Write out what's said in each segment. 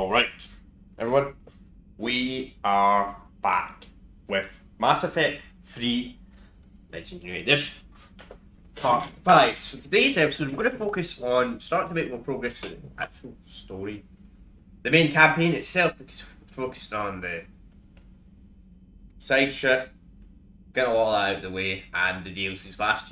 Alright, everyone, we are back with Mass Effect 3 Legendary Edition, Part 5. So today's episode, we're going to focus on starting to make more progress to the actual story. The main campaign itself, because we're focused on the side shit, getting a lot of that out of the way, and the DLCs. Last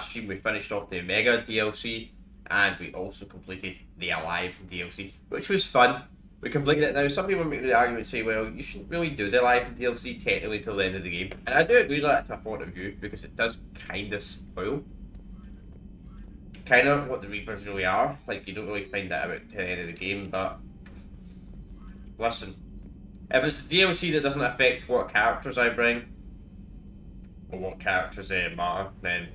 stream we finished off the Omega DLC, and we also completed the Alive DLC, which was fun. We completed it. Now, some people make the argument say, well, you shouldn't really do the Alive DLC technically till the end of the game. And I do agree with that to a point of view, because it does kind of spoil kind of what the Reapers really are. Like, you don't really find that out till the end of the game, but listen, if it's the DLC that doesn't affect what characters I bring, or what characters matter, then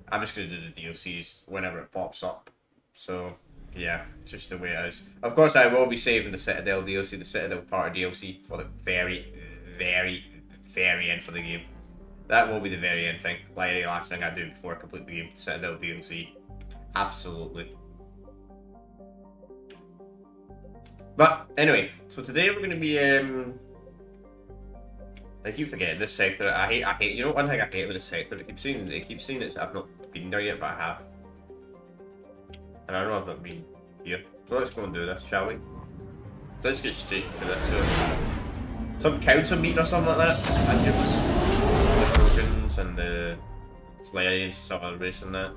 I'm just going to do the DLCs whenever it pops up. So, yeah, it's just the way it is. Of course, I will be saving the Citadel DLC, the Citadel part of DLC, for the very, very, very end for the game. That will be the very end thing. Like the last thing I do before I complete the game, Citadel DLC. Absolutely. But, anyway, so today we're going to be, I keep forgetting this sector. I hate. You know, one thing I hate with this sector. They keep saying it's. I've not been there yet, but I have. And I know I've not been here. So let's go and do this, shall we? Let's get straight to this. So, some council meeting or something like that. And it was the Trojans and the Solarians celebration that.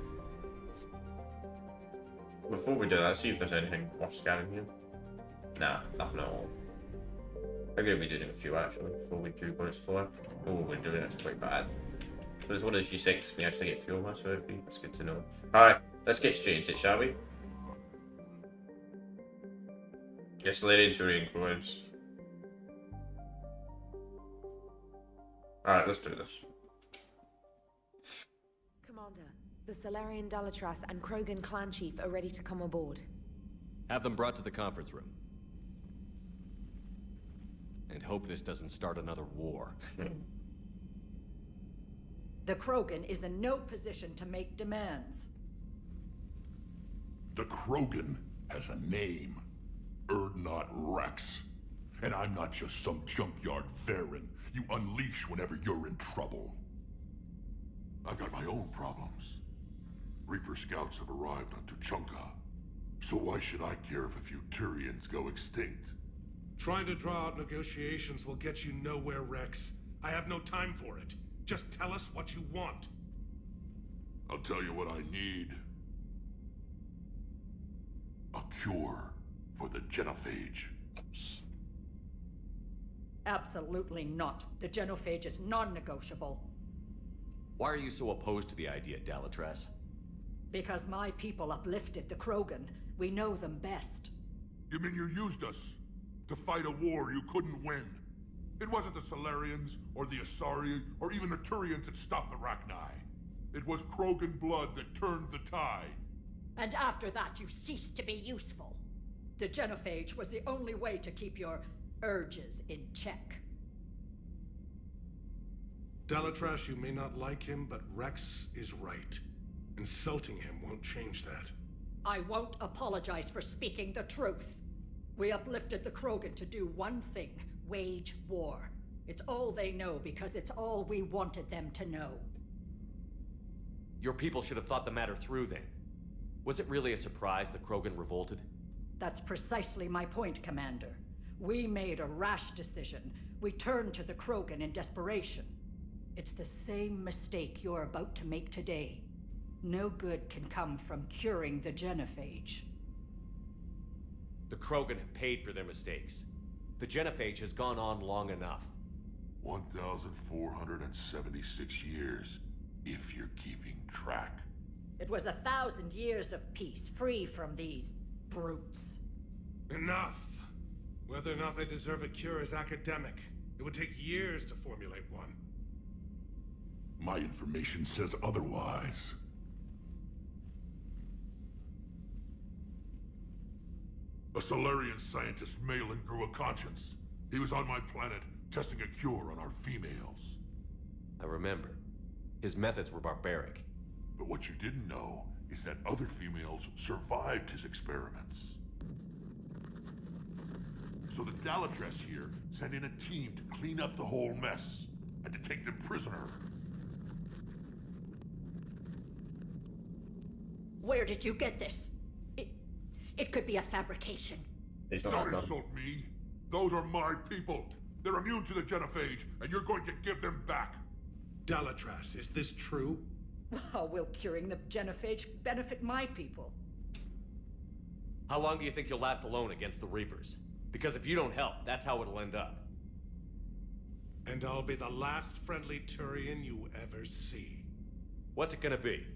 Before we do that, let's see if there's anything worth scanning here. Nah, nothing at all. I'm going to be doing a few actually before we do go and explore. Oh, we're doing it quite bad. There's one of the few sectors we actually get fuel, so it's good to know. Alright, let's get straight into it, shall we? Yes, Solarian terrain grounds. Alright, let's do this. Commander, the Solarian Dalatras and Krogan clan chief are ready to come aboard. Have them brought to the conference room. And hope this doesn't start another war. The Krogan is in no position to make demands. The Krogan has a name. Urdnot Rex. And I'm not just some junkyard Varen you unleash whenever you're in trouble. I've got my own problems. Reaper scouts have arrived on Tuchanka. So why should I care if a few Turians go extinct? Trying to draw out negotiations will get you nowhere, Rex. I have no time for it. Just tell us what you want. I'll tell you what I need. A cure for the genophage. Absolutely not. The genophage is non-negotiable. Why are you so opposed to the idea, Dalatras? Because my people uplifted the Krogan. We know them best. You mean you used us to fight a war you couldn't win? It wasn't the Solarians, or the Asari, or even the Turians that stopped the Rachni. It was Krogan blood that turned the tide. And after that, you ceased to be useful. The genophage was the only way to keep your urges in check. Dalatras, you may not like him, but Rex is right. Insulting him won't change that. I won't apologize for speaking the truth. We uplifted the Krogan to do one thing: wage war. It's all they know because it's all we wanted them to know. Your people should have thought the matter through then. Was it really a surprise the Krogan revolted? That's precisely my point, Commander. We made a rash decision. We turned to the Krogan in desperation. It's the same mistake you're about to make today. No good can come from curing the genophage. The Krogan have paid for their mistakes. The genophage has gone on long enough. 1,476 years, if you're keeping track. It was 1,000 years of peace, free from these brutes. Enough! Whether or not they deserve a cure is academic. It would take years to formulate one. My information says otherwise. A Solarian scientist, Malin, grew a conscience. He was on my planet, testing a cure on our females. I remember. His methods were barbaric. But what you didn't know is that other females survived his experiments. So the Dalatress here sent in a team to clean up the whole mess and to take them prisoner. Where did you get this? It could be a fabrication. It's not Don't like that. insult me. Those are my people. They're immune to the Genophage, and you're going to give them back. Dalatrass, is this true? How will curing the Genophage benefit my people? How long do you think you'll last alone against the Reapers? Because if you don't help, that's how it'll end up. And I'll be the last friendly Turian you ever see. What's it gonna be?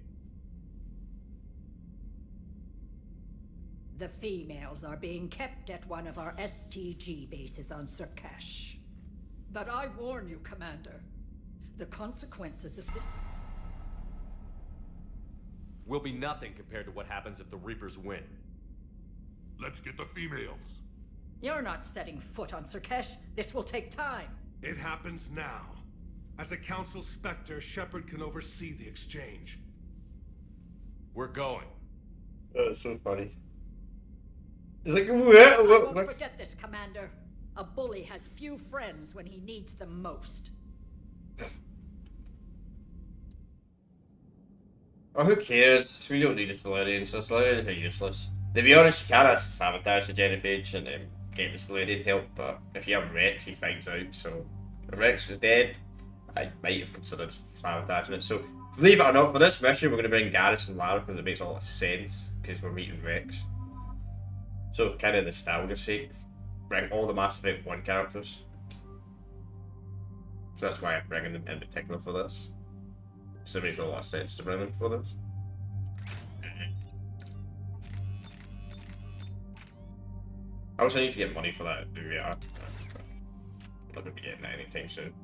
The females are being kept at one of our STG bases on Surkash. But I warn you, Commander. The consequences of this... Will be nothing compared to what happens if the Reapers win. Let's get the females. You're not setting foot on Surkash. This will take time. It happens now. As a Council Spectre, Shepard can oversee the exchange. We're going. It's so funny. It's like, I what? won't forget this, Commander. A bully has few friends when he needs them most. Oh, who cares? We don't need a Solarian, so Solarians are useless. To be honest, you can actually sabotage the Genophage and get the Solarian help, but if you have Rex, he finds out, so if Rex was dead, I might have considered sabotaging it. So, believe it or not, for this mission, we're going to bring Garrus and Lara because it makes a lot of sense, because we're meeting Rex. So, kind of nostalgia's sake, bring all the Mass Effect 1 characters. So that's why I'm bringing them in particular for this. So it makes a lot of sense to bring them for this. I also need to get money for that VR. I'm not going to be getting that anytime soon.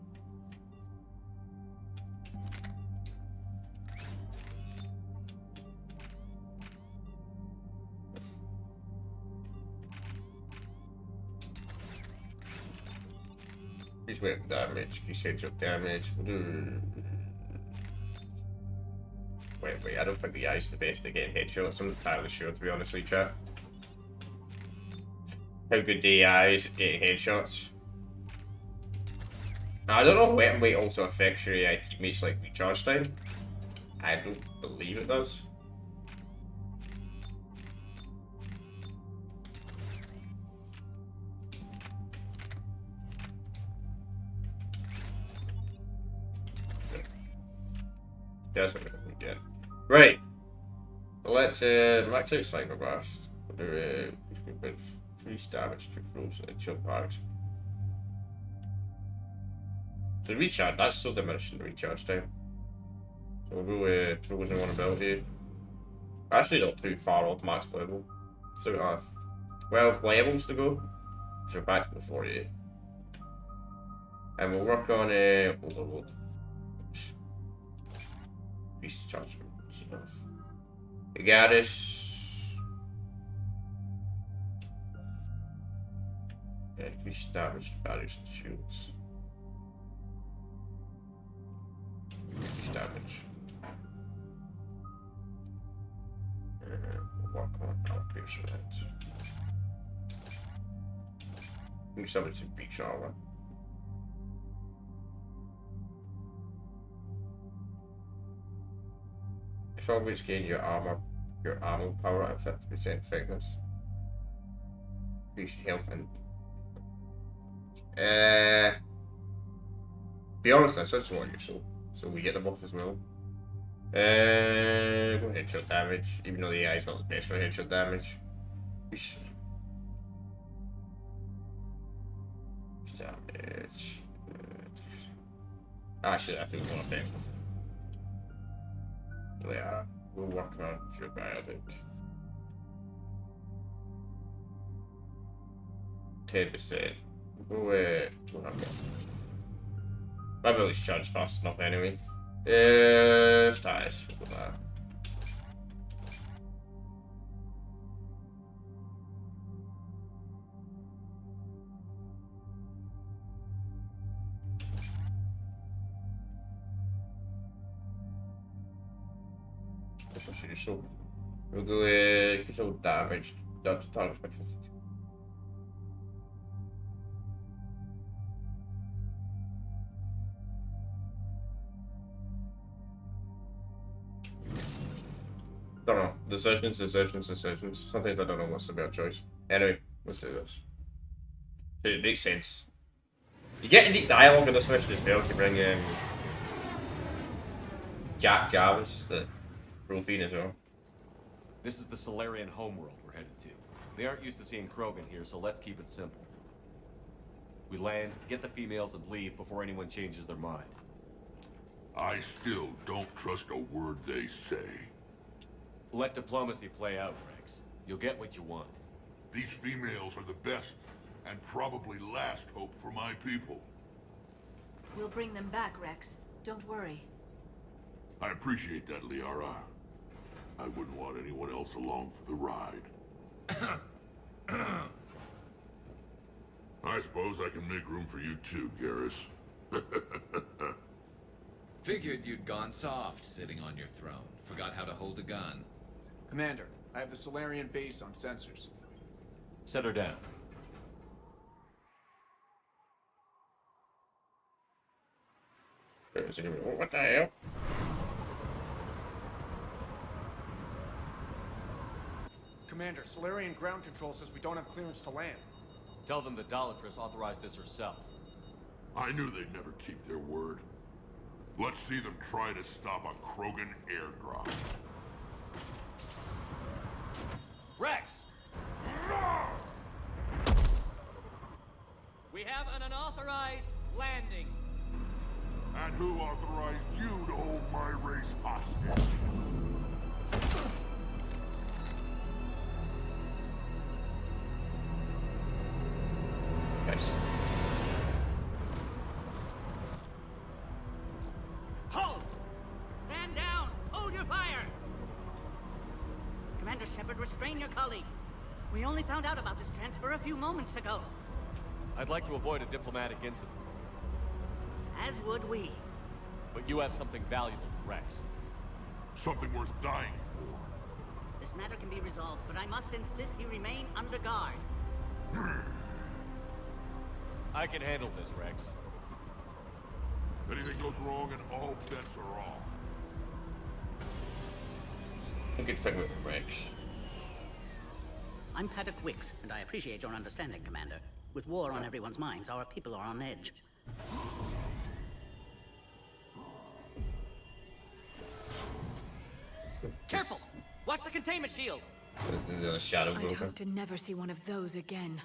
He's weapon damage, he's headshot damage. Wait, I don't think the AI's the best at getting headshots. I'm not entirely sure, to be honest with you, chat. How good the AI is at getting headshots. Now, I don't know if weapon weight also affects your AI teammates like recharge time. I don't believe it does. That's what we get. Right. Let's max out Sniper Blast. We'll do increase damage to frozen and chill parks. So recharge, that's so diminishing the recharge time. So we'll go frozen on ability. Actually not too far off max level. So we have 12 levels to go. So we're back to the 48. And we'll work on Overload. Increase charge for enough. Garrus. Yeah, increase damage to barriers and shields. Increase damage. We'll work on our piercing heads. Increase damage to breach armor. If always gain your ammo power at 50% thickness. Increase health and be honest, that's just one useful. So we get the buff as well. Go headshot damage, even though the AI is not the best for headshot damage. Damage. Actually, I think it's more effective. They are. We'll work on your biotic. 10%. We'll have my ability's charged fast enough anyway. Status. Look at that. So we'll go increase all damage down to target by 52. Decisions. Sometimes I don't know what's the better choice. Anyway, let's do this. It makes sense. You get neat dialogue in this mission as well to bring Jack Jarvis, the Profine as well. This is the Solarian homeworld we're headed to. They aren't used to seeing Krogan here, so let's keep it simple. We land, get the females, and leave before anyone changes their mind. I still don't trust a word they say. Let diplomacy play out, Rex. You'll get what you want. These females are the best and probably last hope for my people. We'll bring them back, Rex. Don't worry. I appreciate that, Liara. I wouldn't want anyone else along for the ride. I suppose I can make room for you too, Garrus. Figured you'd gone soft sitting on your throne. Forgot how to hold a gun. Commander, I have the Solarian base on sensors. Set her down. What the hell? Commander, Solarian ground control says we don't have clearance to land. Tell them the Dalatrass authorized this herself. I knew they'd never keep their word. Let's see them try to stop a Krogan airdrop. Rex! We have an unauthorized landing. And who authorized you to hold my race hostage? Nice. Halt! Stand down! Hold your fire! Commander Shepard, restrain your colleague. We only found out about this transfer a few moments ago. I'd like to avoid a diplomatic incident, As would we. but you have something valuable to Rex. Something worth dying for. This matter can be resolved, but I must insist he remain under guard. I can handle this, Rex. If anything goes wrong and all bets are off. A good thing with Rex. I'm Paddock Wicks, and I appreciate your understanding, Commander. With war on everyone's minds, our people are on edge. Careful! Watch the containment shield! The Shadow I'd Broker. hope to never see one of those again.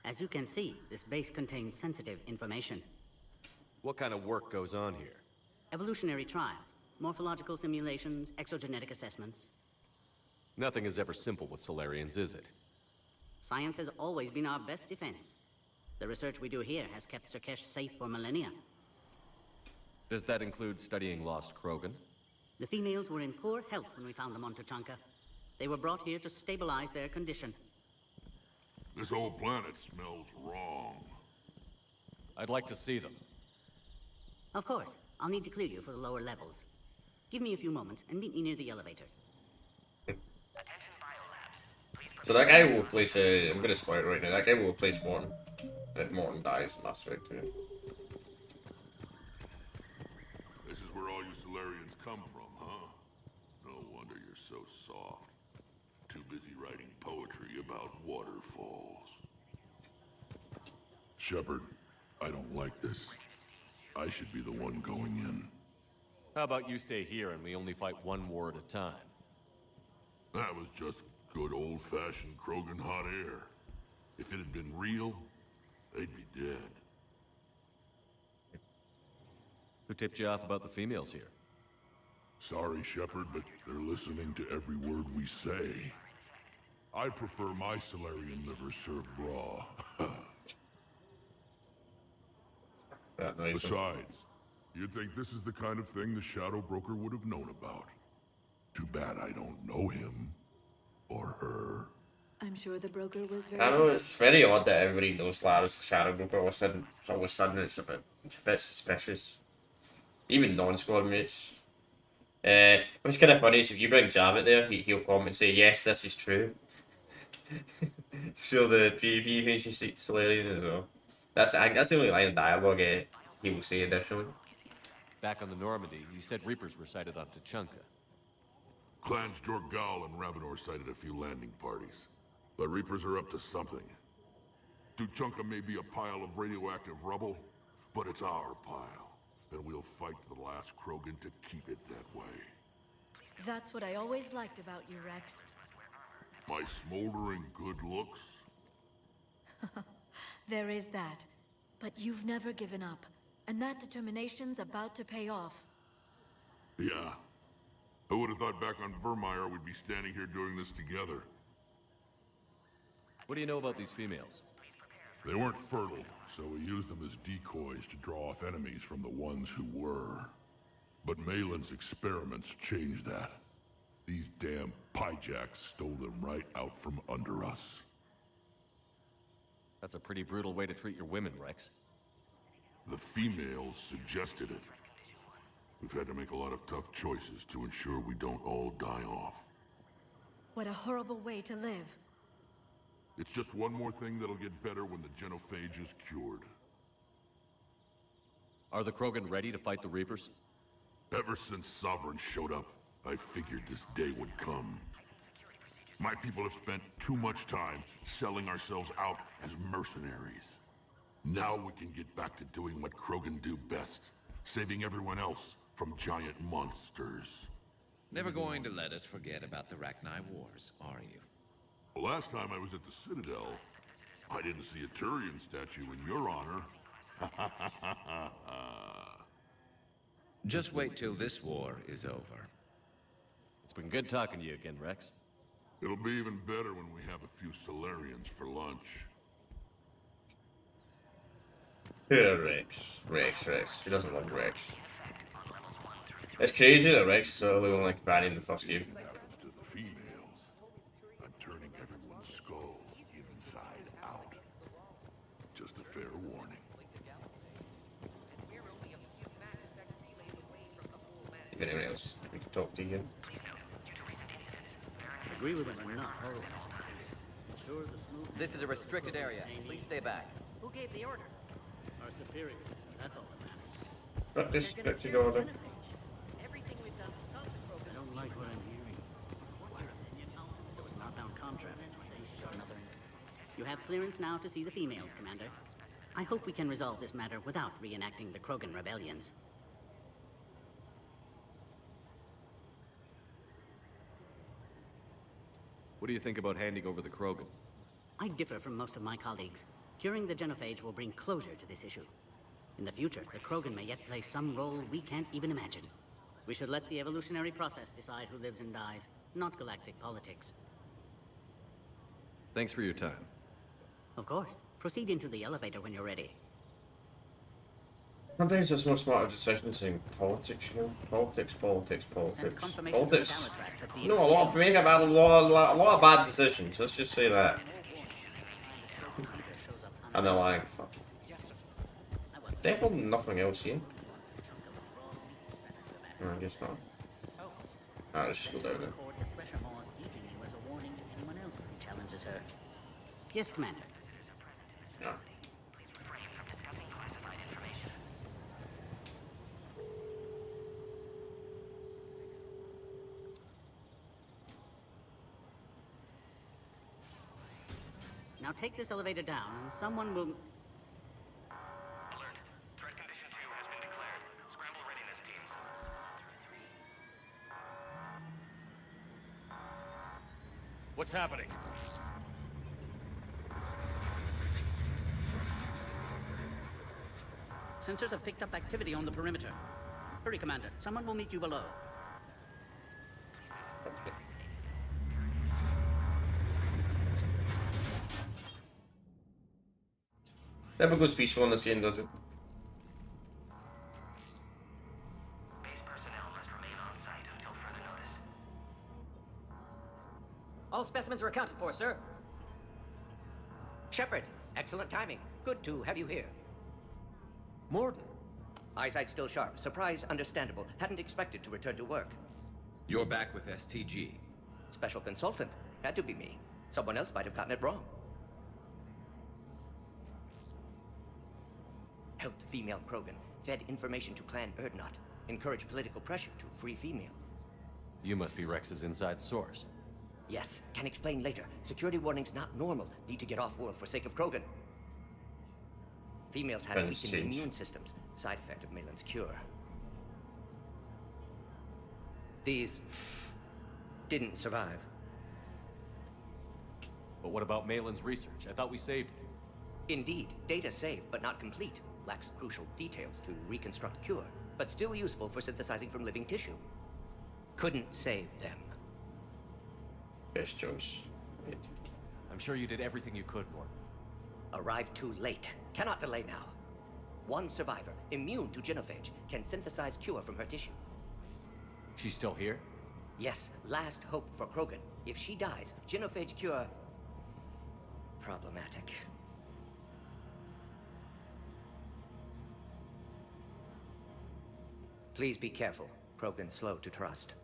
As you can see, this base contains sensitive information. What kind of work goes on here? Evolutionary trials, morphological simulations, exogenetic assessments. Nothing is ever simple with Solarians, is it? Science has always been our best defense. The research we do here has kept Surkesh safe for millennia. Does that include studying lost Krogan? The females were in poor health when we found them on Tuchanka. They were brought here to stabilize their condition. This whole planet smells wrong. I'd like to see them. Of course, I'll need to clear you for the lower levels. Give me a few moments and meet me near the elevator. So that guy will replace, I'm gonna spoil it right now, that guy will replace Morton. If Morton dies in Mass Effect 2. This is where all you Solarians come from, huh? No wonder you're so soft. Too busy writing poetry about waterfalls. Shepard, I don't like this. I should be the one going in. How about you stay here and we only fight one war at a time? That was just good old-fashioned Krogan hot air. If it had been real, they'd be dead. Who tipped you off about the females here? Sorry, Shepard, but they're listening to every word we say. I prefer my Solarian liver served raw. That nice. Besides, you'd think this is the kind of thing the Shadow Broker would have known about. Too bad I don't know him. Or her. I'm sure the broker was very... I know it's very odd that everybody knows Lara's Shadow Broker all of a sudden. All of a sudden it's a bit suspicious. Even non-squad mates. What's kind of funny is if you bring Javet there, he'll comment and say, yes, this is true. So the PvP thinks you see Solarian as well. I think that's the only line of dialogue he will say additionally. Back on the Normandy, you said Reapers were sighted on Tuchanka. Clans Jorgal and Ravenor sighted a few landing parties. The Reapers are up to something. Tuchanka may be a pile of radioactive rubble, but it's our pile. And we'll fight to the last Krogan to keep it that way. That's what I always liked about you, Rex. My smoldering good looks? There is that. But you've never given up. And that determination's about to pay off. Yeah. I would have thought back on Vermeer we'd be standing here doing this together. What do you know about these females? They weren't fertile, so we used them as decoys to draw off enemies from the ones who were. But Malin's experiments changed that. These damn Pyjaks stole them right out from under us. That's a pretty brutal way to treat your women, Rex. The females suggested it. We've had to make a lot of tough choices to ensure we don't all die off. What a horrible way to live. It's just one more thing that'll get better when the genophage is cured. Are the Krogan ready to fight the Reapers? Ever since Sovereign showed up, I figured this day would come. My people have spent too much time selling ourselves out as mercenaries. Now we can get back to doing what Krogan do best, saving everyone else from giant monsters. Never going to let us forget about the Rachni Wars, are you? The last time I was at the Citadel, I didn't see a Turian statue in your honor. Just wait till this war is over. It's been good talking to you again, Rex. It'll be even better when we have a few Solarians for lunch. Rex. Who doesn't love Rex? It's crazy that Rex is the only companion in the first game. To the females, I'm turning everyone's skull inside out. Just a fair warning. If anyone else we can talk to you. Agree with them or not, always. Ensure the smooth... This is a restricted area. Please stay back. Who gave the order? Our superior. That's all that matters. But this restricted order. Everything we've done to stop the program. I don't like what I'm hearing. What opinion? There was an outbound contract. You have clearance now to see the females, Commander. I hope we can resolve this matter without reenacting the Krogan rebellions. What do you think about handing over the Krogan? I differ from most of my colleagues. Curing the genophage will bring closure to this issue. In the future, the Krogan may yet play some role we can't even imagine. We should let the evolutionary process decide who lives and dies, not galactic politics. Thanks for your time. Of course. Proceed into the elevator when you're ready. Sometimes it's more smarter decisions in politics, you know? Politics. No, a lot of bad decisions, let's just say that. And they're like, fuck. Definitely nothing else here. No, I guess not. Let's just go down there. Yes, Commander. No. Now take this elevator down, and someone will... Alert. Threat condition 2 has been declared. Scramble readiness teams. What's happening? Sensors have picked up activity on the perimeter. Hurry, Commander. Someone will meet you below. Never goes peaceful in this game, does it? Base personnel must remain on site until further notice. All specimens are accounted for, sir. Shepard, excellent timing. Good to have you here. Morden. Eyesight still sharp. Surprise understandable. Hadn't expected to return to work. You're back with STG. Special consultant. Had to be me. Someone else might have gotten it wrong. Helped female Krogan. Fed information to Clan Urdnot. Encouraged political pressure to free females. You must be Rex's inside source. Yes, can explain later. Security warnings not normal. Need to get off-world for sake of Krogan. Females had Friends weakened change. immune systems. Side effect of Malin's cure. These didn't survive. But what about Malin's research? I thought we saved it. Indeed, data saved, but not complete. Lacks crucial details to reconstruct cure, but still useful for synthesizing from living tissue. Couldn't save them. Best choice. Right. I'm sure you did everything you could, Morton. Arrived too late. Cannot delay now. One survivor, immune to genophage, can synthesize cure from her tissue. She's still here? Yes, last hope for Krogan. If she dies, genophage cure... problematic. Please be careful. Krogan's slow to trust.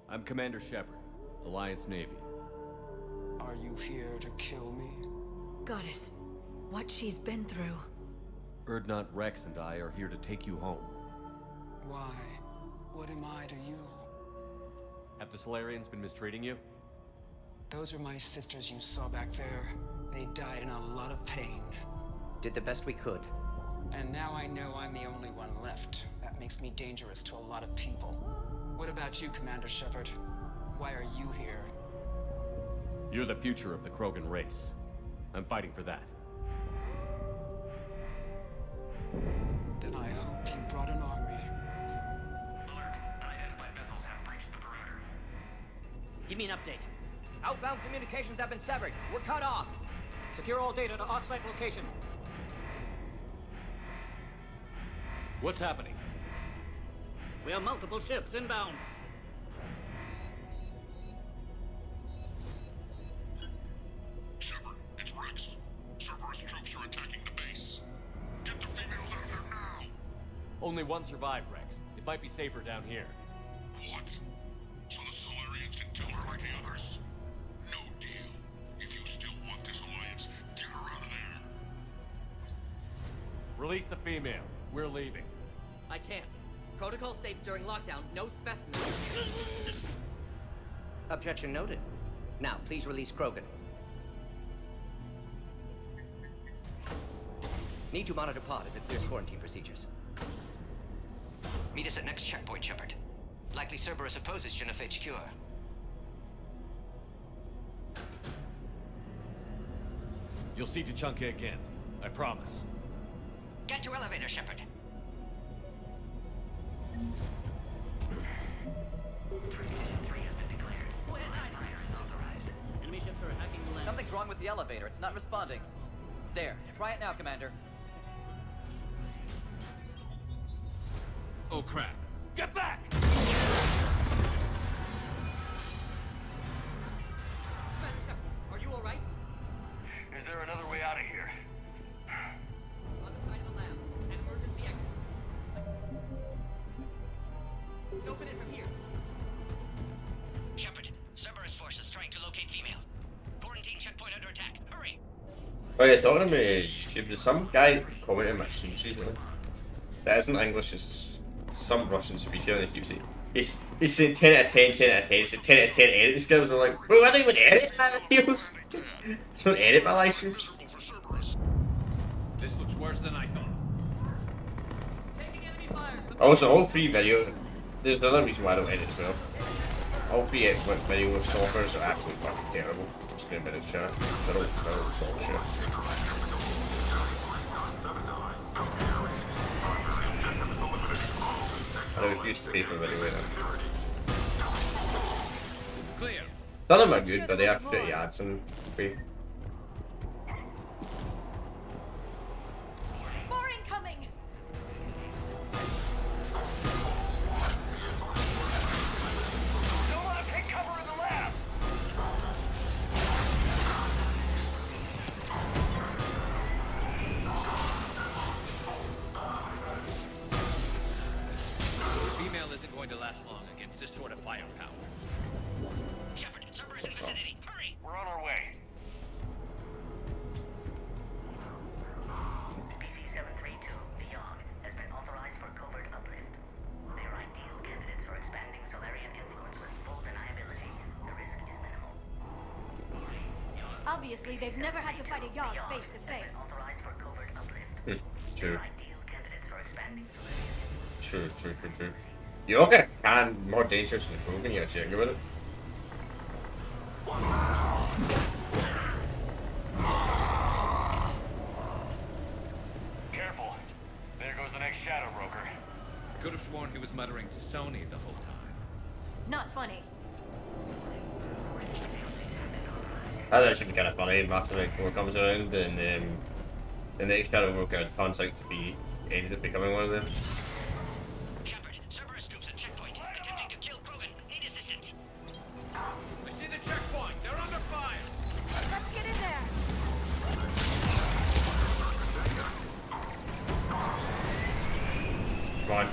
I'm Commander Shepard, Alliance Navy. Are you here to kill me? Goddess, what she's been through. Urdnot Rex and I are here to take you home. Why? What am I to you? Have the Solarians been mistreating you? Those are my sisters you saw back there. They died in a lot of pain. Did the best we could. And now I know I'm the only one left. That makes me dangerous to a lot of people. What about you, Commander Shepard? Why are you here? You're the future of the Krogan race. I'm fighting for that. Then I hope you brought an army. Give me an update. Outbound communications have been severed. We're cut off. Secure all data to off-site location. What's happening? We have multiple ships inbound. Shepard, it's Rex. Cerberus troops are attacking the base. Get the females out of there now! Only one survived, Rex. It might be safer down here. What? So the Solarians can kill her like the others? No deal. If you still want this alliance, get her out of there. Release the female. We're leaving. I can't. Protocol states during lockdown, no specimens. Objection noted. Now, please release Krogan. Need to monitor pod as it clears quarantine procedures. Meet us at next checkpoint, Shepard. Likely Cerberus opposes genophage cure. You'll see Tuchanka again. I promise. Get to elevator, Shepard. Enemy ships are hacking the land. Something's wrong with the elevator. It's not responding. There. Try it now, Commander. Oh crap. Get back! Are you alright? Is there another way out of here? On the side of the lab. An emergency exit. Open it from here. Shepard, Cerberus forces trying to locate female. Quarantine checkpoint under attack. Hurry! Oh yeah, talking about YouTube, there's some guy commenting my streams recently. That isn't English, it's some Russian speaker and he keeps saying, he's saying 10 out of 10, 10 out of 10, he's saying 10 out of 10 editing skills. I'm like, bro, I don't even edit my videos. I don't edit my live streams. This looks worse than I thought. Taking enemy fire. Also, all three videos, there's another reason why I don't edit as well. All three video softwares are absolutely fucking terrible. Just gonna admit it, sure. They're all dog shit. I refuse to pay for video edit. Clear. None of them are good, but they have shitty ads and pay. More incoming! Don't want to take cover in the lab! The female isn't going to last long against this sort of firepower. Shepard, Cerberus in vicinity. Hurry! We're on our way. Obviously, they've never had to fight a Yogg face to face. True. True. You're kind of more dangerous than Krogan, you actually agree with it? Careful. There goes the next Shadow Broker. Could have sworn he was muttering to Sony the whole time. Not funny. That'd actually be kind of funny. Mass Effect 4 comes around, and the next Shadow Broker turns out to be ends up becoming one of them. Shepard, Cerberus troops at checkpoint, attempting to kill Krogan. Need assistance. I see the checkpoint. They're under fire. Let's get in there. Come on.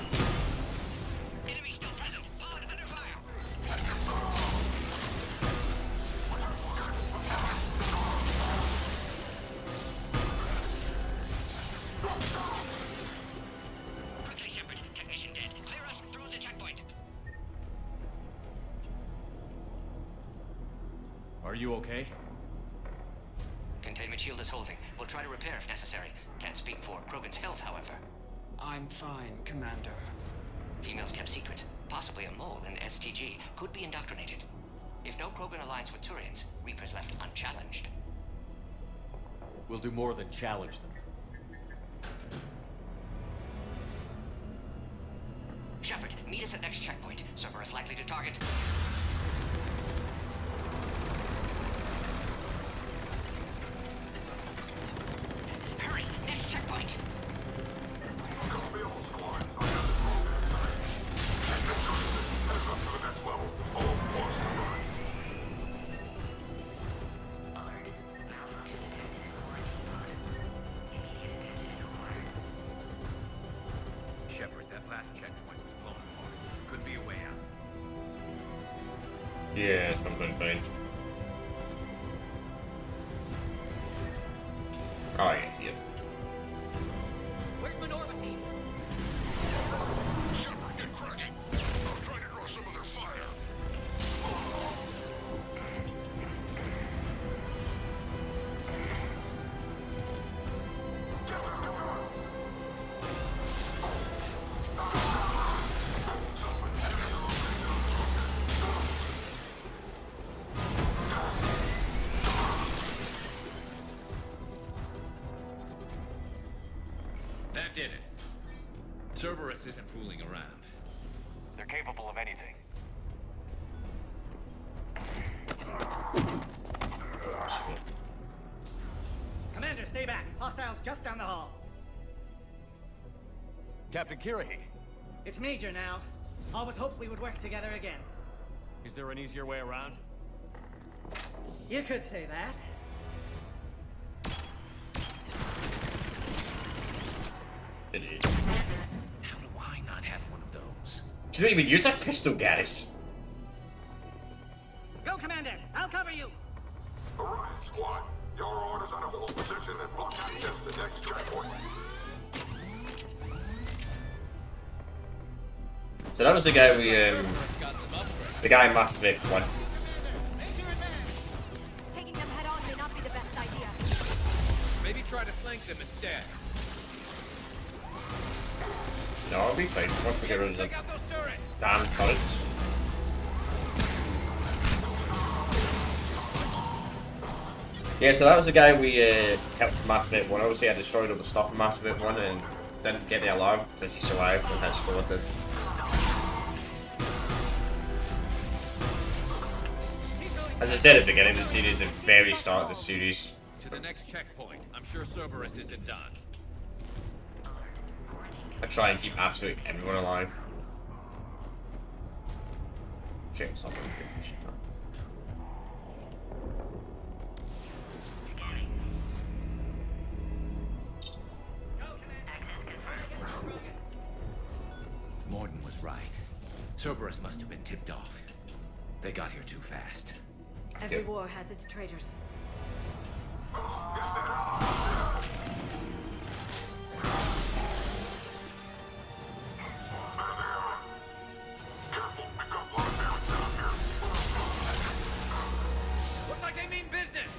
Enemy still present. Pod under fire. Quickly, Shepard. Technician dead. Clear us through the checkpoint. Are you okay? Containment shield is holding. We'll try to repair if necessary. Can't speak for Krogan's health, however. I'm fine, Commander. Females kept secret. Possibly a mole in STG. Could be indoctrinated. If no Krogan aligns with Turians, Reaper's left unchallenged. We'll do more than challenge them. Shepard, meet us at next checkpoint. Cerberus likely to target. Hurry, next checkpoint. Shepard, that last checkpoint was blown apart. Could be a way out. Yeah, it's not fine. Oh yeah. Where's Minerva team? Shepard, get cracking. I'll try to draw some of their fire. That did it. Cerberus isn't fooling around. They're capable of anything. Commander, stay back. Hostiles just down the hall. Captain Kirahi, It's Major now. Always hoped we would work together again. is there an easier way around? You could say that. It is. How do I not have one of those? You don't even use a pistol, Garrus. Go, Commander. I'll cover you. Orion Squad, your orders on a hold position and block access to next checkpoint. So that was the guy we the guy in Mass Effect 1. Taking them head on may not be the best idea. Maybe try to flank them instead. No, I'll be fine once we get rid of the Take out those turrets. damn turrets. Yeah, so that was the guy we helped Mass Effect 1. Obviously I destroyed all the stuff in Mass Effect 1 and didn't get the alarm because he survived and had squatted. As I said at the beginning of the series, the very start of the series. To the next checkpoint. I'm sure Cerberus isn't done. I try and keep absolutely everyone alive. Check something different. Mordin was right. Cerberus must have been tipped off. They got here too fast. Every war has its traitors. Looks like they mean business.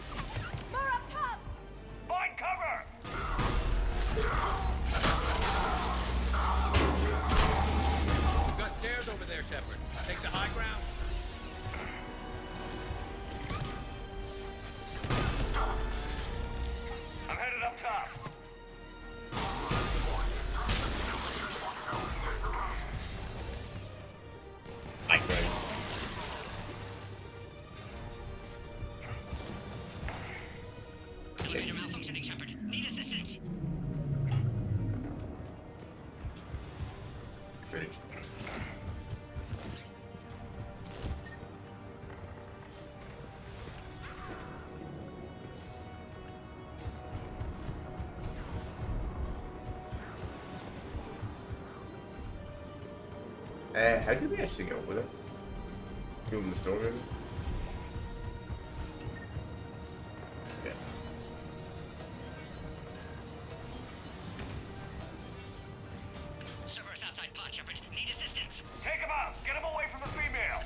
How did we actually get over there? Go in the storeroom. Yeah. Cerberus outside pod, Shepard. Need assistance. Take him out! Get him away from the female!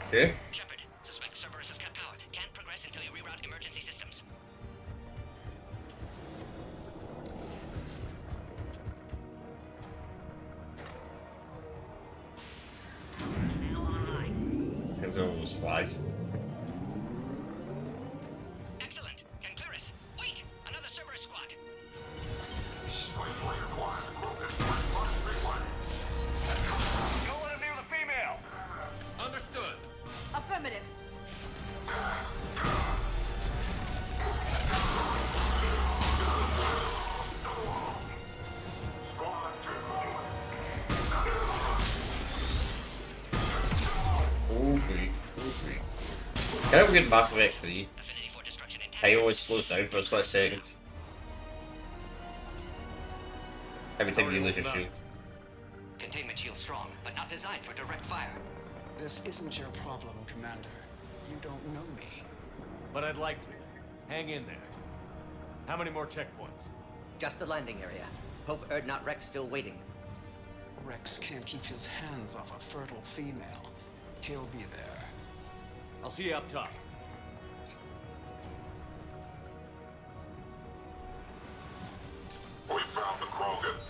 Okay. Shepard, suspect Cerberus has cut power. Can't progress until you reroute emergency systems. There's all those flies. Excellent. Can clear us. Wait! Another Cerberus squad. Don't let him near the female! Understood. Affirmative. Oh great, oh great. Can I have a good Massive X3? He always slows down for a split second. Every time you lose your shield. Containment shield strong, but not designed for direct fire. This isn't your problem, Commander. You don't know me. But I'd like to. Hang in there. How many more checkpoints? Just the landing area. Hope Erdnot Rex still waiting. Rex can't keep his hands off a fertile female. He'll be there. I'll see you up top. We found the Krogan.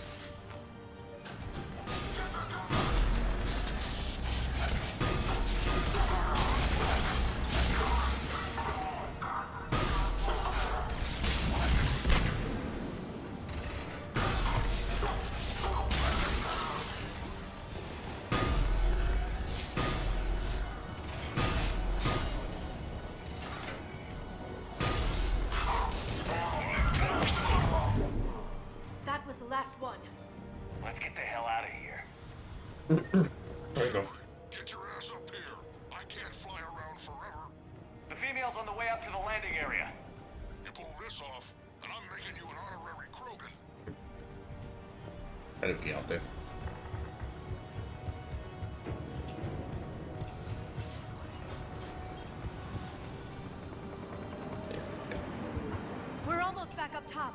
That was the last one. Let's get the hell out of here. There you go. Get your ass up here. I can't fly around forever. The female's on the way up to the landing area. You pull this off, and I'm making you an honorary Krogan. I don't get up there. We're almost back up top.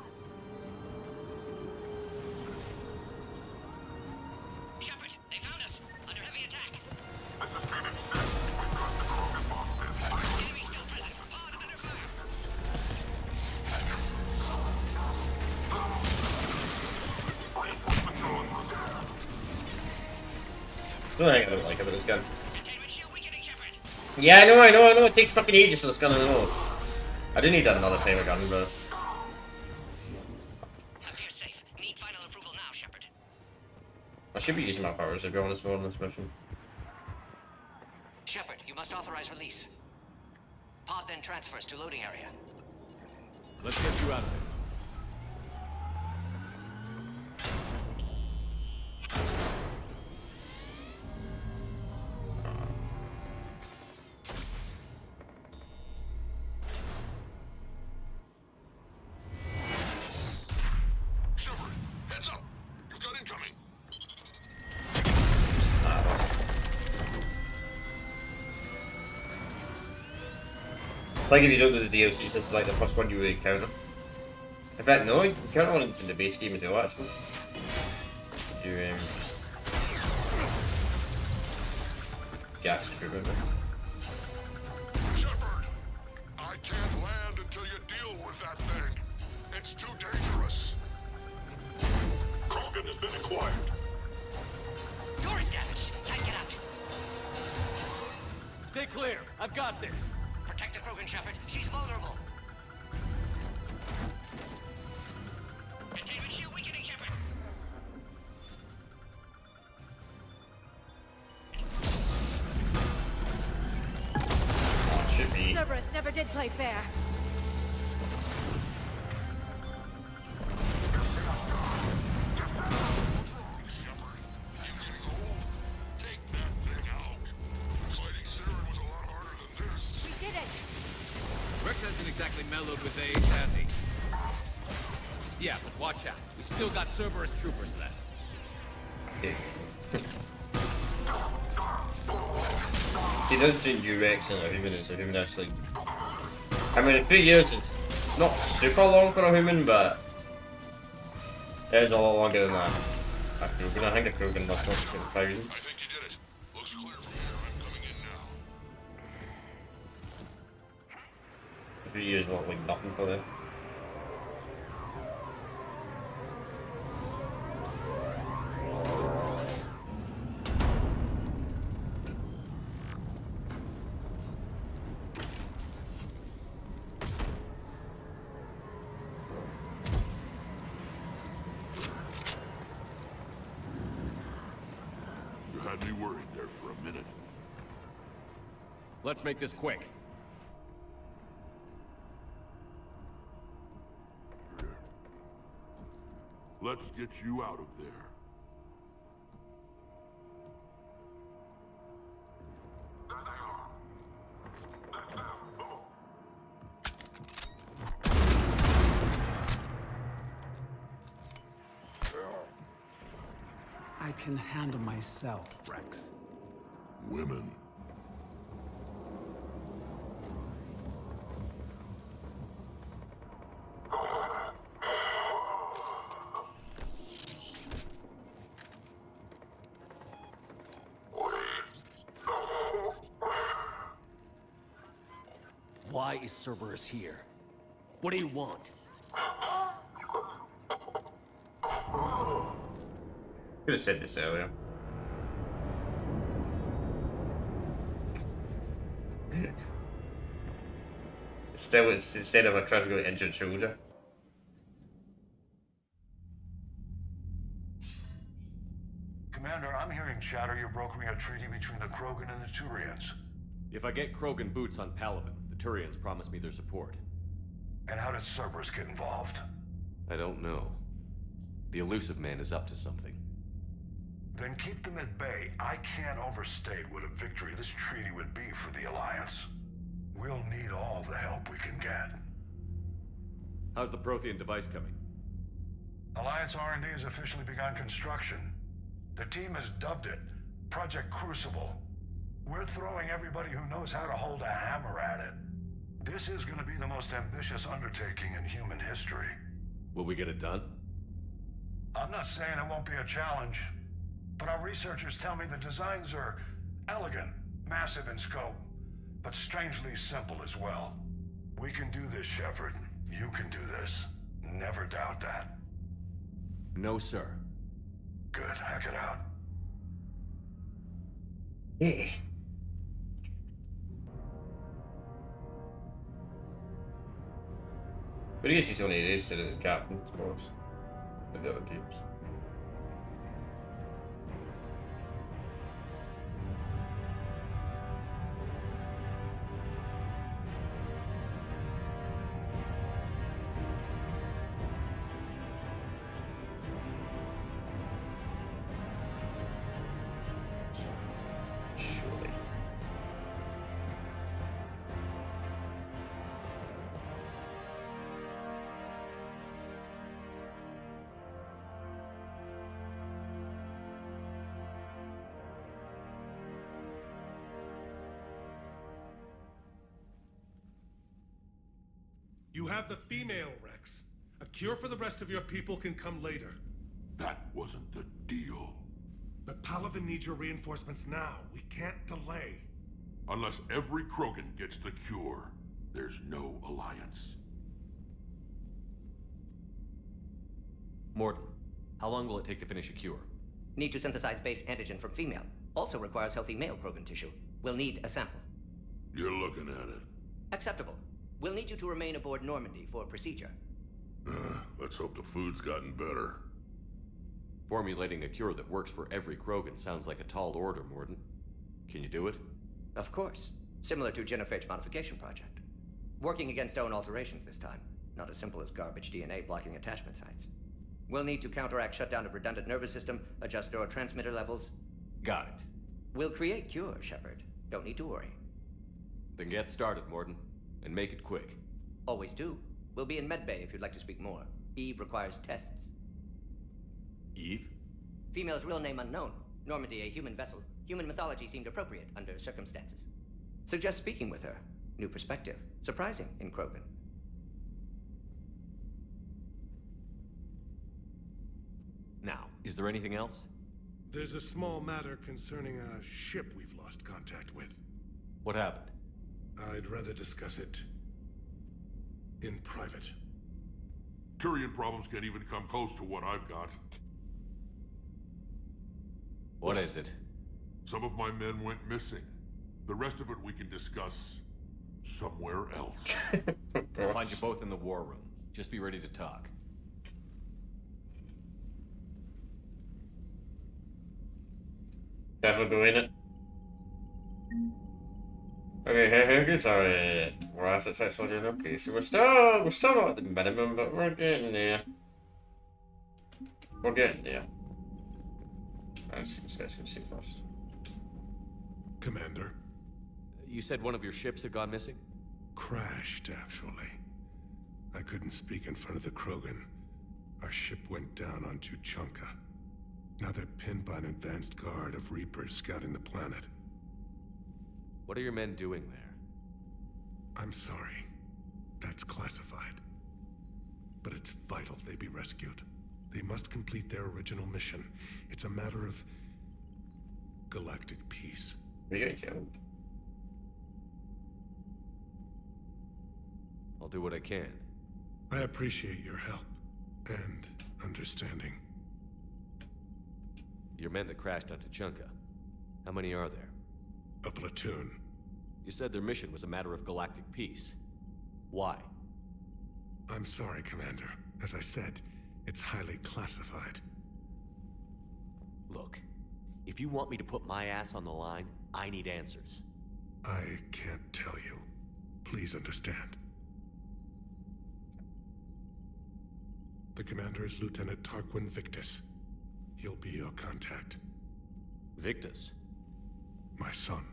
Shepard, they found us. Under heavy attack. Enemy still present. Pod under fire. The only thing I don't like about this gun. Yeah, I know, it takes fucking ages for this gun, I know. I do need another timer gun, but... Appears safe. Need final approval now, Shepard. I should be using my powers to be honest more on this mission. Shepard, you must authorize release. Pod then transfers to loading area. Let's get you out of there. Shepard, heads up. You've got incoming. Like if you don't do the DLCs, this is like the first one you would encounter. In fact, no, you can count on it in the base game as well, actually. You, Jack's true, Shepard, I can't land until you deal with that thing. It's too dangerous. Krogan has been acquired. Door is damaged. Can't get out. Stay clear. I've got this. Protect the Krogan, Shepard. She's vulnerable. Containment shield weakening, Shepard. Should be. Cerberus never did play fair. hasn't exactly mellowed with age, has he? Yeah, but watch out. We still got Cerberus troopers left. He does do UX and a human as a human actually. I mean, 3 years is not super long for a human, but it is a lot longer than that. A Krogan, I think a Krogan must not be 1,000. I think you did it. Looks clear from here. I'm coming in now. 3 years look like nothing for them. You had me worried there for a minute. Let's make this quick. Let's get you out of there. I can handle myself, Rex. Women. Why is Cerberus here? What do you want? Could have said this earlier. Still, it's instead of a tragically injured soldier. Commander, I'm hearing chatter you're brokering a treaty between the Krogan and the Turians. If I get Krogan boots on Palaven, the Turians promise me their support. And how does Cerberus get involved? I don't know. The Elusive Man is up to something. Then keep them at bay. I can't overstate what a victory this treaty would be for the Alliance. We'll need all the help we can get. How's the Prothean device coming? Alliance R&D has officially begun construction. The team has dubbed it Project Crucible. We're throwing everybody who knows how to hold a hammer at it. This is going to be the most ambitious undertaking in human history. Will we get it done? I'm not saying it won't be a challenge, but our researchers tell me the designs are elegant, massive in scope, but strangely simple as well. We can do this, Shepard. You can do this. Never doubt that. No, sir. Good. Hack it out. But I guess he's only instead of the captain, of course. Like the other games. Surely. You have the female, Rex. A cure for the rest of your people can come later. That wasn't the deal. But Palaven needs your reinforcements now. We can't delay. Unless every Krogan gets the cure, there's no alliance. Mordin, how long will it take to finish a cure? Need to synthesize base antigen from female. Also requires healthy male Krogan tissue. We'll need a sample. You're looking at it. Acceptable. We'll need you to remain aboard Normandy for procedure. Let's hope the food's gotten better. Formulating a cure that works for every Krogan sounds like a tall order, Mordin. Can you do it? Of course. Similar to Genophage Modification Project. Working against own alterations this time. Not as simple as garbage DNA blocking attachment sites. We'll need to counteract shutdown of redundant nervous system, adjust neurotransmitter levels. Got it. We'll create cure, Shepard. Don't need to worry. Then get started, Mordin. And make it quick. Always do. We'll be in medbay if you'd like to speak more. Eve requires tests. Eve? Female's real name unknown. Normandy, a human vessel. Human mythology seemed appropriate under circumstances. Suggest speaking with her. New perspective. Surprising in Krogan. Now, is there anything else? There's a small matter concerning a ship we've lost contact with. What happened? I'd rather discuss it in private. Turian problems can't even come close to what I've got. What is it? Some of my men went missing. The rest of it we can discuss somewhere else. I'll find you both in the war room. Just be ready to talk. Never go in it. Okay, how good's our assets actually doing? Okay, so we're still not at the minimum, but we're getting there. We're getting there. Let's see first. Commander. You said one of your ships had gone missing? Crashed, actually. I couldn't speak in front of the Krogan. Our ship went down on Tuchanka. Now they're pinned by an advanced guard of Reapers scouting the planet. What are your men doing there? I'm sorry. That's classified. But it's vital they be rescued. They must complete their original mission. It's a matter of galactic peace. What are you going to tell? I'll do what I can. I appreciate your help and understanding. Your men that crashed on Tuchanka. How many are there? A platoon. You said their mission was a matter of galactic peace. Why? I'm sorry, Commander. As I said, it's highly classified. Look, if you want me to put my ass on the line, I need answers. I can't tell you. Please understand. The commander is Lieutenant Tarquin Victus. He'll be your contact. Victus? My son.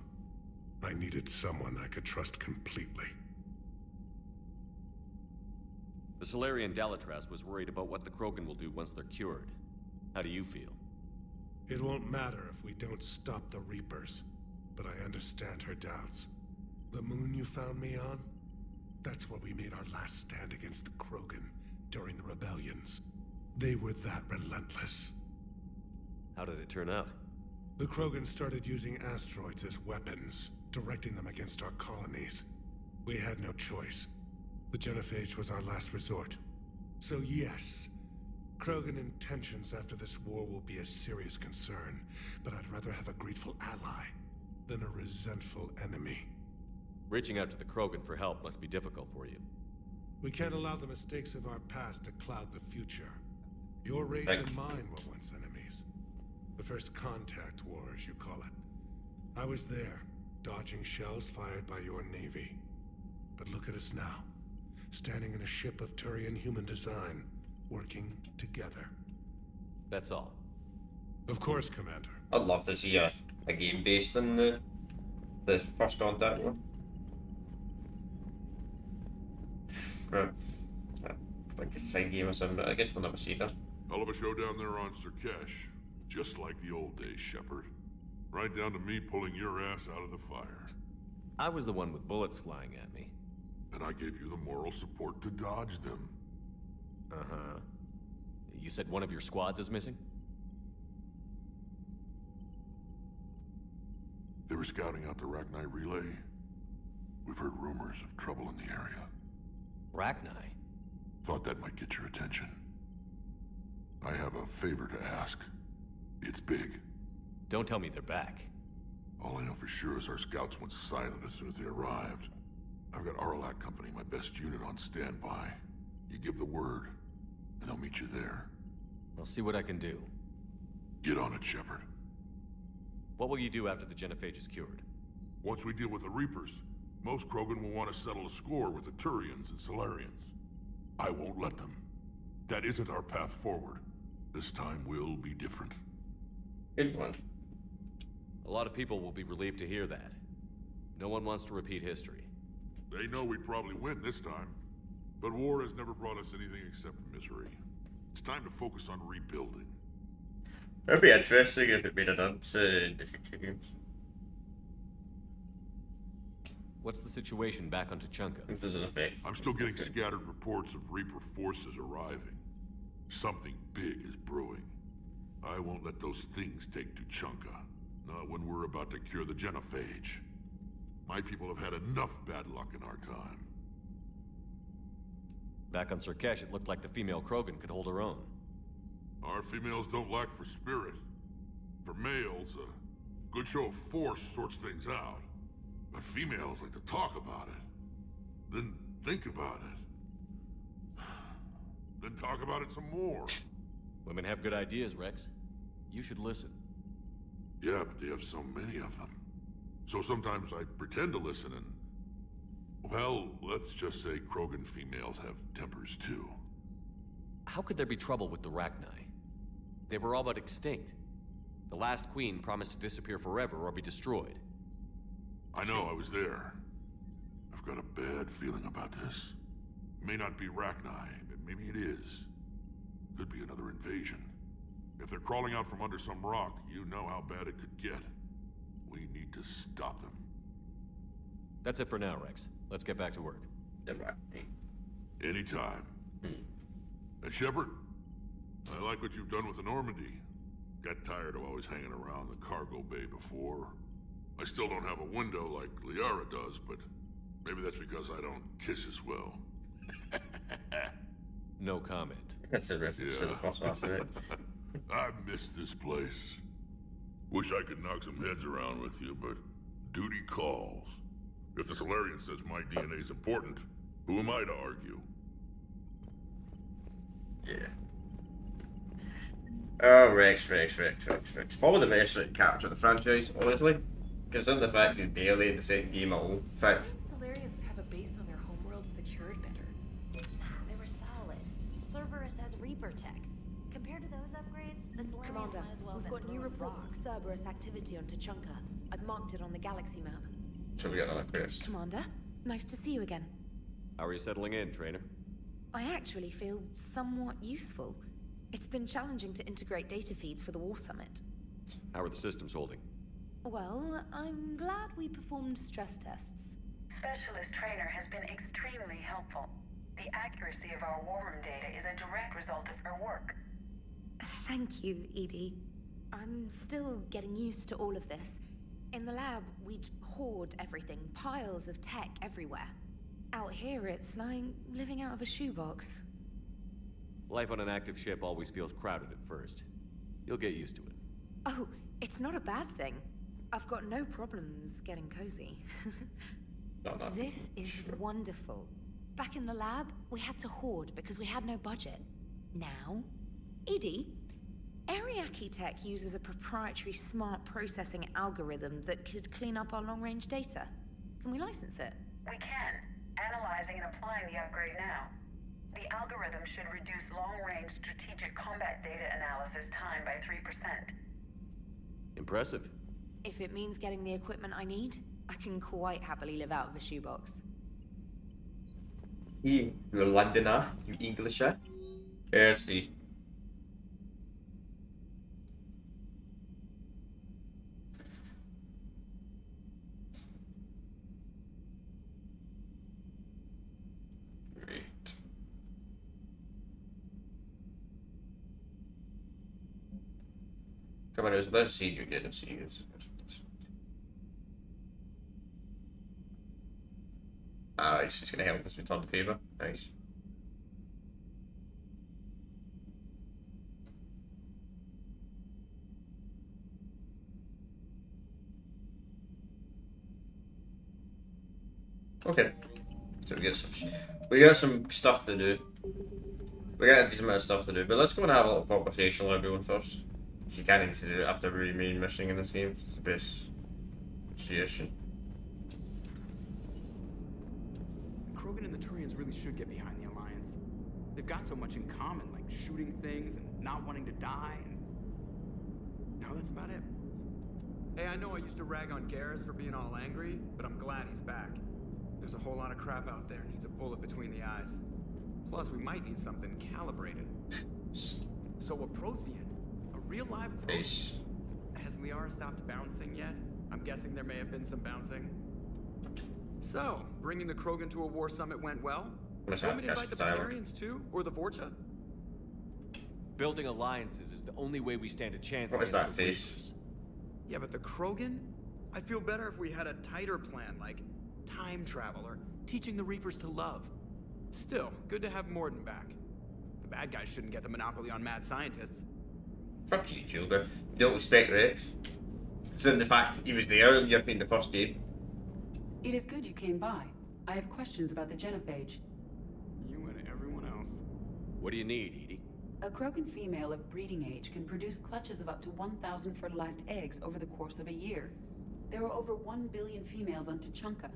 I needed someone I could trust completely. The Salarian Dalitras was worried about what the Krogan will do once they're cured. How do you feel? It won't matter if we don't stop the Reapers, but I understand her doubts. The moon you found me on? That's where we made our last stand against the Krogan during the rebellions. They were that relentless. How did it turn out? The Krogan started using asteroids as weapons, directing them against our colonies. We had no choice. The Genophage was our last resort. So yes, Krogan intentions after this war will be a serious concern, but I'd rather have a grateful ally than a resentful enemy. Reaching out to the Krogan for help must be difficult for you. We can't allow the mistakes of our past to cloud the future. Your race and mine were once enemies. The first contact war, as you call it. I was there, dodging shells fired by your navy. But look at us now, standing in a ship of Turian human design, working together. That's all. Of course, Commander. I'd love to see a game based on the first contact war. Like a side game or something, but I guess we'll never see that. Hell of a show down there on Surkesh. Just like the old days, Shepard. Right down to me pulling your ass out of the fire. I was the one with bullets flying at me. And I gave you the moral support to dodge them. Uh-huh. You said one of your squads is missing? They were scouting out the Rachni relay. We've heard rumors of trouble in the area. Rachni? Thought that might get your attention. I have a favor to ask. It's big. Don't tell me they're back. All I know for sure is our scouts went silent as soon as they arrived. I've got Aralak Company, my best unit, on standby. You give the word, and I'll meet you there. I'll see what I can do. Get on it, Shepard. What will you do after the Genophage is cured? Once we deal with the Reapers, most Krogan will want to settle a score with the Turians and Salarians. I won't let them. That isn't our path forward. This time will be different. Good one. A lot of people will be relieved to hear that. No one wants to repeat history. They know we'd probably win this time. But war has never brought us anything except misery. It's time to focus on rebuilding. It'd be interesting if it made a difference in the future games. What's the situation back on Tuchanka? If there's an effect. I'm still getting scattered reports of Reaper forces arriving. Something big is brewing. I won't let those things take Tuchanka. Not when we're about to cure the genophage. My people have had enough bad luck in our time. Back on Surkesh, it looked like the female Krogan could hold her own. Our females don't lack for spirit. For males, a good show of force sorts things out. But females like to talk about it. Then think about it. Then talk about it some more. Women have good ideas, Rex. You should listen. Yeah, but they have so many of them. So sometimes I pretend to listen and... Well, let's just say Krogan females have tempers too. How could there be trouble with the Rachni? They were all but extinct. The last queen promised to disappear forever or be destroyed. I know, I was there. I've got a bad feeling about this. It may not be Rachni, but maybe it is. Could be another invasion. If they're crawling out from under some rock, you know how bad it could get. We need to stop them. That's it for now, Rex. Let's get back to work. Anytime. And Shepard, I like what you've done with the Normandy. Got tired of always hanging around the cargo bay before. I still don't have a window like Liara does, but maybe that's because I don't kiss as well. No comment. That's a reference to the first Mass Effect. I miss this place. Wish I could knock some heads around with you, but duty calls. If the Solarian says my DNA is important, who am I to argue? Yeah. Oh, Rex. Probably the best character of the franchise, honestly. Considering the fact he's barely in the second game at all. In fact, Solarians would have a base on their homeworld secured better. They were solid. Cerberus has Reaper tech. Compared to those upgrades, the Solarians Commander, might as well we've have got been new blowing reports rock. of Cerberus activity on Tuchanka. I've marked it on the galaxy map. so we got another quest. Commander, nice to see you again. How are you settling in, Trainer? I actually feel somewhat useful. It's been challenging to integrate data feeds for the War Summit. How are the systems holding? Well, I'm glad we performed stress tests. Specialist Trainer has been extremely helpful. The accuracy of our war room data is a direct result of her work. Thank you, Edie. I'm still getting used to all of this. In the lab, we'd hoard everything, piles of tech everywhere. Out here, it's like living out of a shoebox. Life on an active ship always feels crowded at first. You'll get used to it. Oh, it's not a bad thing. I've got no problems getting cozy. This is wonderful. Back in the lab, we had to hoard because we had no budget. Now, Edie, Ariake Tech uses a proprietary smart processing algorithm that could clean up our long-range data. Can we license it? We can. Analyzing and applying the upgrade now. The algorithm should reduce long-range strategic combat data analysis time by 3%. Impressive. If it means getting the equipment I need, I can quite happily live out of a shoebox. You Londoner, you Englisher. See. Great. Come on, let's see you again. Let's see you. Alright, she's gonna help us return the favour. Nice. Okay. So we got some stuff to do. We got a decent amount of stuff to do, but let's go and have a little conversation with everyone first. You can't need to do it after every main mission in this game. It's the best situation. Krogan and the Turians really should get behind the Alliance. They've got so much in common, like shooting things and not wanting to die, and... No, that's about it. Hey, I know I used to rag on Garrus for being all angry, but I'm glad he's back. There's a whole lot of crap out there needs a bullet between the eyes. Plus, we might need something calibrated. So a Prothean? A real live Prothean? Has Liara stopped bouncing yet? I'm guessing there may have been some bouncing. So, bringing the Krogan to a war summit went well? Want me to invite the Batarians too? Or the Vorcha? Building alliances is the only way we stand a chance. What is that face? Yeah, but the Krogan? I'd feel better if we had a tighter plan, like time travel or teaching the Reapers to love. Still, good to have Mordin back. The bad guys shouldn't get the monopoly on mad scientists. Fuck you, Joker. You don't respect Rex. Considering the fact he was there in the first game. It is good you came by. I have questions about the genophage. You and everyone else. What do you need, Edie? A Krogan female of breeding age can produce clutches of up to 1,000 fertilized eggs over the course of a year. There are over 1 billion females on Tuchanka.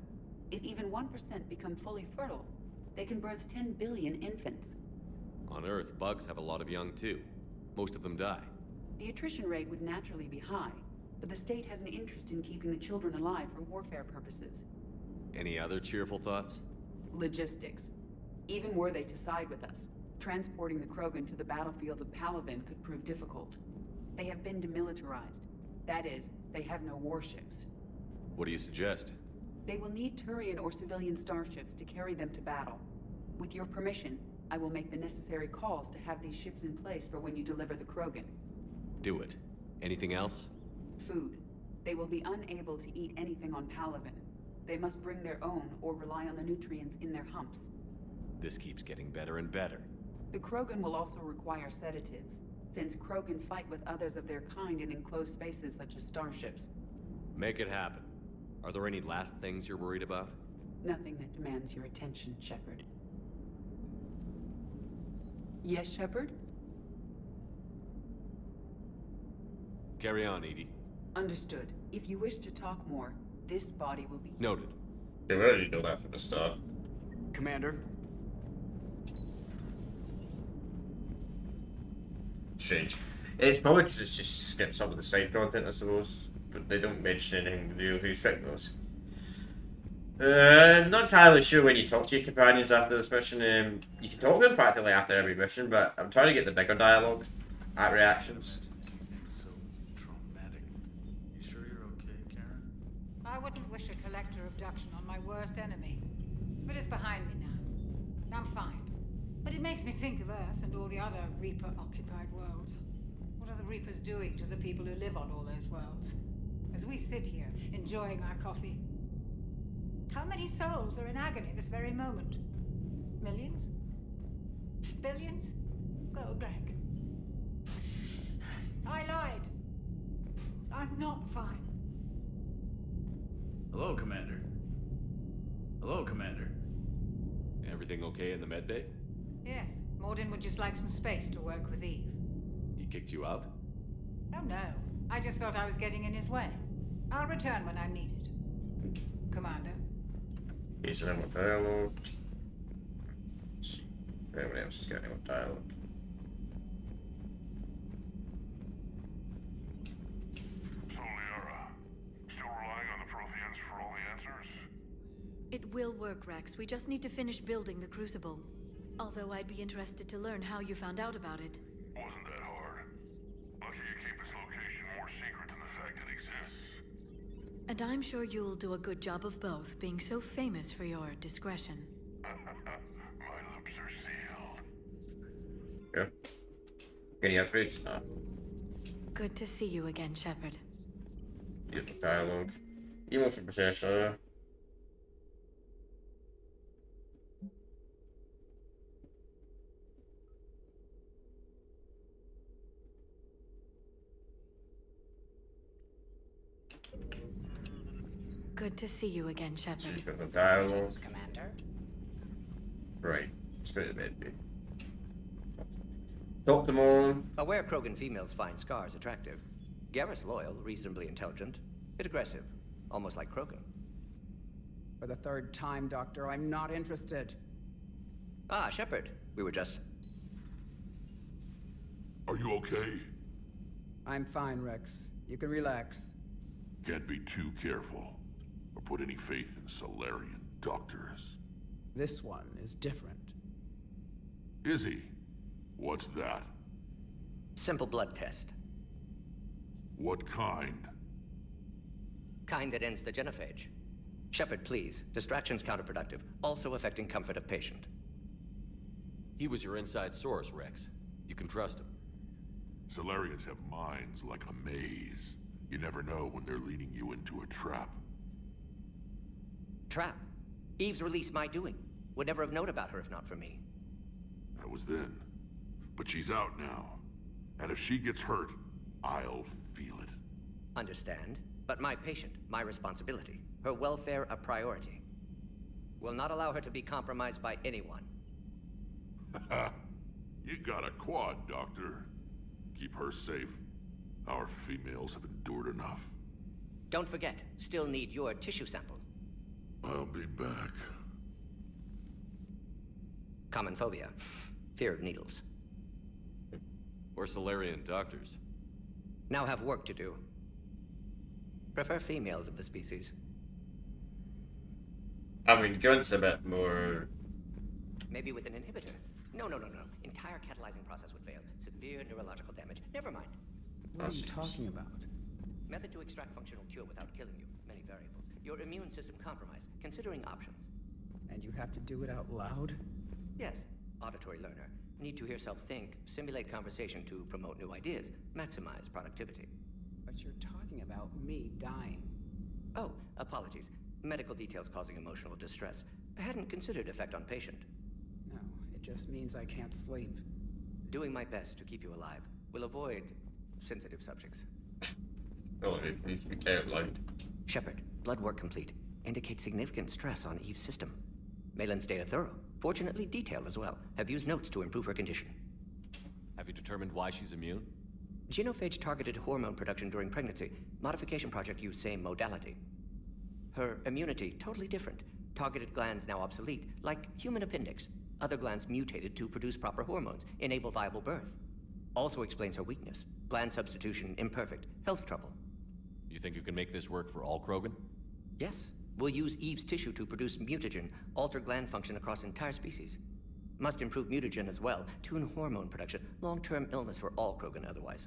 If even 1% become fully fertile, they can birth 10 billion infants. On Earth, bugs have a lot of young too. Most of them die. The attrition rate would naturally be high, but the state has an interest in keeping the children alive for warfare purposes. Any other cheerful thoughts? Logistics. Even were they to side with us, transporting the Krogan to the battlefields of Palaven could prove difficult. They have been demilitarized. That is, they have no warships. What do you suggest? They will need Turian or civilian starships to carry them to battle. With your permission, I will make the necessary calls to have these ships in place for when you deliver the Krogan. Do it. Anything else? Food. They will be unable to eat anything on Palaven. They must bring their own or rely on the nutrients in their humps. This keeps getting better and better. The Krogan will also require sedatives, since Krogan fight with others of their kind in enclosed spaces such as starships. Make it happen. Are there any last things you're worried about? Nothing that demands your attention, Shepard. Yes, Shepard? Carry on, Edie. Understood. If you wish to talk more, this body will be... Noted. They already know that from the start. Commander? Strange. It's probably because it's just skipped some of the side content, I suppose. But they don't mention anything to do with restrict those. Not entirely sure when you talk to your companions after this mission. You can talk to them practically after every mission, but I'm trying to get the bigger dialogues at reactions. I wouldn't wish a collector abduction on my worst enemy. But it's behind me now. I'm fine. But it makes me think of Earth and all the other Reaper-occupied worlds. What are the Reapers doing to the people who live on all those worlds? As we sit here, enjoying our coffee. How many souls are in agony this very moment? Millions? Billions? Oh, Greg. I lied. I'm not fine. Hello, Commander. Hello, Commander. Everything okay in the medbay? Yes. Mordin would just like some space to work with Eve. He kicked you out? Oh no. I just felt I was getting in his way. I'll return when I'm needed. Commander. He's in with dialogue. Everybody else is getting with dialogue. So, Liara, still relying on the Protheans for all the answers? It will work, Rex. We just need to finish building the Crucible. Although I'd be interested to learn how you found out about it. Wasn't that hard. Lucky you keep its location more secret than the fact it exists. And I'm sure you'll do a good job of both, being so famous for your discretion. My lips are sealed. Yeah. Any upgrades? No. Good to see you again, Shepard. Beautiful dialogue. Emotion processor. Good to see you again, Shepard. She's got the dialogue. Commander. Right. Let's go to the bed, babe. Talk to Moron. Aware Krogan females find scars attractive. Garrus loyal, reasonably intelligent, bit aggressive, almost like Krogan. For the third time, Doctor, I'm not interested. Ah, Shepard. We were just... Are you okay? I'm fine, Rex. You can relax. Can't be too careful, or put any faith in Solarian doctors. This one is different. Izzy, what's that? Simple blood test. What kind? Kind that ends the genophage. Shepard, please. Distraction's counterproductive, also affecting comfort of patient. He was your inside source, Rex. You can trust him. Salarians have minds like a maze. You never know when they're leading you into a trap. Trap? Eve's release my doing. Would never have known about her if not for me. That was then. But she's out now. And if she gets hurt, I'll feel it. Understand? But my patient, my responsibility. Her welfare a priority. Will not allow her to be compromised by anyone. You got a quad, Doctor. Keep her safe. Our females have endured enough. Don't forget, still need your tissue sample. I'll be back. Common phobia. Fear of needles. Or Solarian doctors. Now have work to do. Prefer females of the species. I mean, Grunt's a bit more... Maybe with an inhibitor. No. Entire catalyzing process would fail. Severe neurological damage. Never mind. What are you talking about? Method to extract functional cure without killing you. Many variables. Your immune system compromised. Considering options. And you have to do it out loud? Yes. Auditory learner. Need to hear self think, simulate conversation to promote new ideas, maximize productivity. But you're talking about me dying. Oh, apologies. Medical details causing emotional distress. I hadn't considered effect on patient. No, it just means I can't sleep. Doing my best to keep you alive. Will avoid sensitive subjects. Oh, it needs to be out loud. Shepard, blood work complete. Indicates significant stress on Eve's system. Malin's data thorough. Fortunately detailed as well. Have used notes to improve her condition. Have you determined why she's immune? Genophage targeted hormone production during pregnancy. Modification project used same modality. Her immunity, totally different. Targeted glands now obsolete, like human appendix. Other glands mutated to produce proper hormones, enable viable birth. Also explains her weakness. Gland substitution imperfect. Health trouble. You think you can make this work for all Krogan? Yes. We'll use Eve's tissue to produce mutagen, alter gland function across entire species. Must improve mutagen as well, tune hormone production. Long-term illness for all Krogan otherwise.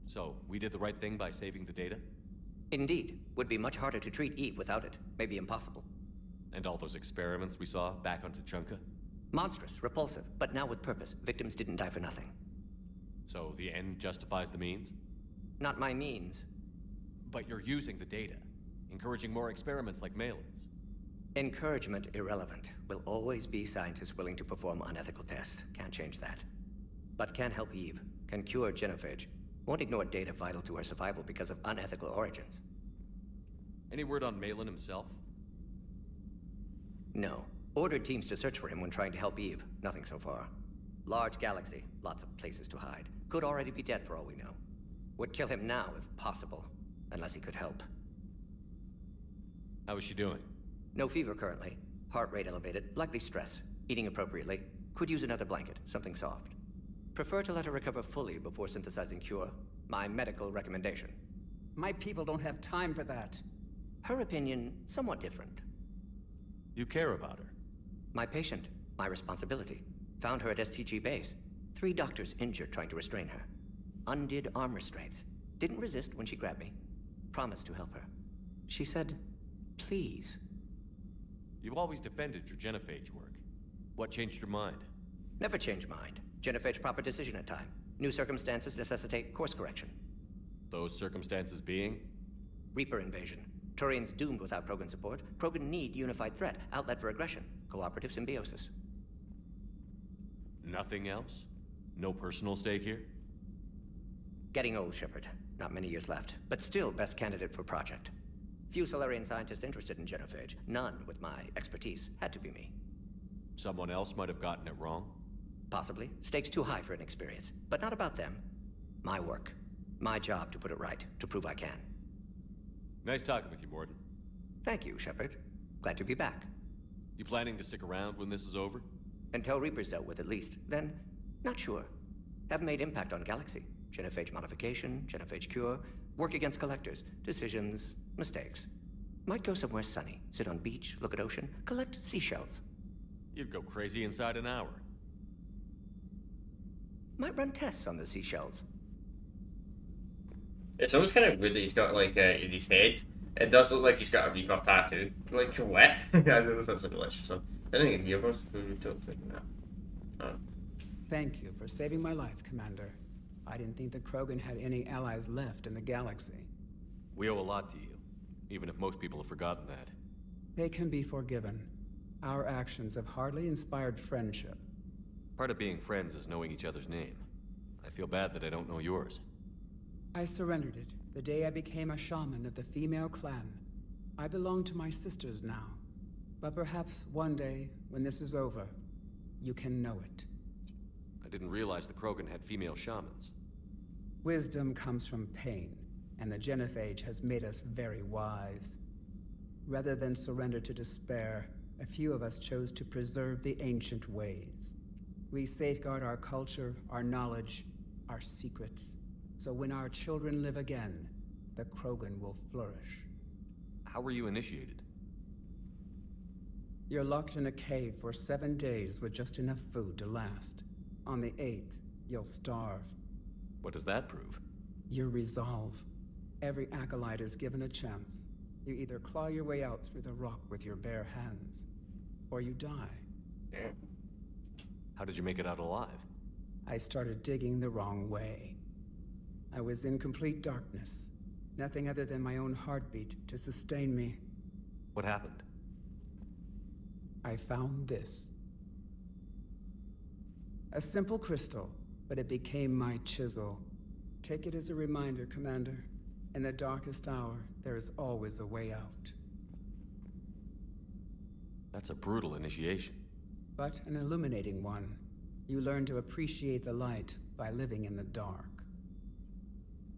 So, we did the right thing by saving the data? Indeed. Would be much harder to treat Eve without it. Maybe impossible. And all those experiments we saw back on Tuchanka? Monstrous, repulsive, but now with purpose. Victims didn't die for nothing. So the end justifies the means? Not my means. But you're using the data, encouraging more experiments like Malin's. Encouragement irrelevant. Will always be scientists willing to perform unethical tests. Can't change that. But can help Eve. Can cure genophage. Won't ignore data vital to her survival because of unethical origins. Any word on Malin himself? No. Ordered teams to search for him when trying to help Eve. Nothing so far. Large galaxy. Lots of places to hide. Could already be dead for all we know. Would kill him now if possible. Unless he could help. How is she doing? No fever currently. Heart rate elevated. Likely stress. Eating appropriately. Could use another blanket. Something soft. Prefer to let her recover fully before synthesizing cure. My medical recommendation. My people don't have time for that. Her opinion, somewhat different. You care about her? My patient. My responsibility. Found her at STG base. 3 doctors injured trying to restrain her. Undid arm restraints. Didn't resist when she grabbed me. Promised to help her. She said, please. You've always defended your genophage work. What changed your mind? Never change mind. Genophage proper decision at time. New circumstances necessitate course correction. Those circumstances being? Reaper invasion. Turians doomed without Krogan support. Krogan need unified threat. Outlet for aggression. Cooperative symbiosis. Nothing else? No personal stake here? Getting old, Shepard. Not many years left. But still best candidate for project. Few Solarian scientists interested in genophage. None with my expertise. Had to be me. Someone else might have gotten it wrong? Possibly. Stakes too high for inexperience. But not about them. My work. My job to put it right. To prove I can. Nice talking with you, Mordin. Thank you, Shepard. Glad to be back. You planning to stick around when this is over? Until Reaper's dealt with, at least. Then, not sure. Have made impact on Galaxy. Genophage modification, genophage cure, work against collectors, decisions, mistakes. Might go somewhere sunny, sit on beach, look at ocean, collect seashells. You'd go crazy inside an hour. Might run tests on the seashells. It's almost kind of weird that he's got like in his head. It does look like he's got a Reaper tattoo. Like what? I don't know if that's a glitch or something. I think in Heroes we talked about that. Thank you for saving my life, Commander. I didn't think the Krogan had any allies left in the galaxy. We owe a lot to you, even if most people have forgotten that. They can be forgiven. Our actions have hardly inspired friendship. Part of being friends is knowing each other's name. I feel bad that I don't know yours. I surrendered it the day I became a shaman of the female clan. I belong to my sisters now. But perhaps one day, when this is over, you can know it. I didn't realize the Krogan had female shamans. Wisdom comes from pain, and the Genophage has made us very wise. Rather than surrender to despair, a few of us chose to preserve the ancient ways. We safeguard our culture, our knowledge, our secrets. So when our children live again, the Krogan will flourish. How were you initiated? You're locked in a cave for 7 days with just enough food to last. On the 8th, you'll starve. What does that prove? Your resolve. Every acolyte is given a chance. You either claw your way out through the rock with your bare hands, or you die. How did you make it out alive? I started digging the wrong way. I was in complete darkness. Nothing other than my own heartbeat to sustain me. What happened? I found this. A simple crystal, but it became my chisel. Take it as a reminder, Commander. In the darkest hour, there is always a way out. That's a brutal initiation. But an illuminating one. You learn to appreciate the light by living in the dark.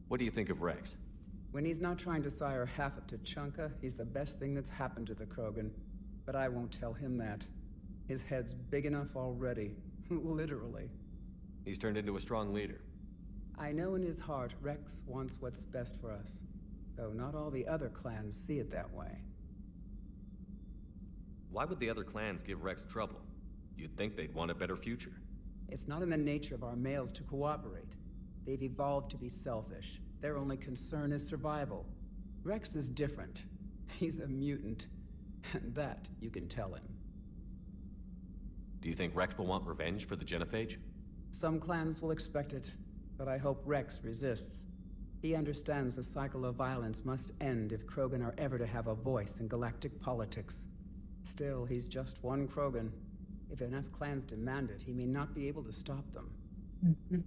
What do you think of Rex? When he's not trying to sire half of Tuchanka, he's the best thing that's happened to the Krogan. But I won't tell him that. His head's big enough already. Literally. He's turned into a strong leader. I know in his heart Rex wants what's best for us. Though not all the other clans see it that way. Why would the other clans give Rex trouble? You'd think they'd want a better future. It's not in the nature of our males to cooperate. They've evolved to be selfish. Their only concern is survival. Rex is different. He's a mutant. And that you can tell him. Do you think Rex will want revenge for the Genophage? Some clans will expect it, but I hope Rex resists. He understands the cycle of violence must end if Krogan are ever to have a voice in galactic politics. Still, he's just one Krogan. If enough clans demand it, he may not be able to stop them.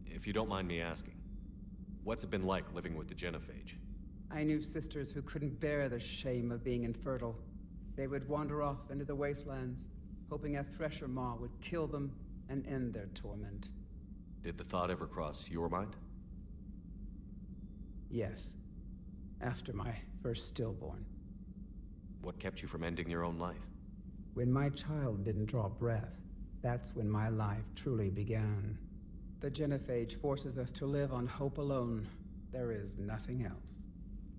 If you don't mind me asking, what's it been like living with the Genophage? I knew sisters who couldn't bear the shame of being infertile. They would wander off into the wastelands, hoping a Thresher Maw would kill them and end their torment. Did the thought ever cross your mind? Yes. After my first stillborn. What kept you from ending your own life? When my child didn't draw breath, that's when my life truly began. The Genophage forces us to live on hope alone. There is nothing else.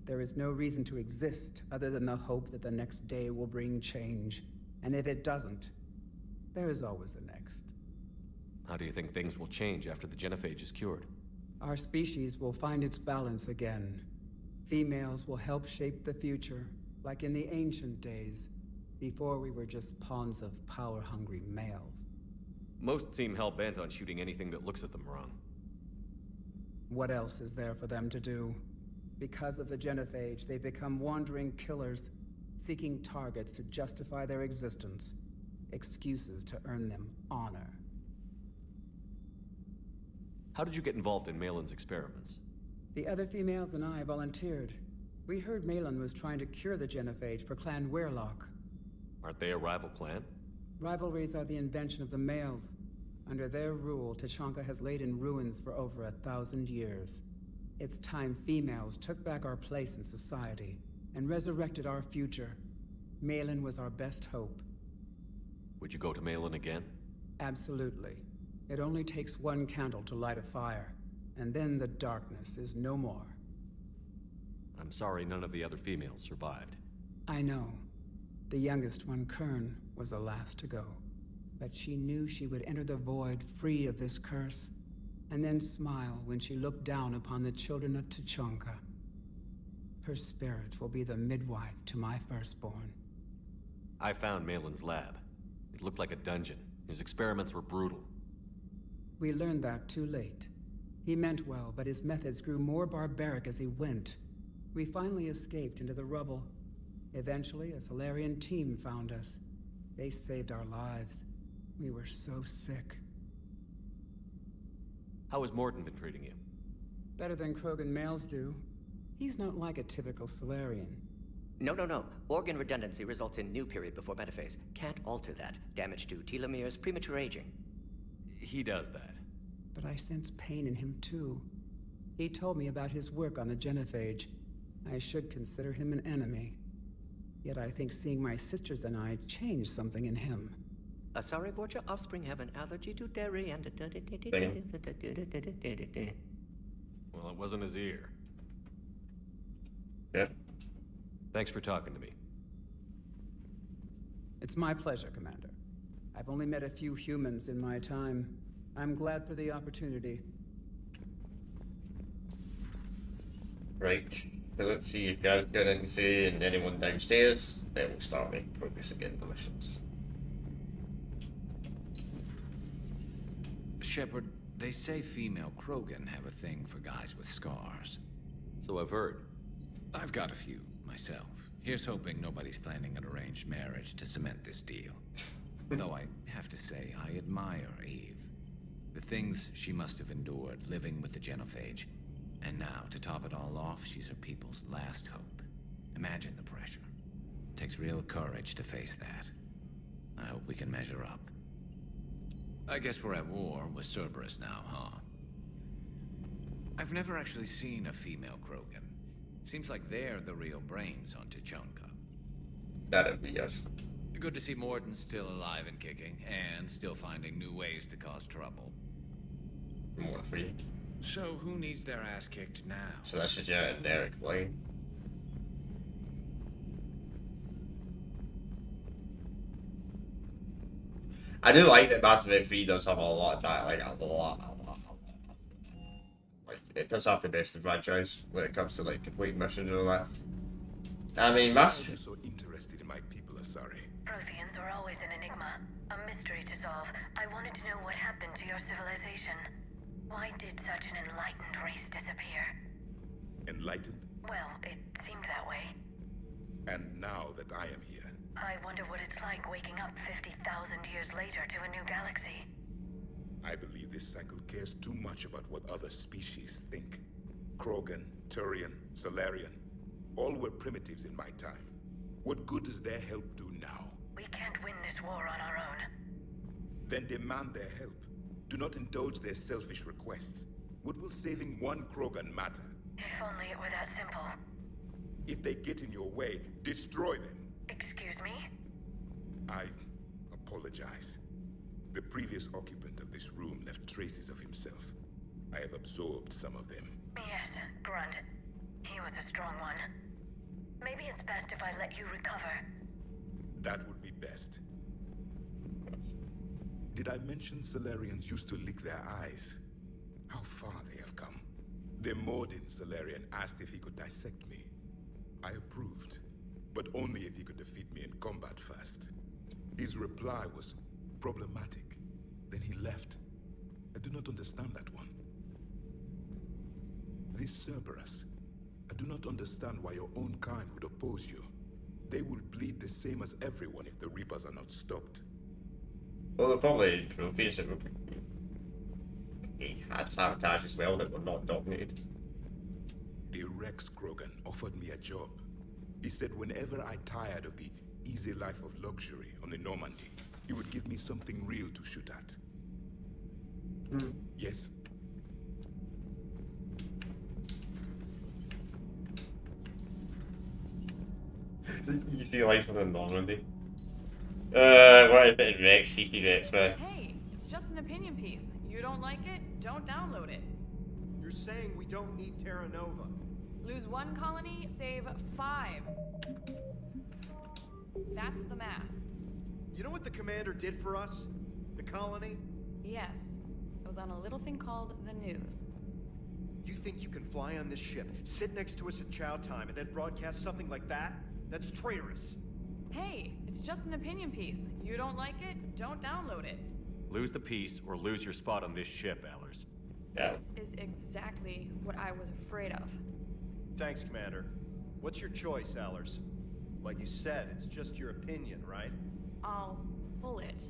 There is no reason to exist other than the hope that the next day will bring change. And if it doesn't, there is always the next. How do you think things will change after the Genophage is cured? Our species will find its balance again. Females will help shape the future, like in the ancient days, before we were just pawns of power-hungry males. Most seem hell-bent on shooting anything that looks at them wrong. What else is there for them to do? Because of the Genophage, they become wandering killers, seeking targets to justify their existence, excuses to earn them honor. How did you get involved in Malin's experiments? The other females and I volunteered. We heard Malin was trying to cure the Genophage for Clan Weirlock. Aren't they a rival clan? Rivalries are the invention of the males. Under their rule, Tuchanka has laid in ruins for over 1,000 years. It's time females took back our place in society and resurrected our future. Malin was our best hope. Would you go to Malin again? Absolutely. It only takes one candle to light a fire, and then the darkness is no more. I'm sorry none of the other females survived. I know. The youngest one, Kern, was the last to go. But she knew she would enter the void free of this curse, and then smile when she looked down upon the children of Tuchanka. Her spirit will be the midwife to my firstborn. I found Malin's lab. It looked like a dungeon. His experiments were brutal. We learned that too late. He meant well, but his methods grew more barbaric as he went. We finally escaped into the rubble. Eventually, a Salarian team found us. They saved our lives. We were so sick. How has Mordin been treating you? Better than Krogan males do. He's not like a typical Salarian. No. Organ redundancy results in new period before metaphase. Can't alter that. Damage to telomeres, premature aging. He does that. But I sense pain in him too. He told me about his work on the genophage. I should consider him an enemy. Yet I think seeing my sisters and I changed something in him. Asari Borgia offspring have an allergy to dairy and... Well, it wasn't his ear. Yep. Thanks for talking to me. It's my pleasure, Commander. I've only met a few humans in my time. I'm glad for the opportunity. Right. So let's see if guys got anything to say and anyone downstairs. Then we'll start making progress again in the missions. Shepard, they say female Krogan have a thing for guys with scars. So I've heard. I've got a few, myself. Here's hoping nobody's planning an arranged marriage to cement this deal. Though I have to say, I admire Eve. The things she must have endured living with the genophage. And now, to top it all off, she's her people's last hope. Imagine the pressure. It takes real courage to face that. I hope we can measure up. I guess we're at war with Cerberus now, huh? I've never actually seen a female Krogan. Seems like they're the real brains on Tuchanka. That'd be us. Good to see Mordin's still alive and kicking, and still finding new ways to cause trouble. More for you. So who needs their ass kicked now? So that's just a generic line. I do like that Mass Effect 3 does have a lot of that, like a lot. Like, it does have the best of franchise when it comes to like complete missions and all that. I mean, Mass... I'm so interested in my people, Asari. Protheans are always an enigma, a mystery to solve. I wanted to know what happened to your civilization. Why did such an enlightened race disappear? Enlightened? Well, it seemed that way. And now that I am here... I wonder what it's like waking up 50,000 years later to a new galaxy. I believe this cycle cares too much about what other species think. Krogan, Turian, Salarian, all were primitives in my time. What good does their help do now? We can't win this war on our own. Then demand their help. Do not indulge their selfish requests. What will saving one Krogan matter? If only it were that simple. If they get in your way, destroy them. Excuse me? I apologize. The previous occupant of this room left traces of himself. I have absorbed some of them. Yes, Grunt. He was a strong one. Maybe it's best if I let you recover. That would be best. Did I mention Salarians used to lick their eyes? How far they have come. The Mordin Salarian asked if he could dissect me. I approved, but only if he could defeat me in combat first. His reply was problematic. Then he left. I do not understand that one. This Cerberus, I do not understand why your own kind would oppose you. They will bleed the same as everyone if the Reapers are not stopped. Well, they're probably Protheans that had sabotage as well that were not dominated. The Rex Krogan offered me a job. He said whenever I tired of the easy life of luxury on the Normandy, he would give me something real to shoot at. Yes? The easy life on the Normandy. What is it, Rex? Cheeky Rex, man. Hey, it's just an opinion piece. You don't like it? Don't download it. You're saying we don't need Terra Nova. Lose 1 colony, save 5. That's the math. You know what the commander did for us? The colony? Yes. It was on a little thing called the news. You think you can fly on this ship, sit next to us at chow time, and then broadcast something like that? That's traitorous. Hey, it's just an opinion piece. You don't like it, don't download it. Lose the piece or lose your spot on this ship, Allers. Yeah. This is exactly what I was afraid of. Thanks, Commander. What's your choice, Allers? Like you said, it's just your opinion, right? I'll pull it.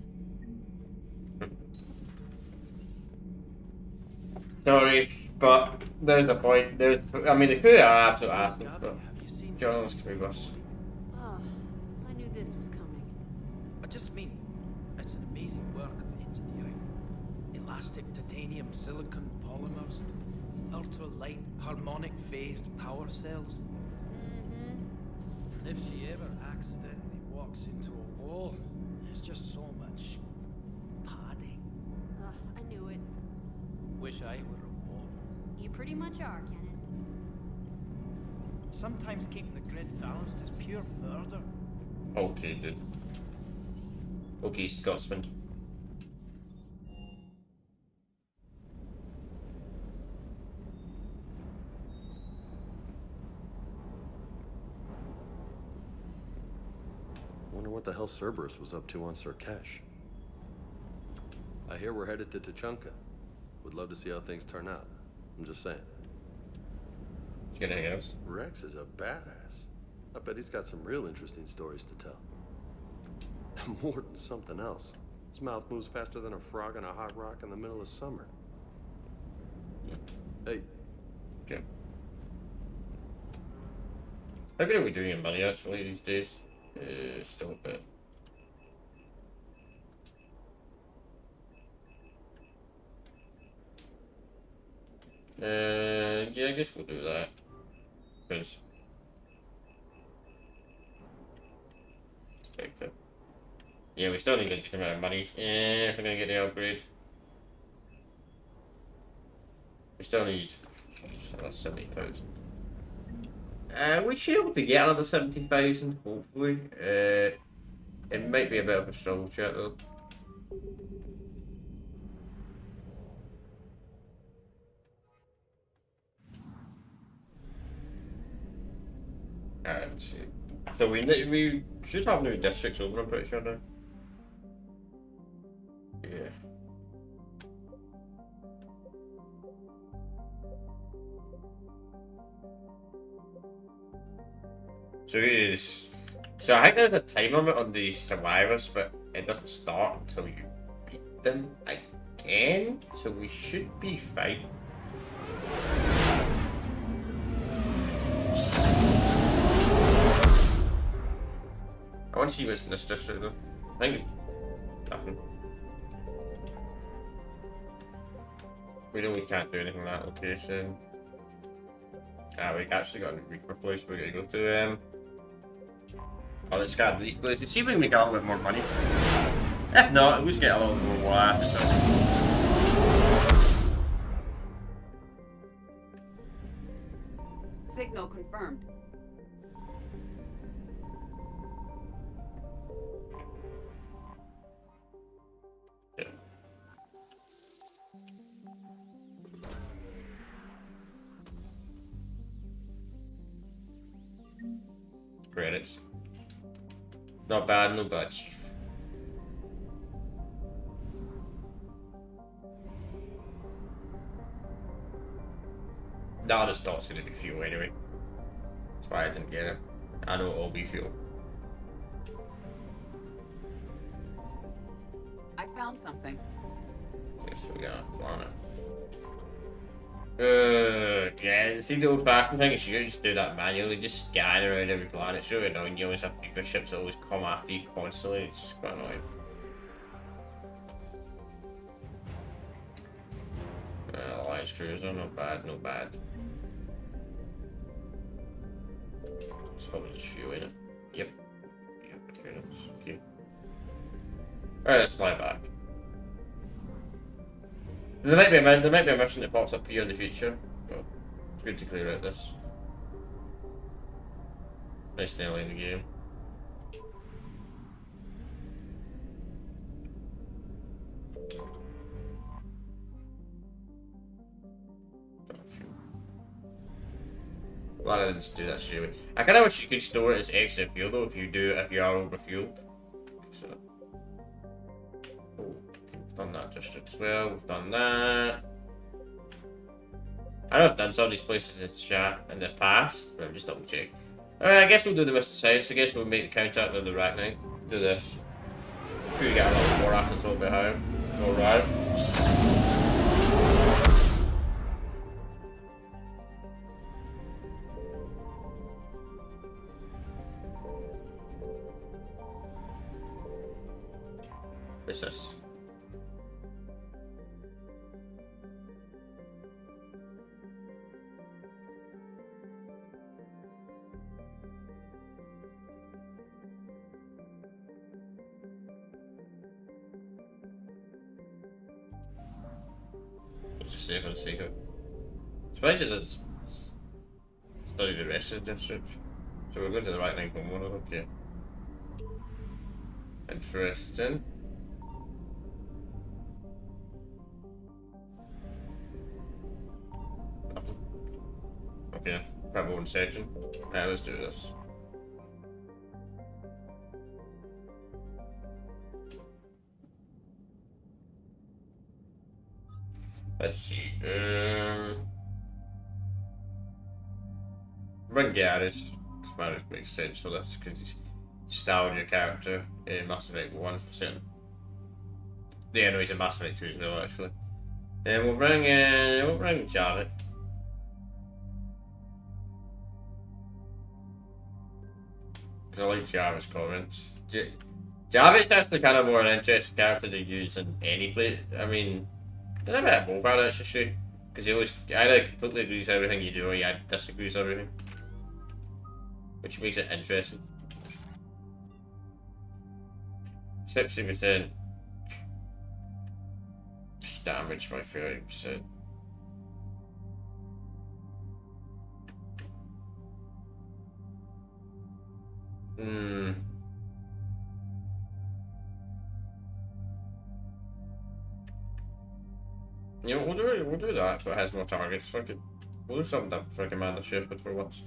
Sorry, but there's the point. I mean, the crew are absolute assholes, but journalists can be worse. Oh, I knew this was coming. I just mean, it's an amazing work of engineering. Elastic titanium silicon polymers, ultra-light harmonic phased power cells. If she ever accidentally walks into a wall, there's just so much padding. Ugh, I knew it. Wish I were a wall. You pretty much are, Kenneth. Sometimes keeping the grid balanced is pure murder. Okay, dude. Okay, Scotsman. Wonder what the hell Cerberus was up to on Surkesh. I hear we're headed to Tuchanka. Would love to see how things turn out. I'm just saying. Rex is a badass. I bet he's got some real interesting stories to tell. More than something else. His mouth moves faster than a frog on a hot rock in the middle of summer. Hey. Okay. How good are we doing in money actually these days? Still a bit. Yeah, I guess we'll do that. Because yeah, we still need a decent amount of money. If we're gonna get the upgrade. We still need 70,000. We should be able to get another 70,000, hopefully. It might be a bit of a struggle chat though. Let's see. So we should have new districts open, I'm pretty sure now. Yeah. So I think there's a time limit on the survivors, but it doesn't start until you beat them again. So we should be fine. I want to see what's in this district though. I think nothing. We know we can't do anything in that location. We actually got a Reaper place we're gonna go to. Oh, let's scan these places. See if we can make a little bit more money. If not, we'll just get a little more blast. Signal confirmed. Credits. Not bad, not bad, Chief. Nah, this dot's gonna be fuel anyway. That's why I didn't get it. I know it'll be fuel. I found something. Okay, so we gotta plan it. Yeah, see the old fashioned thing is you just do that manually, just scan around every planet. It's really annoying. You always have bigger ships that always come after you constantly. It's quite annoying. Alliance cruiser, not bad, not bad. It's probably just fuel in it. Yep. Yep, okay. Alright, let's fly back. There might be a mission that pops up here in the future, but it's good to clear out this. Nice and early in the game. Glad I didn't do that straight away. I kind of wish you could store it as extra fuel though if you are overfueled. So, oh, we've done that district as well. We've done that. I know I've done some of these places in chat in the past, but I'm just double check. Alright, I guess we'll do the Mr. Science. I guess we'll make the counteract on the Arachnite. Do this. We get a lot more assets over behind. Alright. What's this? Just say for the sake of it. Surprised it doesn't study the rest of the district. So we're going to the right 9.1, okay. Interesting. Nothing. Okay, probably one section. Alright, let's do this. Let's see. Run Garrus. Garrus makes sense for this because he's nostalgia character in Mass Effect 1 for certain. Yeah, no, he's in Mass Effect 2 as well, actually. And we'll bring Jarek. Because I like Jarvis' comments. Jarvis actually kind of more an interesting character to use in any play. I mean, there's a bit of both out actually. Because he always either completely agrees with everything you do or he disagrees with everything. Which makes it interesting. 60% damage by 30%. You know, we'll do that if it has more targets. Fuck it. We'll do something for Commander Shepard for once.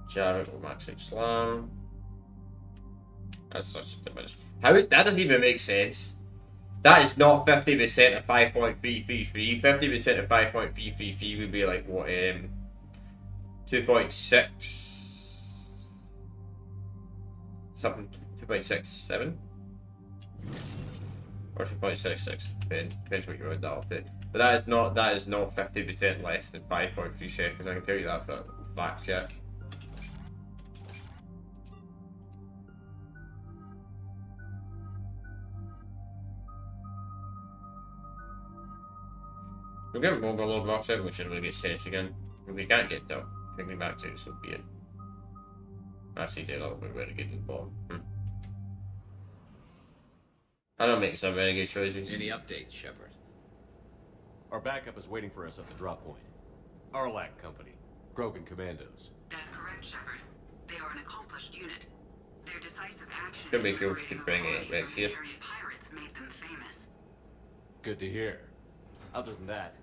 Jarek will max Slam. That's such a damage. How that doesn't even make sense. That is not 50% of 5.333. 50% of 5.333 would be like what 2.6 something, 2.67 or 2.66. Depends what you round that up to. But that is not 50% less than 5.3 seconds. I can tell you that for a fact check. We'll get mobile load box out, we should really get stage again. If we can't get that, thinking back to it, so be it. Actually did a little bit renegade at the bottom. I don't make some renegade choices. Any updates, Shepard? Our backup is waiting for us at the drop point. Arlac Company, Krogan Commandos. That's correct, Shepard. They are an accomplished unit. Their decisive action Could be cool if you could bring it next year. pirates made them famous. Good to hear. Other than that,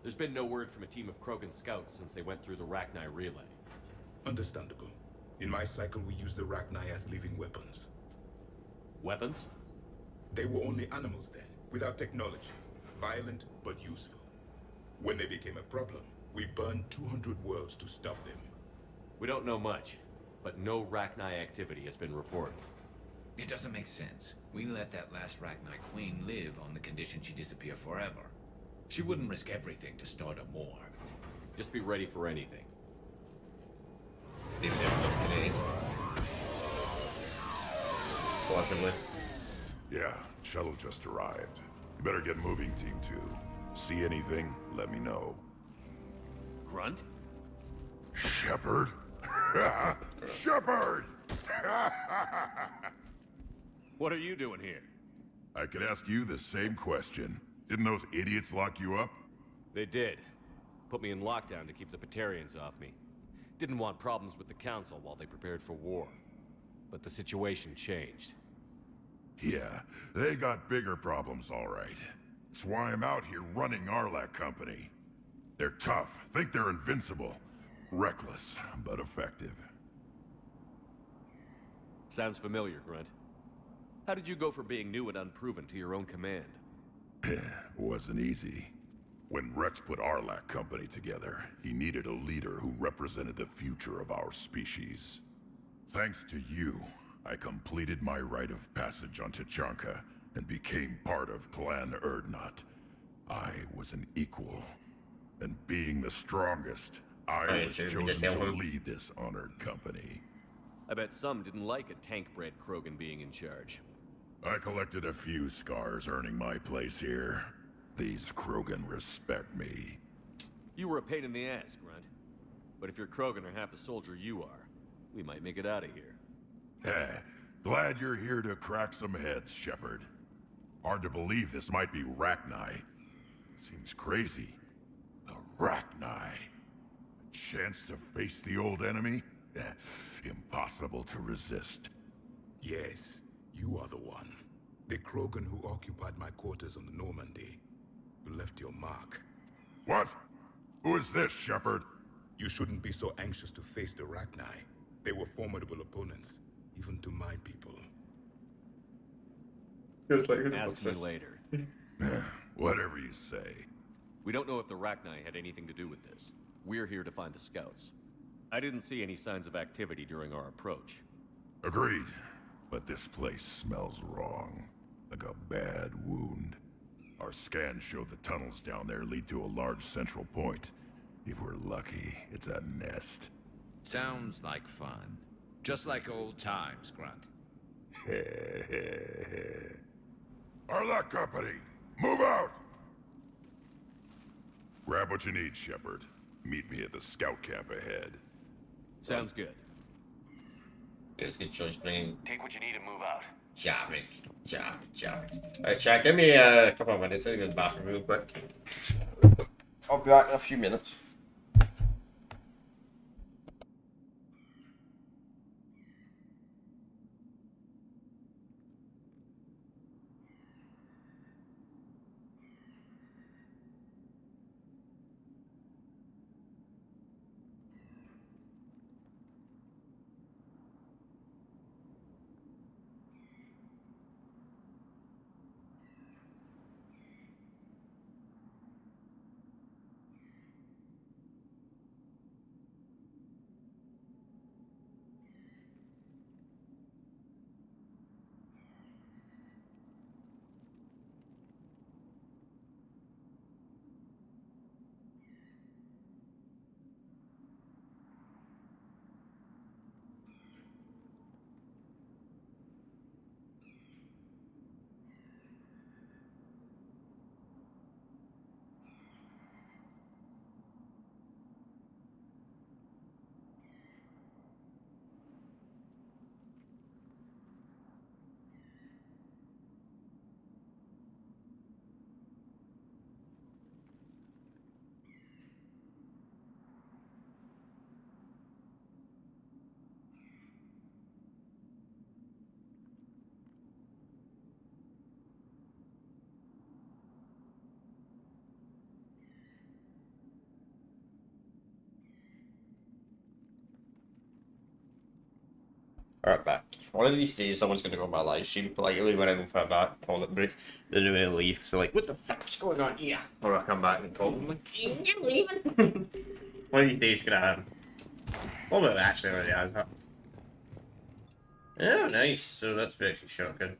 there's been no word from a team of Krogan scouts since they went through the Rachni relay. Understandable. In my cycle, we used the Rachni as living weapons. Weapons? They were only animals then, without technology. Violent, but useful. When they became a problem, we burned 200 worlds to stop them. We don't know much, but no Rachni activity has been reported. It doesn't make sense. We let that last Rachni queen live on the condition she disappear forever. She wouldn't risk everything to start a war. Just be ready for anything. Possibly. Yeah, shuttle just arrived. You better get moving, Team 2. See anything, let me know. Grunt? Shepard? Shepard! What are you doing here? I could ask you the same question. Didn't those idiots lock you up? They did. Put me in lockdown to keep the Batarians off me. Didn't want problems with the Council while they prepared for war. But the situation changed. Yeah, they got bigger problems, all right. That's why I'm out here running Arlac Company. They're tough, think they're invincible. Reckless, but effective. Sounds familiar, Grunt. How did you go from being new and unproven to your own command? Wasn't easy. When Rex put Arlac Company together, he needed a leader who represented the future of our species. Thanks to you, I completed my rite of passage on Tuchanka and became part of Clan Urdnot. I was an equal, and being the strongest, I was chosen to lead this honored company. I bet some didn't like a tank-bred Krogan being in charge. I collected a few scars earning my place here. These Krogan respect me. You were a pain in the ass, Grunt. But if your Krogan are half the soldier you are, we might make it out of here. Glad you're here to crack some heads, Shepard. Hard to believe this might be Rachni. Seems crazy. The Rachni. A chance to face the old enemy? Impossible to resist. Yes, you are the one. The Krogan who occupied my quarters on the Normandy. You left your mark. What? Who is this, Shepard? You shouldn't be so anxious to face the Rachni. They were formidable opponents, even to my people. Ask me later. Whatever you say. We don't know if the Rachni had anything to do with this. We're here to find the scouts. I didn't see any signs of activity during our approach. Agreed. But this place smells wrong. Like a bad wound. Our scans show the tunnels down there lead to a large central point. If we're lucky, it's a nest. Sounds like fun. Just like old times, Grunt. Arlac Company, move out! Grab what you need, Shepard. Meet me at the scout camp ahead. Sounds good. It's a good choice bringing... Take what you need and move out. Javik. Alright, chat, give me a couple of minutes. I'm gonna go to the bathroom real quick. I'll be back in a few minutes. Alright, back. One of these days, someone's going to go on my live stream, politely when I go for a back toilet break. Then they're going to leave, so like, what the fuck's going on here? Or I come back and call them, like, you're leaving. One of these days is going to happen. Well, it actually already has happened. Oh, nice. So that's very actually shotgun.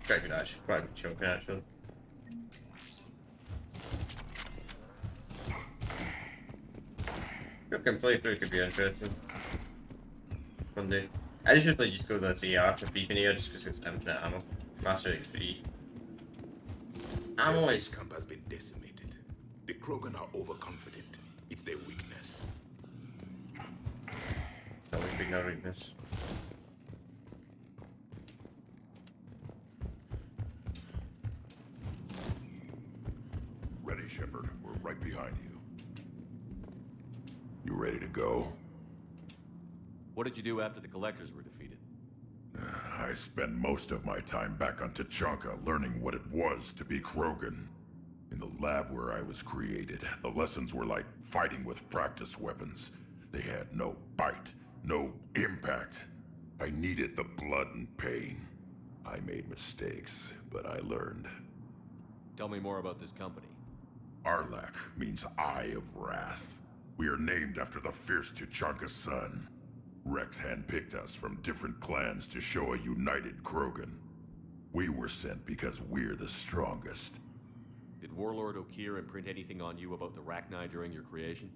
Quite good, actually. Quite a good shotgun, actually. Shotgun playthrough could be interesting. One day. I usually just go to this AR for beefing here just because it's infinite ammo. Master X free. Ammo is... This camp has been decimated. The Krogan are overconfident. It's their weakness. That would be no weakness. Ready, Shepard. We're right behind you. You ready to go? What did you do after the Collectors were defeated? I spent most of my time back on Tachanka learning what it was to be Krogan. In the lab where I was created, the lessons were like fighting with practice weapons. They had no bite, no impact. I needed the blood and pain. I made mistakes, but I learned. Tell me more about this company. Arlak means Eye of Wrath. We are named after the fierce Tachanka sun. Rex handpicked us from different clans to show a united Krogan. We were sent because we're the strongest. Did Warlord Okeer imprint anything on you about the Rachni during your creation?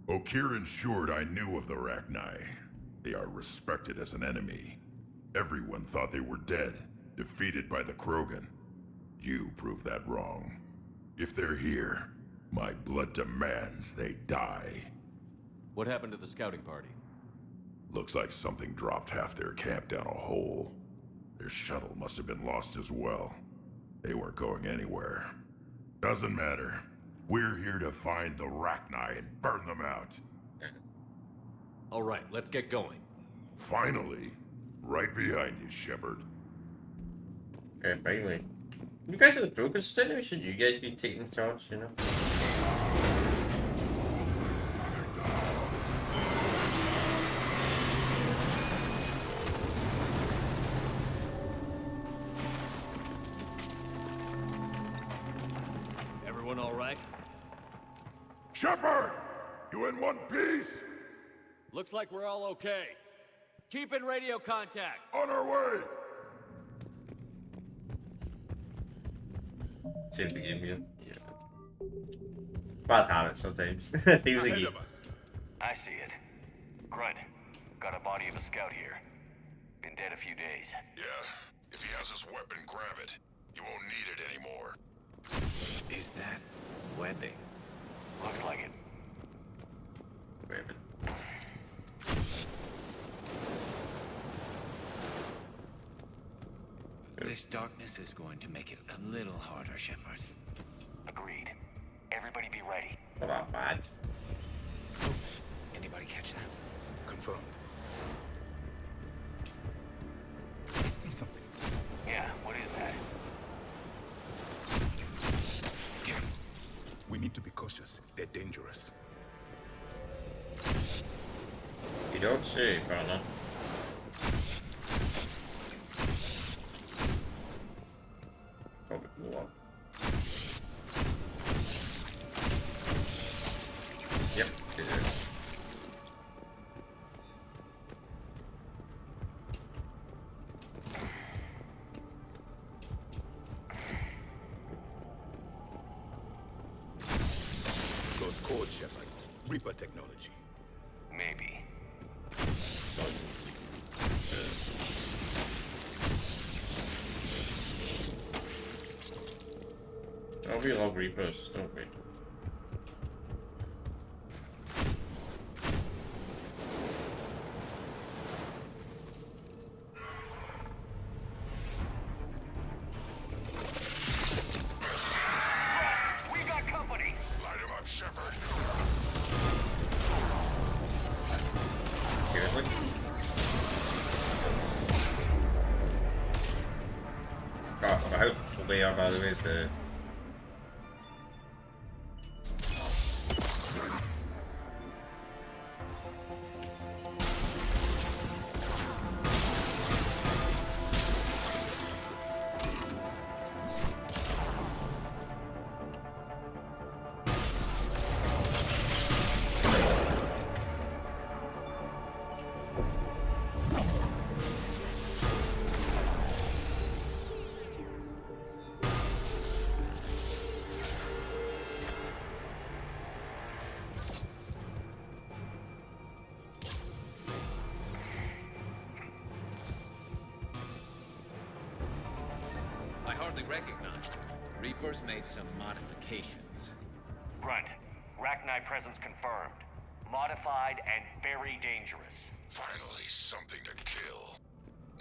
Okeer ensured I knew of the Rachni. They are respected as an enemy. Everyone thought they were dead, defeated by the Krogan. You proved that wrong. If they're here, my blood demands they die. What happened to the scouting party? Looks like something dropped half their camp down a hole. Their shuttle must have been lost as well. They weren't going anywhere. Doesn't matter. We're here to find the Rachni and burn them out. All right, let's get going. Finally. Right behind you, Shepard. Okay, finally. You guys are the progress now. Should you guys be taking the charge, you know? Everyone all right? Shepard! You in one piece? Looks like we're all okay. Keep in radio contact. On our way! Save the game again. Yeah. Bad habit sometimes. Save the game. I see it. Grunt, got a body of a scout here. Been dead a few days. Yeah. If he has his weapon, grab it. You won't need it anymore. Is that webbing? Looks like it. Weapon. This darkness is going to make it a little harder, Shepard. Agreed. Everybody be ready. Not that bad. Anybody catch that? Confirmed. I see something. Yeah, what is that? We need to be cautious. They're dangerous. You don't say, partner. Probably more. Yep, it is. Those codes, Shepard. Reaper technology. Maybe. Oh, we love Reapers, don't we? We got company! Light him up, Shepard. Seriously? God, how helpful they are, by the way, the... I hardly recognize them. Reapers made some modifications. Grunt, Rachni presence confirmed. Modified and very dangerous. Finally, something to kill.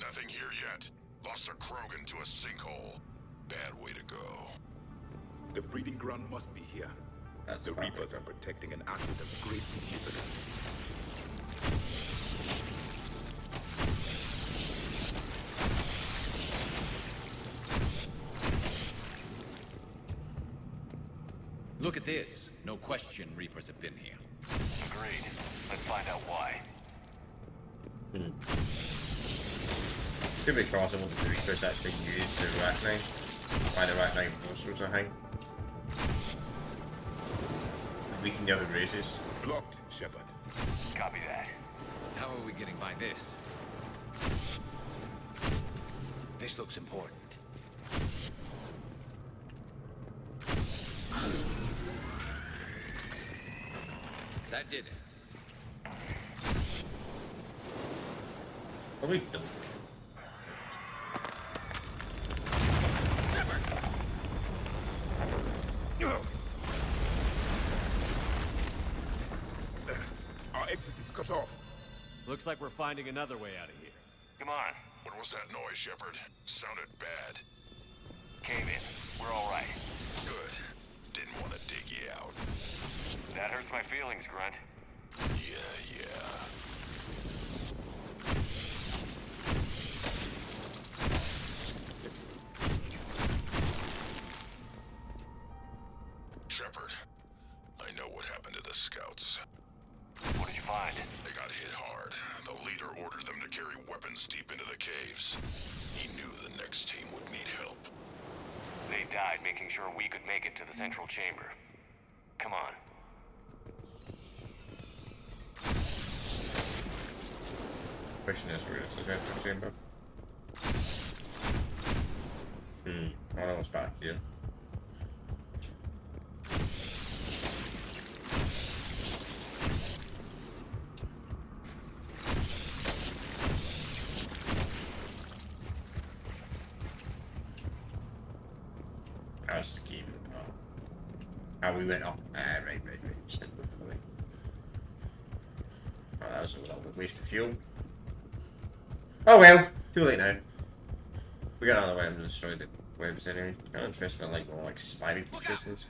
Nothing here yet. Lost a Krogan to a sinkhole. Bad way to go. The breeding ground must be here. That's the perfect. Reapers are protecting an asset of great significance. Look at this. No question Reapers have been here. Agreed. Let's find out why. Could be possible that the Reapers actually used the Arachnite. By the Arachnite monsters, I think. Weaken the other races. Blocked, Shepard. Copy that. How are we getting by this? This looks important. That did it. What are we doing? Our exit is cut off. Looks like we're finding another way out of here. Come on. What was that noise, Shepard? Sounded bad. Cave in. We're all right. Good. Didn't want to dig you out. That hurts my feelings, Grunt. Yeah. Shepard, I know what happened to the scouts. What did you find? They got hit hard. The leader ordered them to carry weapons deep into the caves. He knew the next team would need help. They died making sure we could make it to the central chamber. Come on. Question is, where is the central chamber? I know what's back here. I was keeping up. Oh, we went up. Right. Oh, that was a little bit waste of fuel. Oh well, too late now. We got another way to destroy the webs anyway. Kind of interesting, like more like spiny creatures.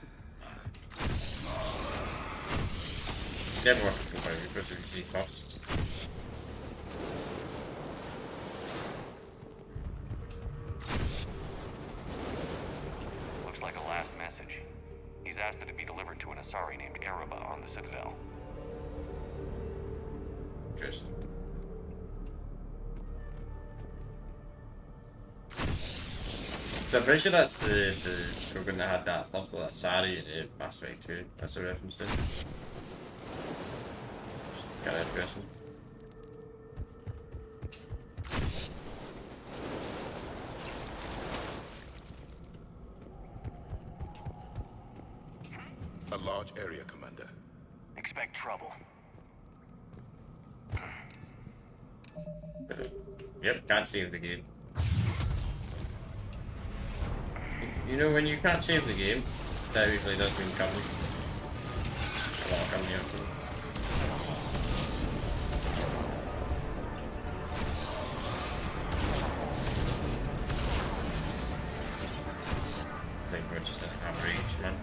Never worked with company because of G first. Looks like a last message. He's asked that it be delivered to an Asari named Ereba on the Citadel. Interesting. So I'm pretty sure that's the Krogan that had that lovely Asari in Mass Effect 2. That's a reference to. Kind of interesting. A large area, Commander. Expect trouble. Yep, can't save the game. You know, when you can't save the game, that usually does mean coming. A lot of coming here. I think we're just doesn't have range, man.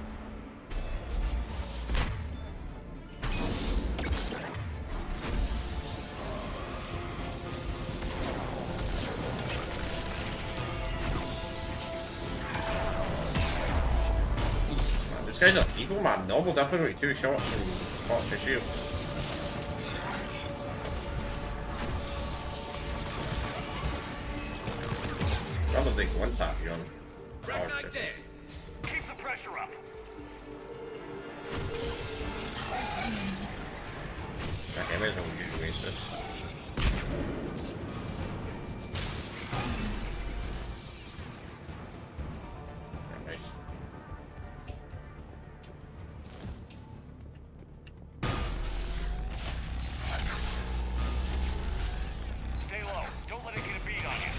This guy's a evil man. Normal difficulty, 2 shots and pops your shield. Probably one tap you on. Arachnite dead. Keep the pressure up. Okay, might as well use Oasis. Nice. Stay low. Don't let it get a beat on you.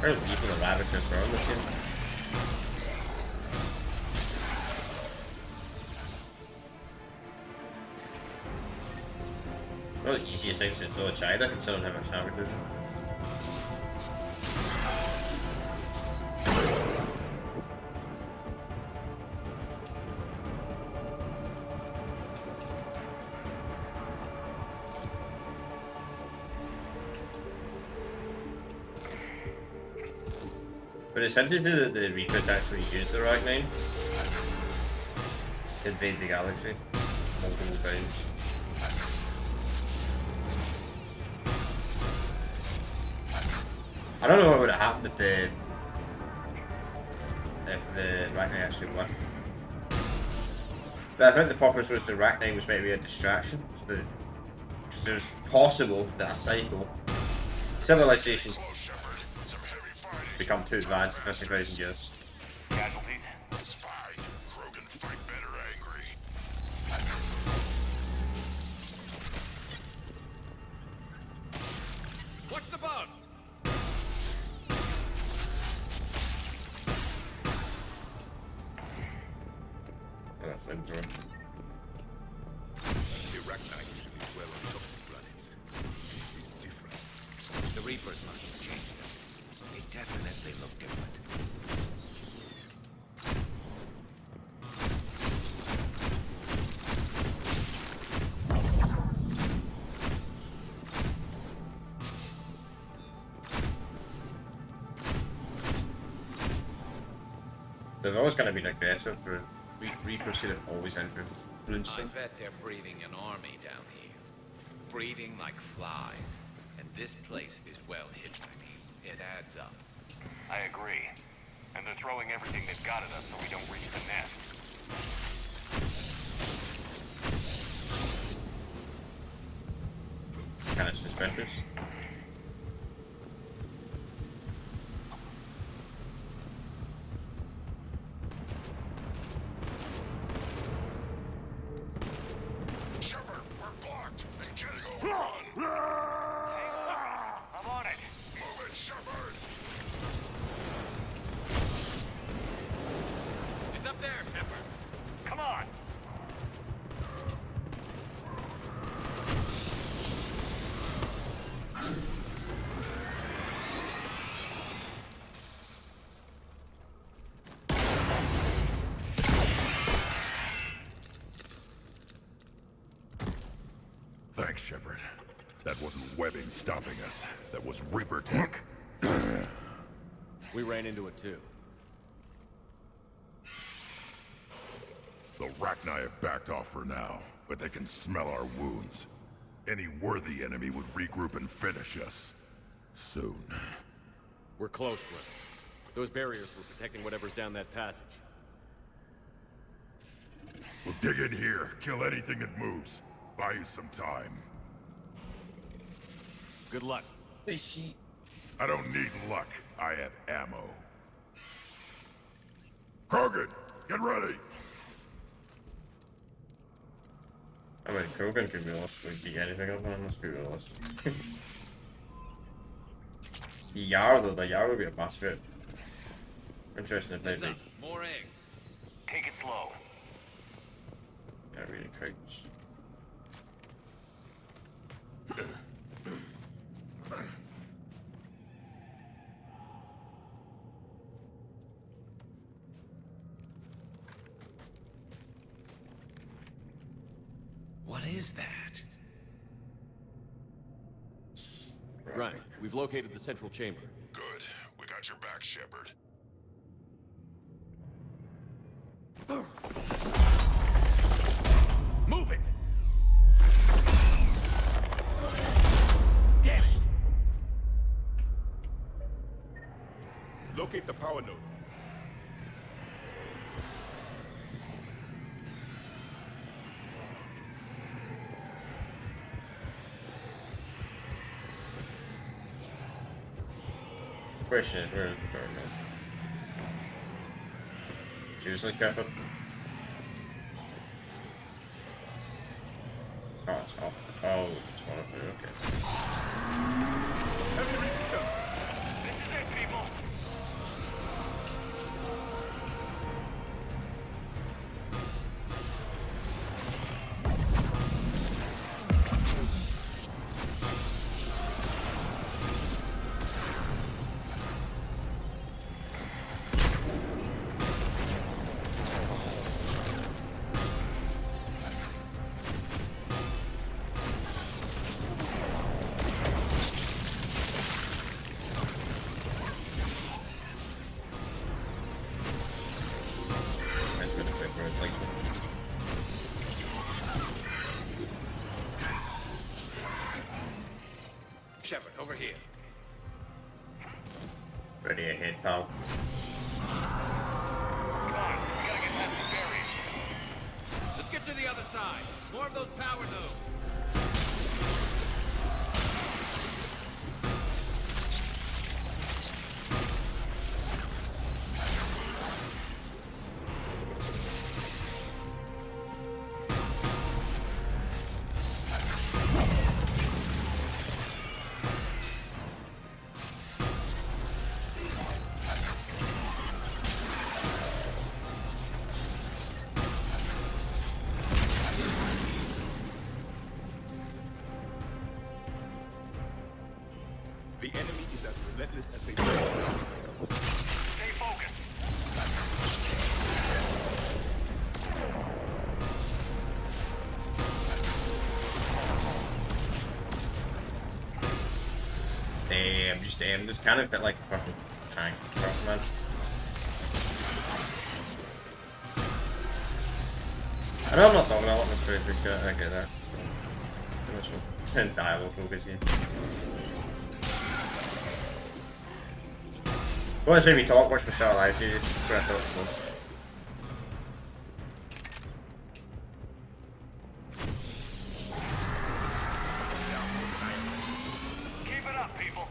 Where's the people the Ravagers are on this game? One of the easiest things to do in China, considering how much Ravagers. But it's interesting that the Reapers actually used the Arachnine to invade the galaxy multiple times. I don't know what would have happened if the Arachnine actually won. But I think the purpose was the Arachnine was maybe a distraction. So because it was possible that a cycle civilization become too advanced in 50,000 years. Casualties? It's fine. Krogan fight better angry. What's the bug? That's interesting. The Arachnine used to be well on top of planets. It's different. The Reapers must have changed them. They definitely look different. They've always kind of been aggressive for Reapers should have always entered I Bluestone. bet they're breeding an army down here. Breeding like flies. And this place is well hidden. It adds up. I agree. And they're throwing everything they've got at us so we don't reach the nest. Kind of suspicious. Shepard, we're blocked and getting overrun. I'm on it. Move it, Shepard. It's up there, Shepard. Come on. Thanks, Shepard. That wasn't webbing stopping us. That was Reaper tech. We ran into it too. The Arachni have backed off for now, but they can smell our wounds. Any worthy enemy would regroup and finish us. Soon. We're close, Glenn. Those barriers were protecting whatever's down that passage. We'll dig in here, kill anything that moves. Buy you some time. Good luck. I don't need luck. I have ammo. Krogan, get ready! I mean, Krogan could be lost. We'd beat anything up on, let's be realistic. The Yar, though, the Yar would be a mass fit. Interesting if they'd be. More eggs. Take it slow. Not really crates. What is that? Grunt, we've located the central chamber. Good. We got your back, Shepard. Move it! Damn it! Locate the power node. Question is, where is the terminal? Seriously, Captain? Oh, it's up. Oh, it's one up there, okay. Heavy resistance. This is it, people. already ahead, pal. Let's get to the other side. More of those power nodes. The enemy is as relentless as they are. Stay focused. Damn, just kind of felt like a fucking tank, man. I know I'm not talking about what I'm doing, because I get that. And dialogue focus here. Well, it's when we talk, watch my Star Live series, that's where I thought it was. Keep it up, people.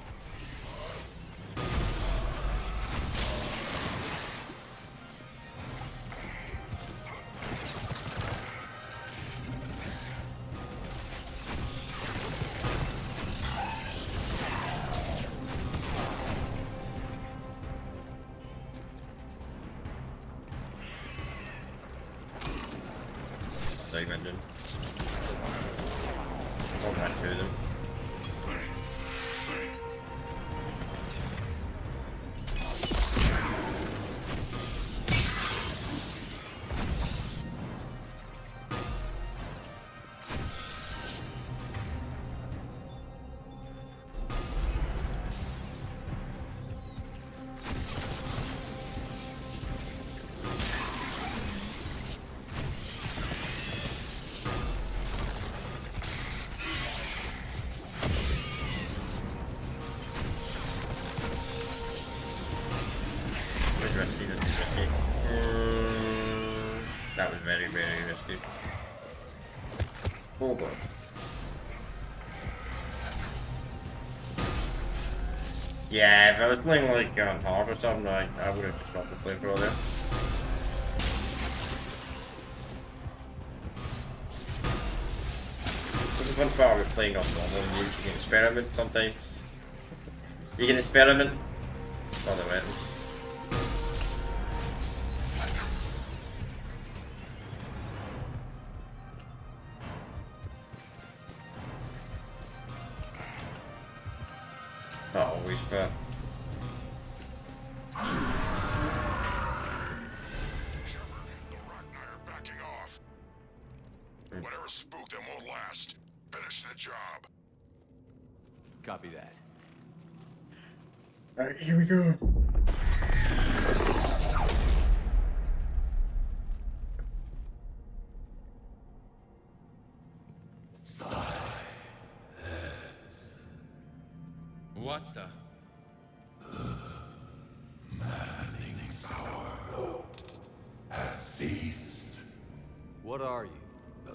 Like mentioned. Hold that to them. Risky, this is risky. That was very, very risky. Oh boy. Yeah, if I was playing like on top or something, I would have just stopped the flamethrower there. This is one part with playing on normal news. You can experiment sometimes. You can experiment with other weapons. Not always, but Whatever spooked them won't last. Finish the job. Copy that. Alright, here we go. What the? Manning's our vote has ceased. What are you?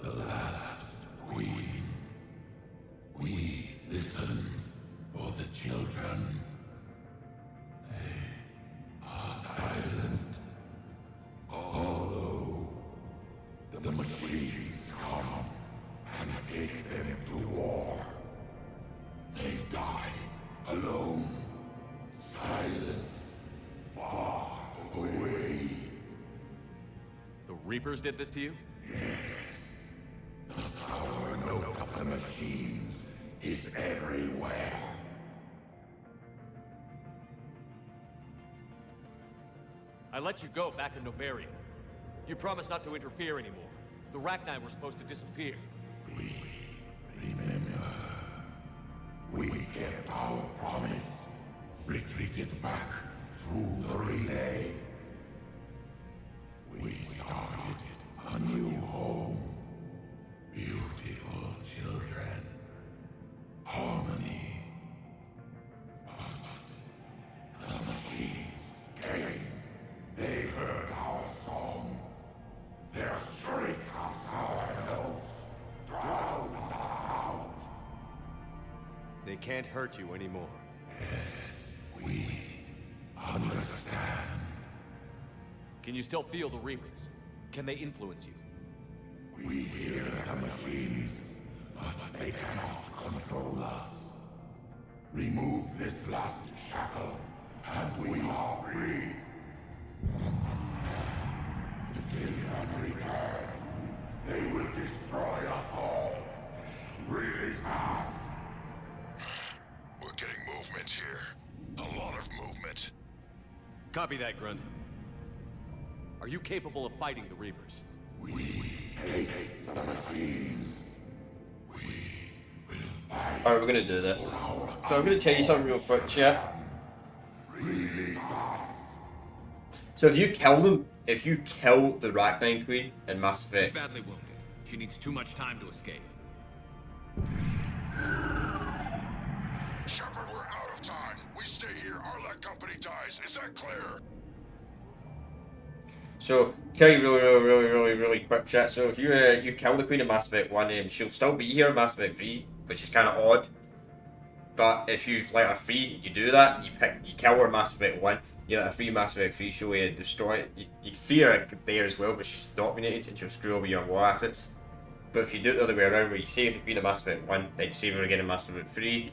The last queen. We listen for the children. They are silent. Although the machines come and take them to war, they die alone, silent, far away. The Reapers did this to you? Yes. The sour note of the machines is everywhere. I let you go back in Novaria. You promised not to interfere anymore. The Rachni were supposed to disappear. Remember, we kept our promise, retreated back through the relay. We started a new home, beautiful children, harmony. But the machine can't hurt you anymore. We understand. Can you still feel the Reapers? Can they influence you? We hear the machines, but they cannot control us. Remove this last shackle, and we are free. The children return. They will destroy us all. Really fast. We're getting movement here. A lot of movement. Copy that, Grunt. Are you capable of fighting the Reapers? We hate the machines. Alright, we're gonna do this. So I'm gonna tell you something real quick, chat. So if you kill them, if you kill the Rachni Queen in Mass Effect, She's badly wounded. She needs too much time to escape. Shepard, we're out of time. We stay here, Arlec Company dies. Is that clear? so tell you really quick, chat. So if you kill the Queen in Mass Effect 1, she'll still be here in Mass Effect 3, which is kind of odd. But if you let her free, you do that. You kill her in Mass Effect 1. You let her free Mass Effect 3, she'll destroy it. You free her there as well, but she's dominated and she'll screw over your war assets. But if you do it the other way around, where you save the Queen in Mass Effect 1, then you save her again in Mass Effect 3,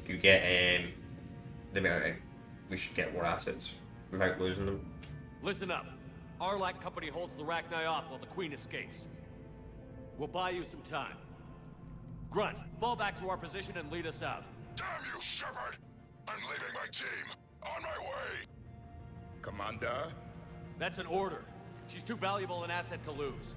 you get we should get war assets without losing them. Listen up. Arlec Company holds the Rachni off while the Queen escapes. We'll buy you some time. Grunt, fall back to our position and lead us out. Damn you, Shepard! I'm leaving my team. On my way! Commander? That's an order. She's too valuable an asset to lose.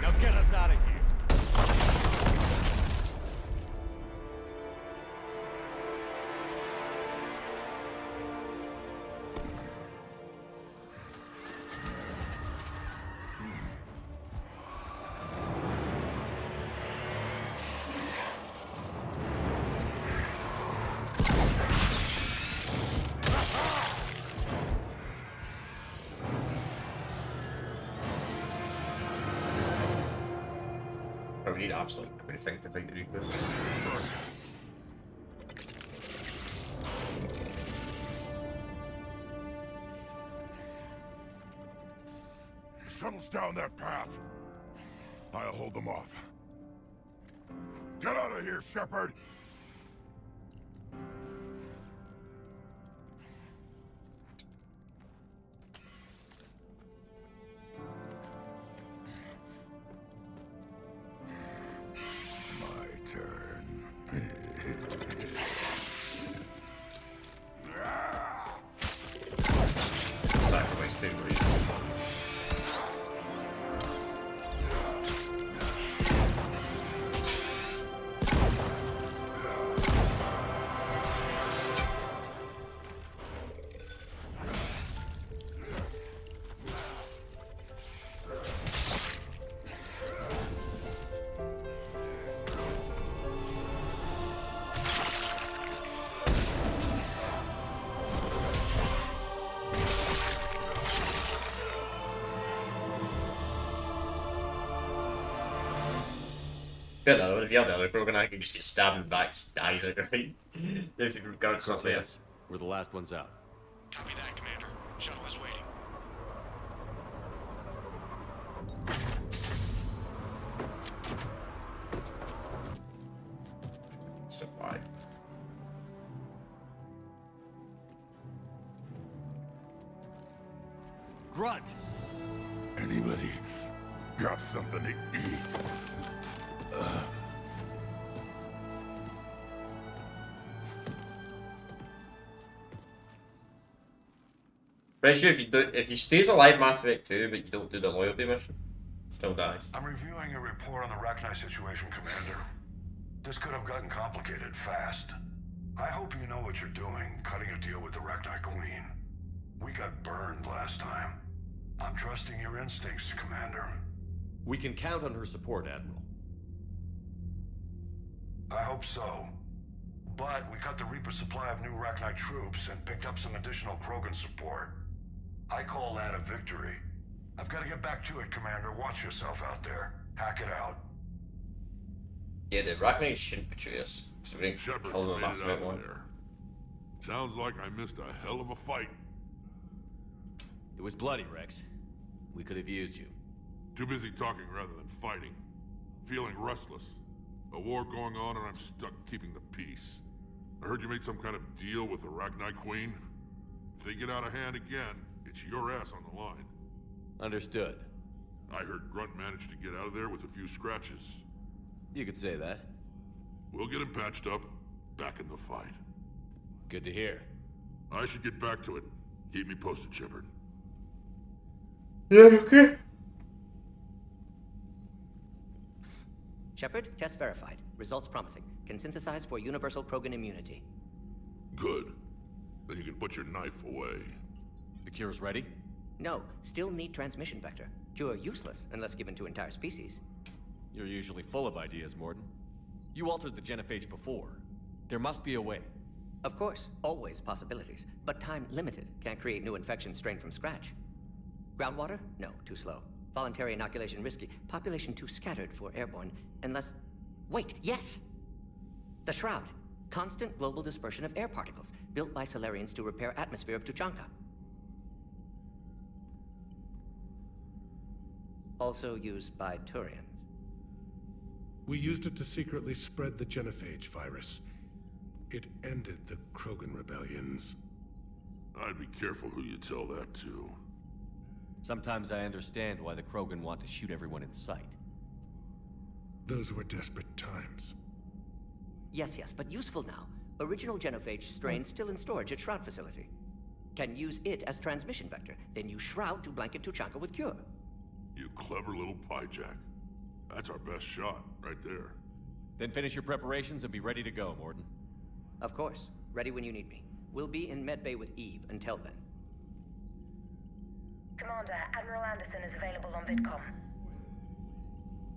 Now get us out of here. We need absolutely everything to fight the Reapers. Shuttles down that path. I'll hold them off. Get out of here, Shepard! Sacrifice two Reapers. If you have the other program, I can just get stabbed in the back, just dies outright. If you regard not there. We're the last ones out. Copy that, Commander. Shuttle is waiting. Survived. Grunt! Anybody got something to eat? Pretty sure if he stays alive Mass Effect 2, but you don't do the loyalty mission, still dies. I'm reviewing your report on the Rachni situation, Commander. This could have gotten complicated fast. I hope you know what you're doing, cutting a deal with the Rachni Queen. We got burned last time. I'm trusting your instincts, Commander. We can count on her support, Admiral. I hope so. But we cut the Reaper supply of new Arachnite troops and picked up some additional Krogan support. I call that a victory. I've got to get back to it, Commander. Watch yourself out there. Hack it out. Yeah, the Arachnites shouldn't betray us. So we didn't Shepard kill them made last it minute out one. there. Sounds like I missed a hell of a fight. It was bloody, Rex. We could have used you. Too busy talking rather than fighting. Feeling restless. A war going on and I'm stuck keeping the peace. I heard you made some kind of deal with the Arachnite Queen. If they get out of hand again, it's your ass on the line. Understood. I heard Grunt managed to get out of there with a few scratches. You could say that. We'll get him patched up, back in the fight. Good to hear. I should get back to it. Keep me posted, Shepard. Yeah, okay. Shepard, test verified. Results promising. Can synthesize for universal Krogan immunity. Good. Then you can put your knife away. The cure's ready? No, still need transmission vector. Cure useless unless given to entire species. You're usually full of ideas, Mordin. You altered the genophage before. There must be a way. Of course, always possibilities, but time limited. Can't create new infections strained from scratch. Groundwater? No, too slow. Voluntary inoculation risky. Population too scattered for airborne, unless... Wait, yes! The Shroud. Constant global dispersion of air particles, built by Solarians to repair atmosphere of Tuchanka. Also used by Turians. We used it to secretly spread the genophage virus. It ended the Krogan rebellions. I'd be careful who you tell that to. Sometimes I understand why the Krogan want to shoot everyone in sight. Those were desperate times. Yes, but useful now. Original genophage strain still in storage at Shroud facility. Can use it as transmission vector, then use Shroud to blanket Tuchanka with cure. You clever little pyjack. That's our best shot, right there. Then finish your preparations and be ready to go, Mordin. Of course. Ready when you need me. We'll be in Medbay with Eve until then. Commander, Admiral Anderson is available on VidCom.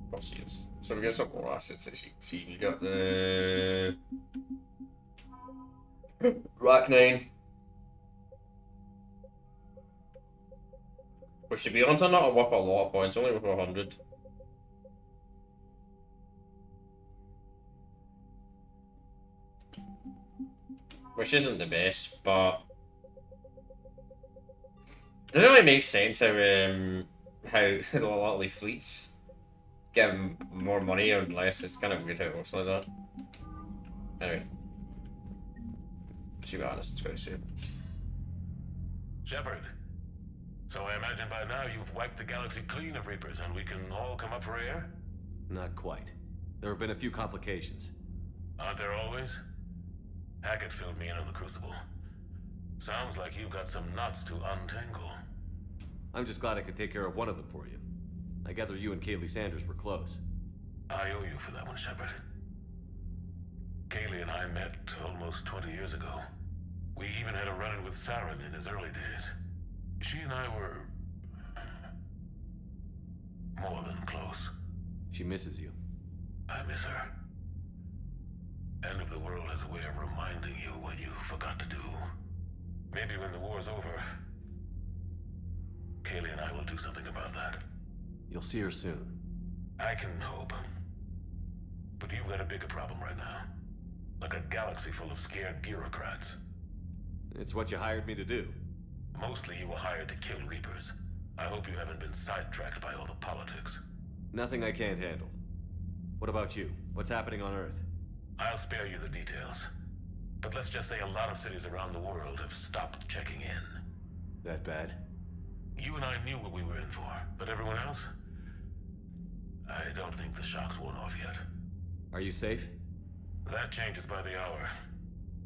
Of course he is. So we get some more assets as you can see. You got the Arachnine. Which, to be honest, are not worth a lot of points, only worth 100. Which isn't the best, but doesn't really make sense how the lottery fleets give them more money or less. It's kind of weird how it works like that. Anyway, to be honest, it's quite soon. Shepard. So I imagine by now you've wiped the galaxy clean of Reapers and we can all come up for air? Not quite. There have been a few complications. Aren't there always? Hackett filled me in on the Crucible. Sounds like you've got some knots to untangle. I'm just glad I could take care of one of them for you. I gather you and Kaylee Sanders were close. I owe you for that one, Shepard. Kaylee and I met almost 20 years ago. We even had a run-in with Saren in his early days. She and I were... more than close. She misses you. I miss her. End of the world has a way of reminding you what you forgot to do. Maybe when the war's over, Kaylee and I will do something about that. You'll see her soon. I can hope. But you've got a bigger problem right now. Like a galaxy full of scared bureaucrats. It's what you hired me to do. Mostly you were hired to kill Reapers. I hope you haven't been sidetracked by all the politics. Nothing I can't handle. What about you? What's happening on Earth? I'll spare you the details. But let's just say a lot of cities around the world have stopped checking in. That bad? You and I knew what we were in for, but everyone else? I don't think the shock's worn off yet. Are you safe? That changes by the hour.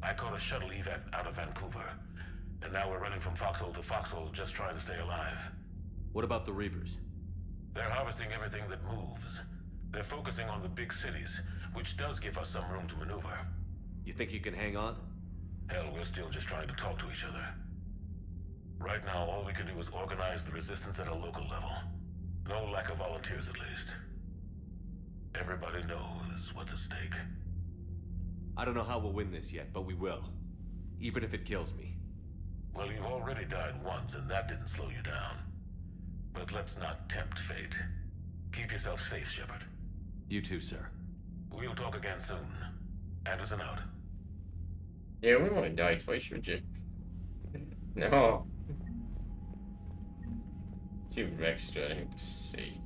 I caught a shuttle evac out of Vancouver, and now we're running from foxhole to foxhole just trying to stay alive. What about the Reapers? They're harvesting everything that moves. They're focusing on the big cities, which does give us some room to maneuver. You think you can hang on? Hell, we're still just trying to talk to each other. Right now, all we can do is organize the resistance at a local level. No lack of volunteers, at least. Everybody knows what's at stake. I don't know how we'll win this yet, but we will. Even if it kills me. Well, you've already died once, and that didn't slow you down. But let's not tempt fate. Keep yourself safe, Shepard. You too, sir. We'll talk again soon. Anderson out. Yeah, we want to die twice, would you? No. See if Rex do anything to see.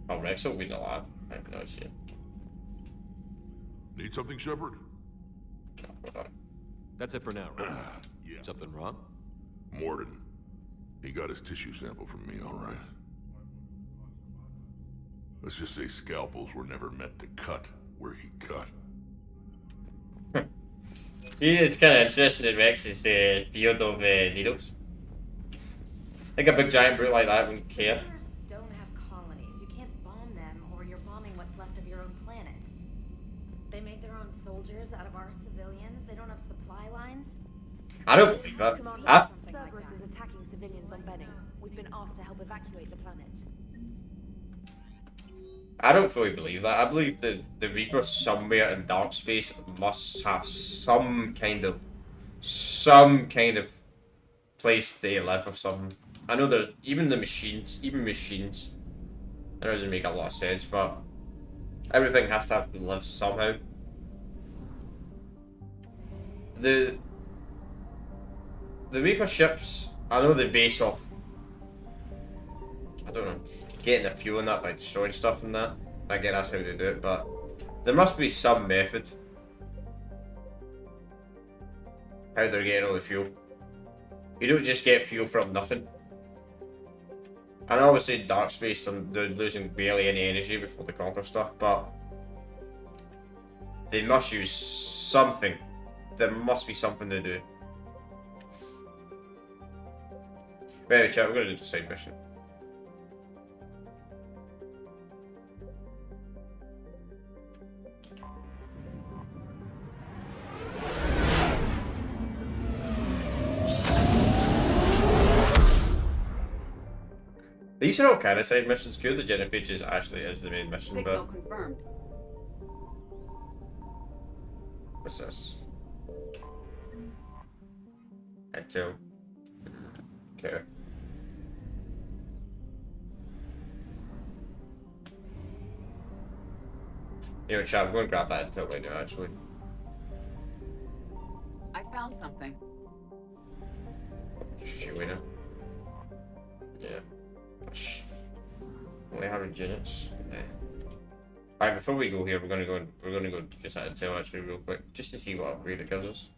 Oh, Rex will be in the lab. I have no idea. Need something, Shepard? No, hold on. That's it for now, right? Yeah. Something wrong? Mordin. He got his tissue sample from me, all right. Let's just say scalpels were never meant to cut where he cut. It's kind of interesting in Rex's field of needles. I think a big giant brute like that wouldn't care. Don't have colonies. You can't bomb them, or you're bombing what's left of your own planet. They make their own soldiers out of our civilians. They don't have supply lines. I don't believe that. Cerberus is attacking civilians on Benning. We've been asked to help evacuate the planet. I don't fully believe that. I believe the Reaper somewhere in dark space must have some kind of place they live or something. I know there's even machines. I know it doesn't make a lot of sense, but everything has to have to live somehow. The Reaper ships, I know they base off, I don't know, getting the fuel and that by destroying stuff and that. I get that's how they do it, but there must be some method how they're getting all the fuel. You don't just get fuel from nothing. And obviously in dark space they're losing barely any energy before they conquer stuff, but they must use something. There must be something to do. But anyway, chat, we're gonna do the side mission. These are all kind of side missions. Cure the Genophages actually is the main mission, Signal but confirmed. what's this? Intel. Okay. You know, chat, I'm going to grab that intel right now, actually. I found something. Shoot, wait now. Yeah. Only 100 units. Yeah. Alright, before we go here, we're gonna go just at intel actually real quick, just to see what upgrade it gives us.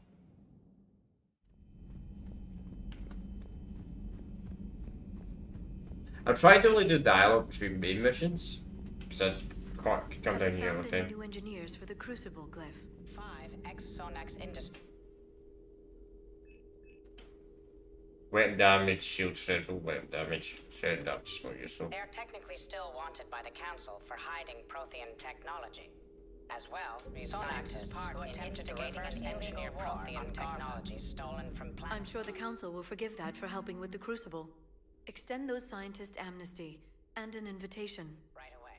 I'm trying to only do dialogue between main missions, because I can't come down here all the time. New engineers for the Crucible glyph. 5 Exonex Industries. Weapon damage, shield shred, full weapon damage. Shred up, just more useful. They're technically still wanted by the Council for hiding Prothean technology. As well, Sonax is part who attempted to reverse engineer Prothean technology stolen from planets. I'm sure the Council will forgive that for helping with the Crucible. Extend those scientists amnesty and an invitation. Right away.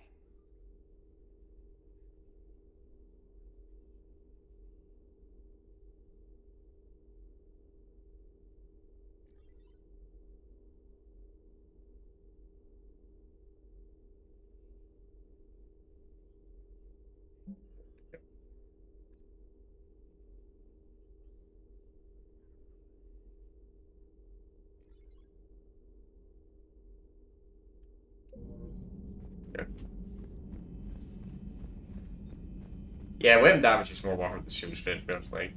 Yeah, weapon damage is more worth it than shield strength, personally.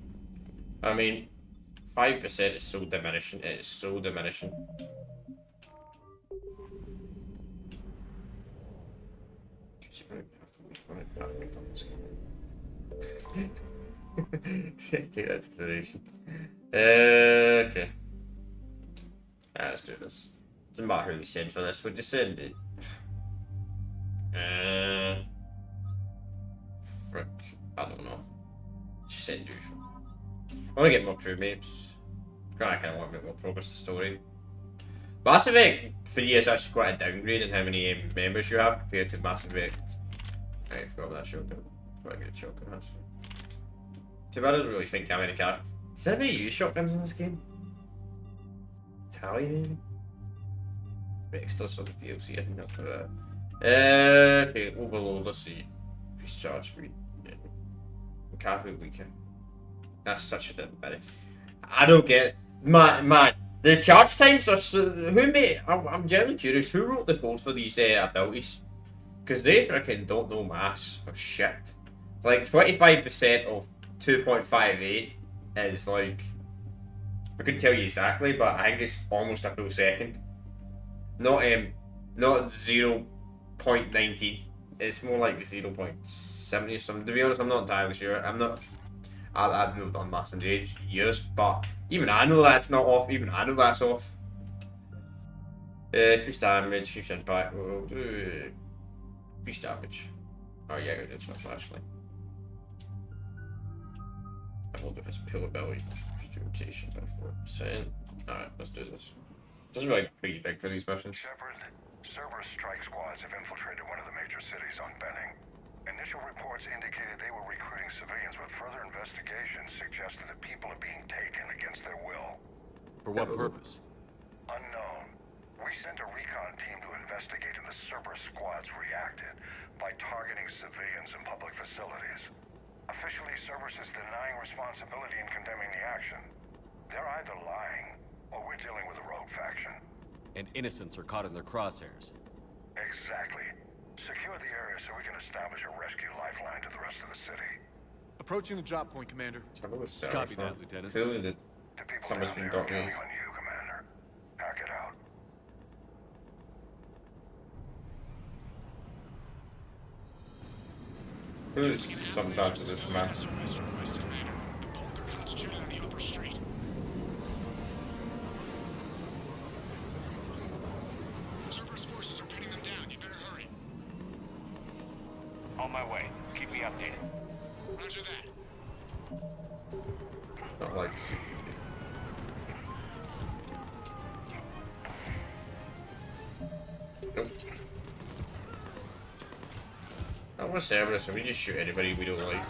I mean, 5% is so diminishing. It is so diminishing. Take that to consideration. Okay. Let's do this. Doesn't matter who we send for this, we'll just send it. Frick. I don't know. Just send usual. I want to get more crewmates. I kind of want to make more progress to the story. Mass Effect 3 is actually quite a downgrade in how many members you have compared to Mass Effect I forgot about that shotgun. Quite a good shotgun, actually. Too bad I don't really think how many characters. Does anybody use shotguns in this game? Tally, maybe? Extras for the DLC, I think that's for that. Okay, overload, let's see. Increase charge speed. Yeah. Carpet weaker. That's such a different better. I don't get man. The charge times are so, who made? I'm genuinely curious. Who wrote the code for these abilities? Because they freaking don't know maths for shit. Like 25% of 2.58 is like, I couldn't tell you exactly, but I think it's almost a full second. Not 0.19. It's more like 0.70 or something. To be honest, I'm not entirely sure. I've not done maths in years, but even I know that's not off. Even I know that's off. Increase damage, increase impact. We'll do increase damage. Oh yeah, I did stuff actually. I will do his pill ability. Rotation by 4%. Alright, let's do this. This is really pretty big for these missions. Shepard, Cerberus strike squads have infiltrated one of the major cities on Benning. Initial reports indicated they were recruiting civilians, but further investigation suggested that people are being taken against their will. For what purpose? Unknown. We sent a recon team to investigate, and the Cerberus squads reacted by targeting civilians in public facilities. Officially, Cerberus is denying responsibility and condemning the action. They're either lying, or we're dealing with a rogue faction. And innocents are caught in their crosshairs. Exactly. Secure the area so we can establish a rescue lifeline to the rest of the city. Approaching the drop point, Commander. Copy that, Lieutenant. Clearly that someone's been documented. On you, Commander. Pack it out. Who's sometimes to this man? Cerberus forces are pinning them down. You better hurry. On my way. Keep me updated. Roger that. Not like. Nope. Not with Cerberus, and we just shoot anybody we don't like.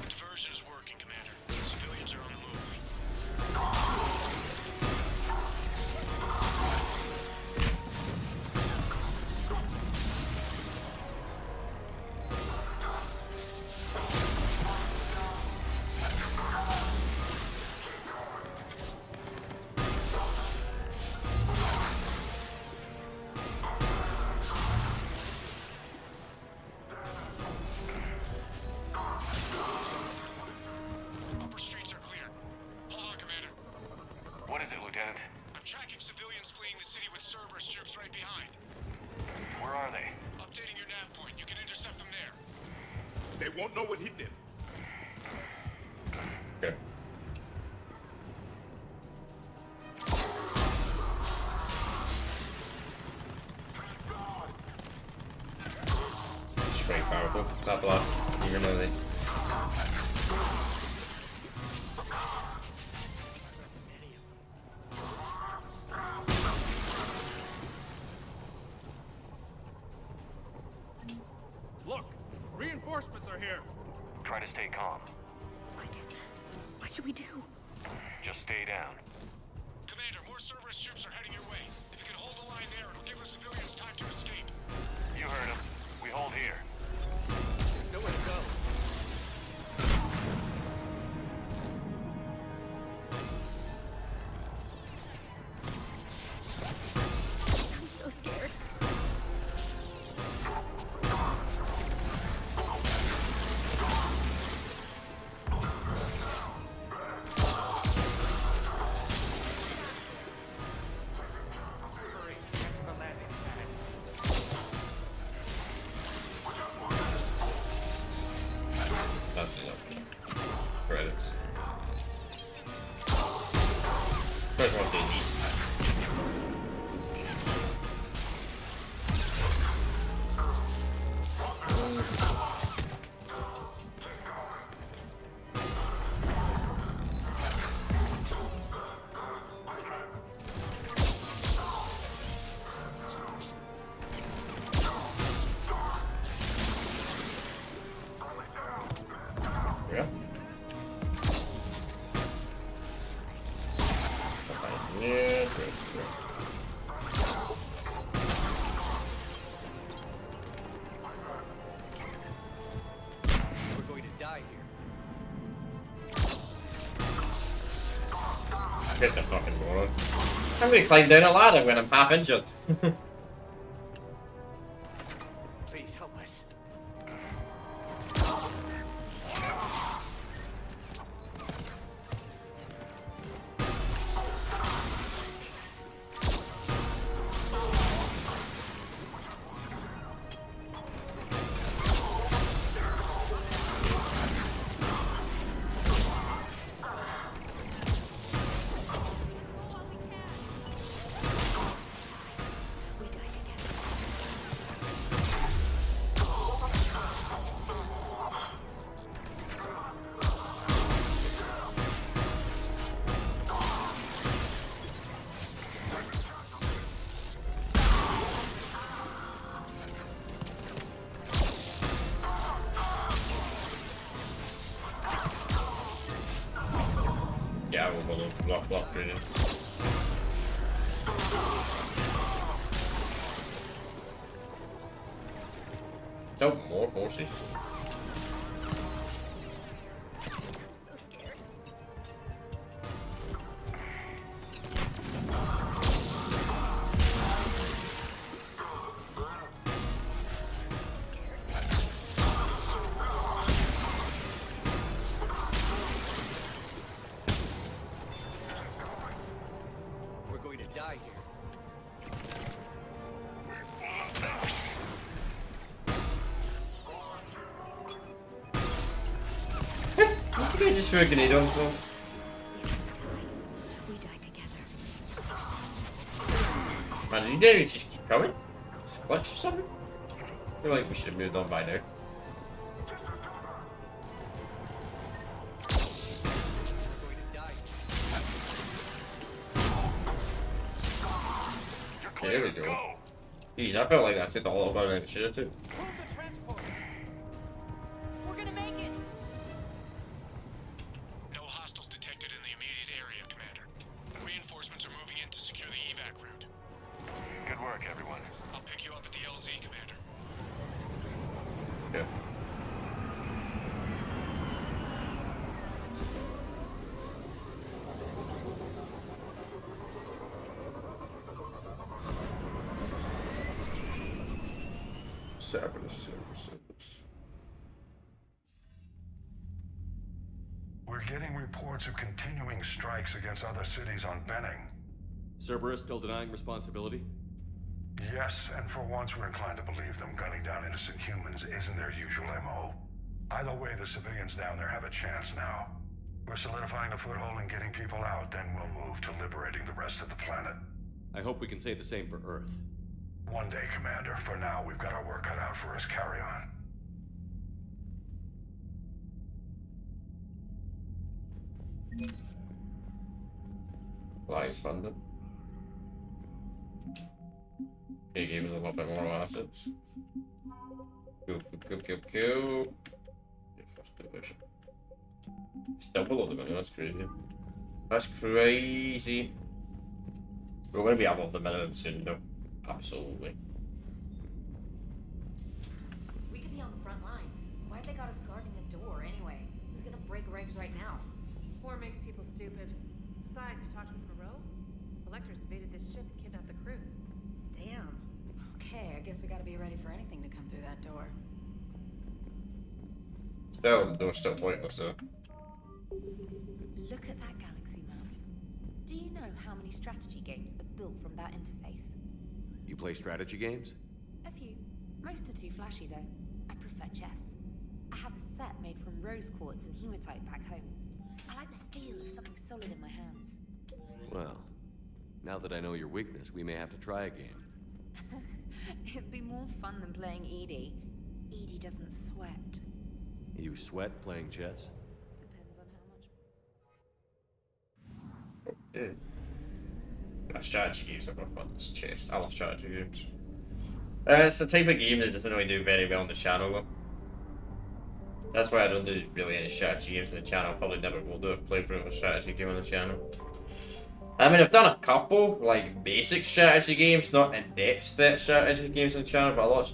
Diversion is working, Commander. Civilians are on the move. Upper streets are clear. Hold on, Commander. What is it, Lieutenant? I'm tracking civilians fleeing the city with Cerberus troops right behind. Where are they? Updating your nav point. You can intercept them there. They won't know what hit them. Okay. It's pretty powerful. That blast, even though they. Look! Reinforcements are here! Try to stay calm. What should we do? Just stay down. Commander, more Cerberus troops are heading your way. If you can hold the line there, it'll give the civilians time to escape. You heard him. We hold here. Nowhere to go. I'm so scared. Yeah, We're going to die here. I guess I'm fucking moron. I'm gonna climb down a ladder when I'm half injured. Please help us. Yeah, we'll block grenade. Still more forces. We're going to die here. I think I just threw a grenade on someone. We die together. Man, did he dare just keep coming? It's a glitch or something? I feel like we should have moved on by now. Okay, there we go. Jeez, I felt like that took a lot longer than it should have took. We're gonna make it. No hostiles detected in the immediate area, Commander. Reinforcements are moving in to secure the evac route. Good work, everyone. I'll pick you up at the LZ, Commander. Yeah. Cerberus. We're getting reports of continuing strikes against other cities on Benning. Cerberus still denying responsibility? Yes, and for once we're inclined to believe them. Gunning down innocent humans isn't their usual MO. Either way, the civilians down there have a chance now. We're solidifying a foothold and getting people out, then we'll move to liberating the rest of the planet. I hope we can say the same for Earth. One day, Commander. For now, we've got our work cut out for us. Carry on. Lies funded. He gave us a little bit more assets. Cool. First division. Still below the minimum, that's crazy. That's crazy. We're going to be above the minimum soon though. Absolutely. We could be on the front lines. Why have they got us guarding a door anyway? Who's gonna break regs right now? War makes people stupid. Besides, you talked with Moreau? Electors invaded this ship and kidnapped the crew. Damn. Okay, I guess we gotta be ready for anything to come through that door. Still, the door's still pointless though. Look at that galaxy map. Do you know how many strategy games are built from that interface? You play strategy games? A few. Most are too flashy though. I prefer chess. I have a set made from rose quartz and hematite back home. I like the feel of something solid in my hands. Well, now that I know your weakness, we may have to try a game. It'd be more fun than playing Edie. Edie doesn't sweat. You sweat playing chess? Depends on how much. Yeah. Strategy games are more fun than chess. I love strategy games. It's the type of game that doesn't really do very well on the channel though. That's why I don't do really any strategy games on the channel. Probably never will do a playthrough of a strategy game on the channel. I mean, I've done a couple, like, basic strategy games, not in-depth strategy games on the channel, but a lot.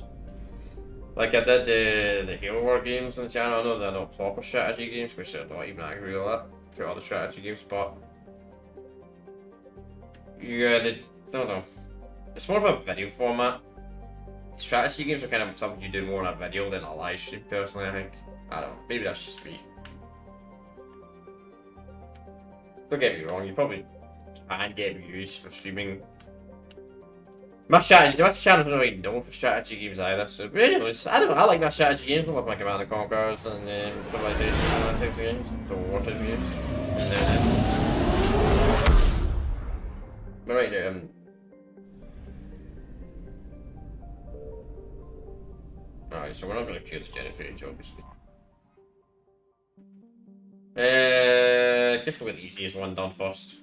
Like, I did the Halo War games on the channel. I know they're not proper strategy games, which I'm not even angry with that to other strategy games, but yeah, I don't know. It's more of a video format. Strategy games are kind of something you do more on a video than a live stream, personally, I think. I don't know, maybe that's just me. Don't get me wrong, you probably can get views for streaming. My channel's not really known for strategy games either, so but anyways, I like my strategy games. I love my Command and Conquerors and Civilization and types of games, the war type games. But right now, alright, so we're not going to cure the Genophage, obviously. Guess we'll get the easiest one done first.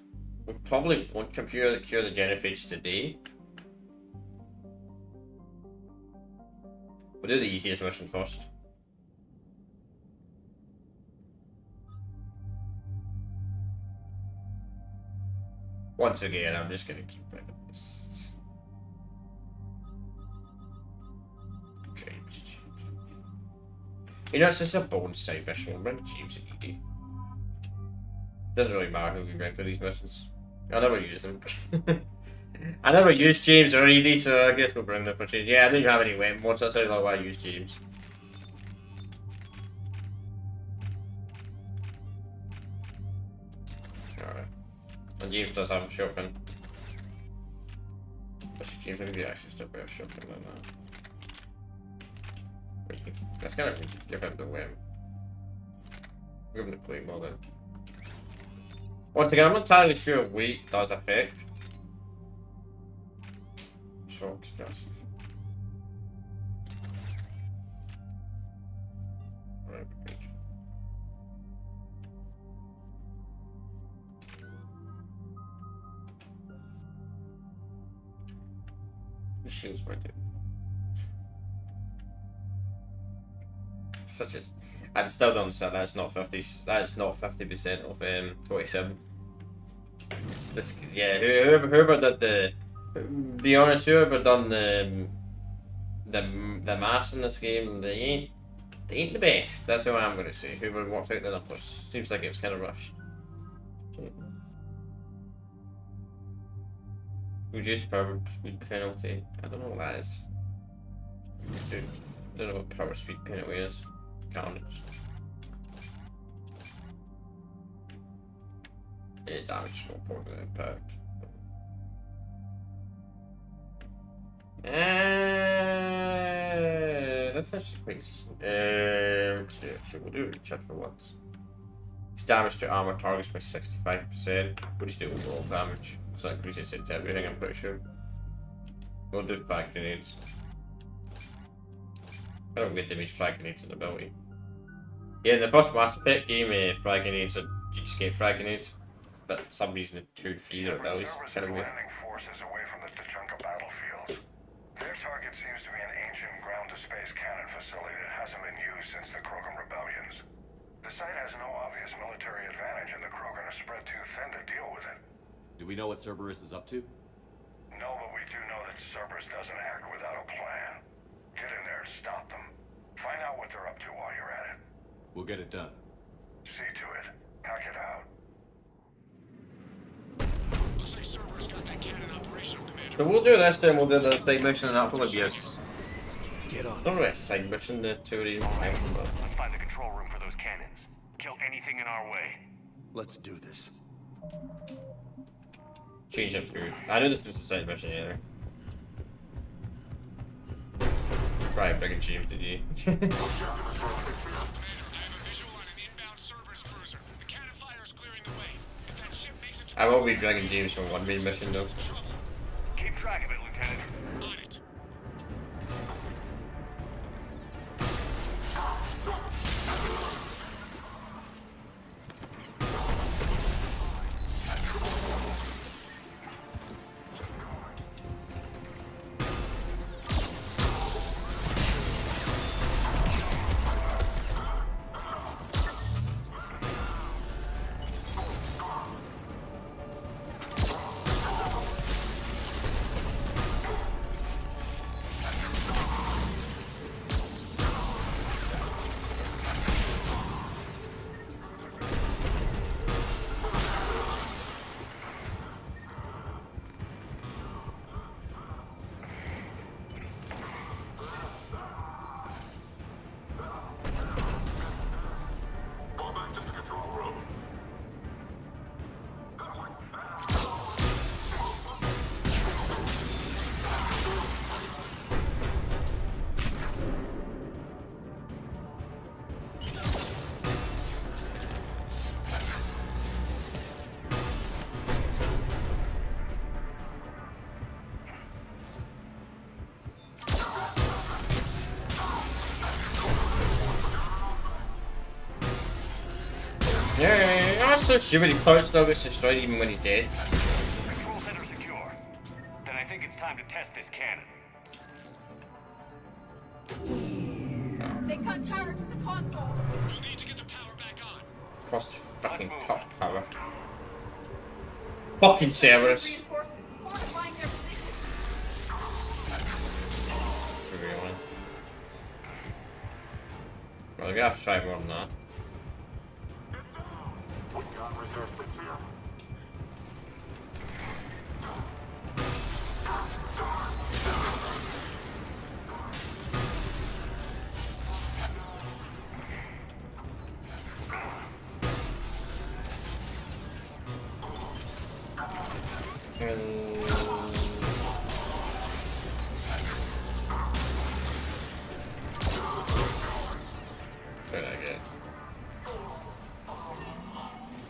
We probably won't cure the Genophage today. We'll do the easiest mission first. Once again, I'm just gonna keep picking this. James. You know, it's just a bonus side mission. We'll bring James and Edie. Doesn't really matter who we bring for these missions. I'll never use them. I never used James or Edie, so I guess we'll bring them for change. Yeah, I didn't have any weapon once, that's how why I used James. Alright. And James does have a shotgun. Which James will give you access to a better shotgun than that. Wait, that's kind of give him the weapon. Give him the claymore then. Once again, I'm not entirely sure weight does affect. Short explosive. Right, good. The shield's right there. Such a. I still don't understand. That's not 50. That's not 50% of 27. This, yeah. Whoever did the. Be honest, whoever done the maths in this game, they ain't the best. That's what I'm gonna say. Whoever worked out the numbers. Seems like it was kind of rushed. Reduced power speed penalty. I don't know what that is. Dude, I don't know what power speed penalty is. Counted. Yeah, damage no point of impact. That's actually quite decent. So we'll do a check for once. It's damage to armor targets by 65%. We'll just do overall damage. So that increases it to everything, I'm pretty sure. We'll do frag grenades. I don't get damage frag grenades in the ability. Yeah, in the first Mass Effect game, frag grenades, you just get frag grenades. But for some reason, the 2 and 3 their abilities kind of weird. Forces away from the Tuchanka battlefield. Their target seems to be an ancient ground-to-space cannon facility that hasn't been used since the Krogan rebellions. The site has no obvious military advantage, and the Krogan are spread too thin to deal with it. Do we know what Cerberus is up to? No, but we do know that Cerberus doesn't act without a plan. Get in there and stop them. Find out what they're up to while you're at it. We'll get it done. See to it. Hack it out. Looks like Cerberus got that cannon operational, Commander. So we'll do this, then we'll do the side mission, and that'll probably be a Get on. not really a side mission, the 2D. Let's find the control room for those cannons. Kill anything in our way. Let's do this. Change up food. I knew this was a side mission either. Right, bringing James to you. I won't be dragging James from one main mission though. Keep track of it, Lieutenant. On it. so stupid, he probably still gets destroyed even when he's dead. Control center secure. Then I think it's time to test this cannon. They cut power to the console. You'll need to get the power back on. Cost to fucking cut power. Fucking Cerberus. Fortifying their position. Really? Well, we have to try more than that. We got resistance here.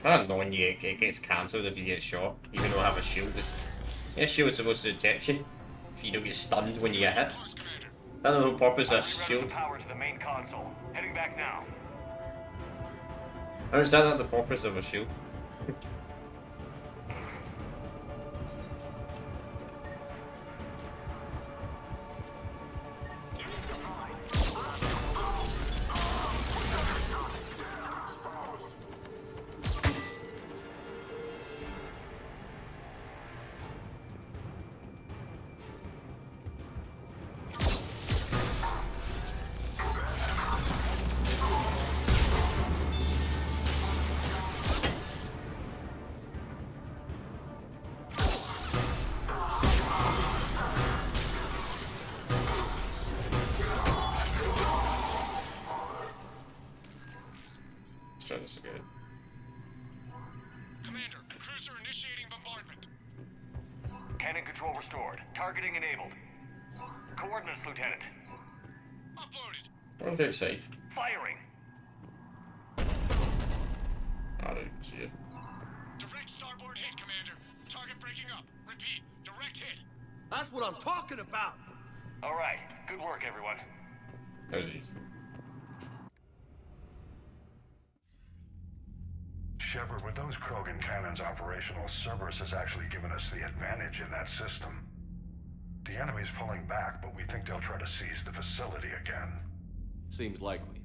I don't know when it gets cancelled if you get shot, even though I have a shield. Yeah, shield's supposed to detect you if you don't get stunned when you get hit. That's the whole purpose of shield. Power to the main console. Heading back now. I understand that the purpose of a shield. This is good. Commander, cruiser initiating bombardment. Cannon control restored. Targeting enabled. Coordinates, Lieutenant. Uploaded. On the side. Firing. I don't see it. Direct starboard hit, Commander. Target breaking up. Repeat. Direct hit. That's what I'm talking about. All right. Good work, everyone. That was easy. Shepard, with those Krogan cannons operational, Cerberus has actually given us the advantage in that system. The enemy's pulling back, but we think they'll try to seize the facility again. Seems likely.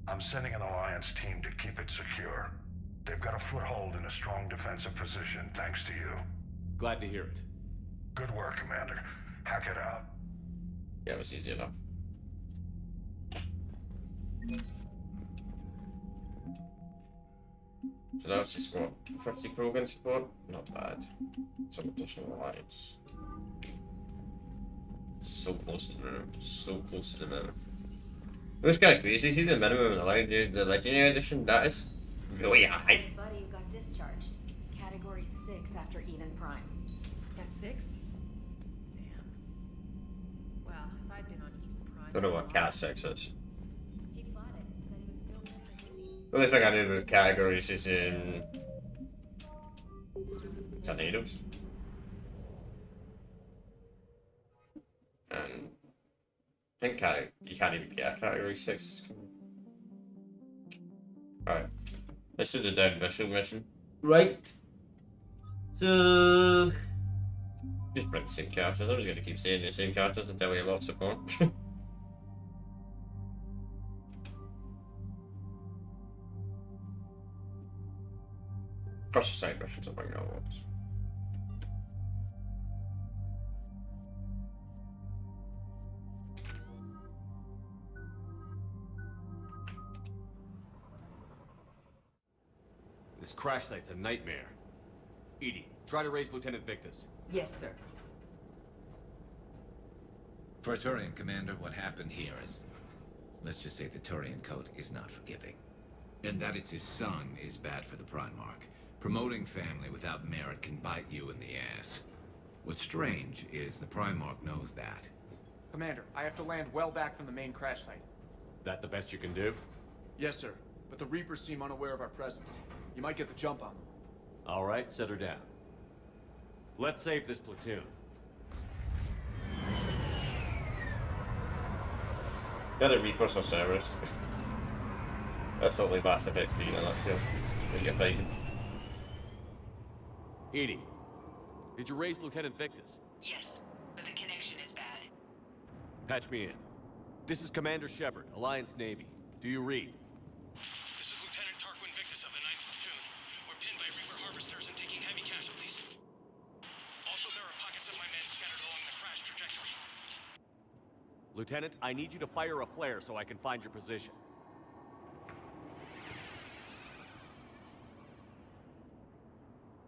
I'm sending an Alliance team to keep it secure. They've got a foothold in a strong defensive position, thanks to you. Glad to hear it. Good work, Commander. Hack it out. Yeah, it was easy enough. So that was just what? 50 Krogan support? Not bad. Some additional lights. So close to the moon. So close to the moon. It was kind of crazy. See the minimum in the Legendary Edition? That is really high. Buddy who got discharged. Category 6 after Eden Prime. At 6? Damn. Well, if I'd been on Eden Prime... Don't know what Cat 6 is. He fought it. Said he was still missing. The only thing I know about categories is in tornadoes. And I think you can't even get a category 6. Alright. Let's do the down visual mission. Right. So just bring the same characters. I'm just gonna keep saying the same characters until we have lots of support. Of course the side missions will bring out lots. This crash site's a nightmare. EDI, try to raise Lieutenant Victus. Yes, sir. For a Turian commander, what happened here is... let's just say the Turian code is not forgiving. And that it's his son is bad for the Primarch. Promoting family without merit can bite you in the ass. What's strange is the Primarch knows that. Commander, I have to land well back from the main crash site. That the best you can do? Yes, sir. But the Reapers seem unaware of our presence. You might get the jump on them. All right, set her down. Let's save this platoon. The other Reapers or Cerberus. That's totally Mass Effect 3 in a nutshell. What you're fighting. EDI, did you raise Lieutenant Victus? Yes, but the connection is bad. Patch me in. This is Commander Shepard, Alliance Navy. Do you read? This is Lieutenant Tarquin Victus of the 9th Platoon. We're pinned by Reaper harvesters and taking heavy casualties. Also, there are pockets of my men scattered along the crash trajectory. Lieutenant, I need you to fire a flare so I can find your position.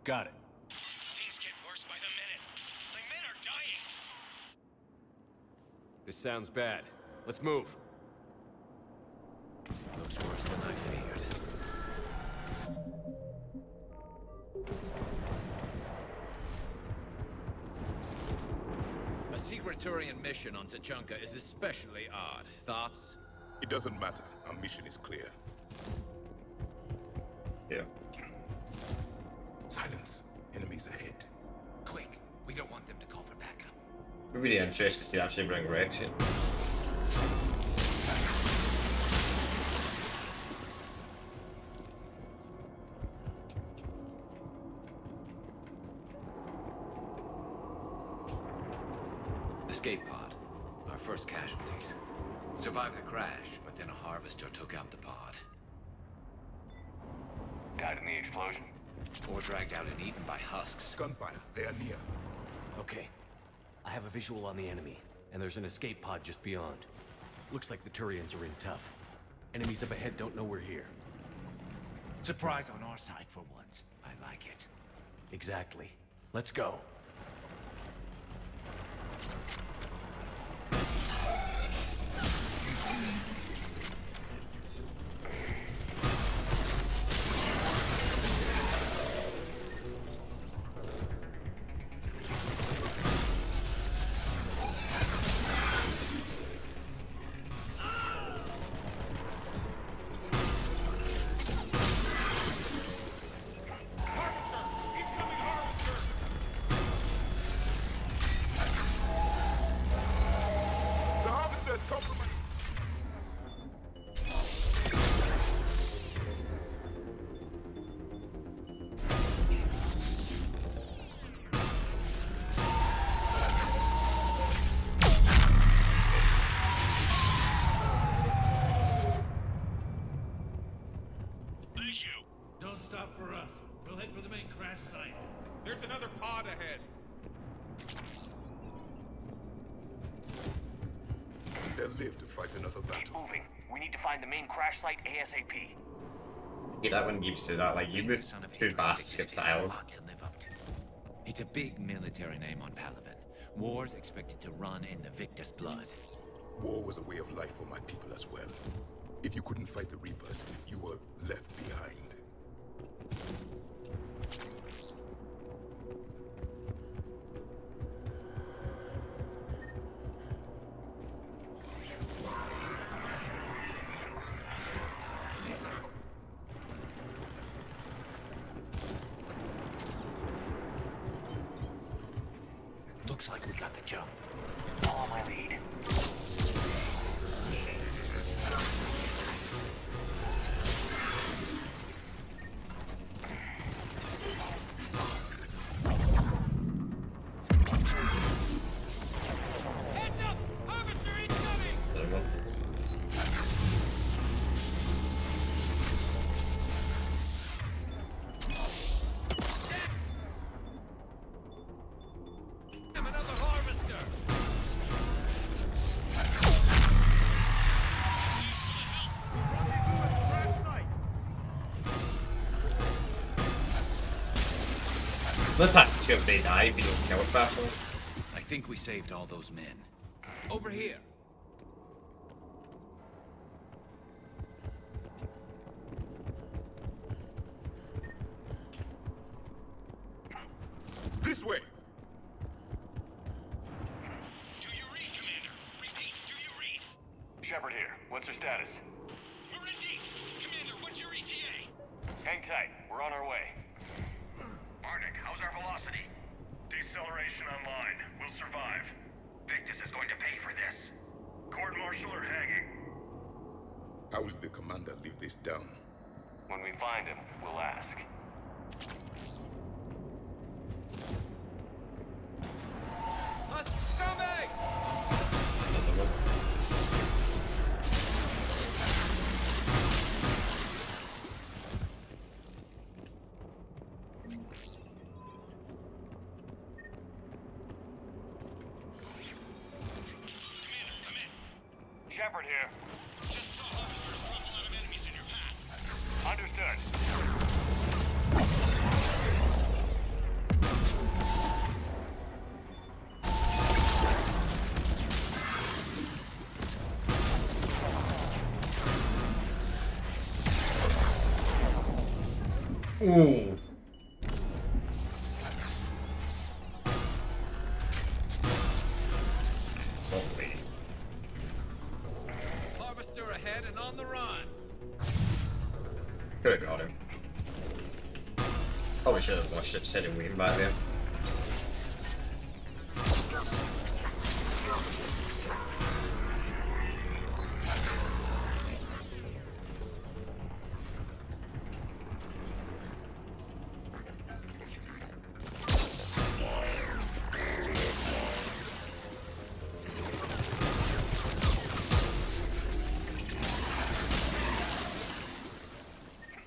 Got it. Things get worse by the minute. My men are dying. This sounds bad. Let's move. Looks worse than I feared. A secret Turian mission on Tuchanka is especially odd. Thoughts? It doesn't matter. Our mission is clear. Yeah. Silence. Enemies ahead. Quick. We don't want them to call for backup. We're really interested to actually bring Rex in. Escape pod. Our first casualties. Survived the crash, but then a harvester took out the pod. Died in the explosion. Or dragged out and eaten by husks. Gunfire. They are near. Okay. I have a visual on the enemy, and there's an escape pod just beyond. Looks like the Turians are in tough. Enemies up ahead don't know we're here. Surprise on our side for once. I like it. Exactly. Let's go. Don't stop for us. We'll head for the main crash site. There's another pod ahead. They'll live to fight another battle. Keep moving. We need to find the main crash site ASAP. Yeah, that one used to that. Like, you move too fast, it skips the island. It's a big military name on Palaven. War's expected to run in the Victus blood. War was a way of life for my people as well. If you couldn't fight the Reapers, you were left behind. Looks like we got the jump. Follow my lead. Heads up! Harvester incoming! There we go. Another harvester! The time to they die if you don't kill it fast enough. I think we saved all those men. Over here. This way! Do you read, Commander? Repeat, do you read? Shepard here. What's your status? We're in deep. Commander, what's your ETA? Hang tight. We're on our way. Arctic, how's our velocity? Deceleration online. We'll survive. Victus is going to pay for this. Court-martial or hanging? How will the commander live this down? When we find him, we'll ask. That's coming! Shepard here. Just saw officers drop a lot of enemies in your path. Understood. Ooh. Harvester ahead and on the run. Could have got him. Probably should have watched it, said him waiting back there.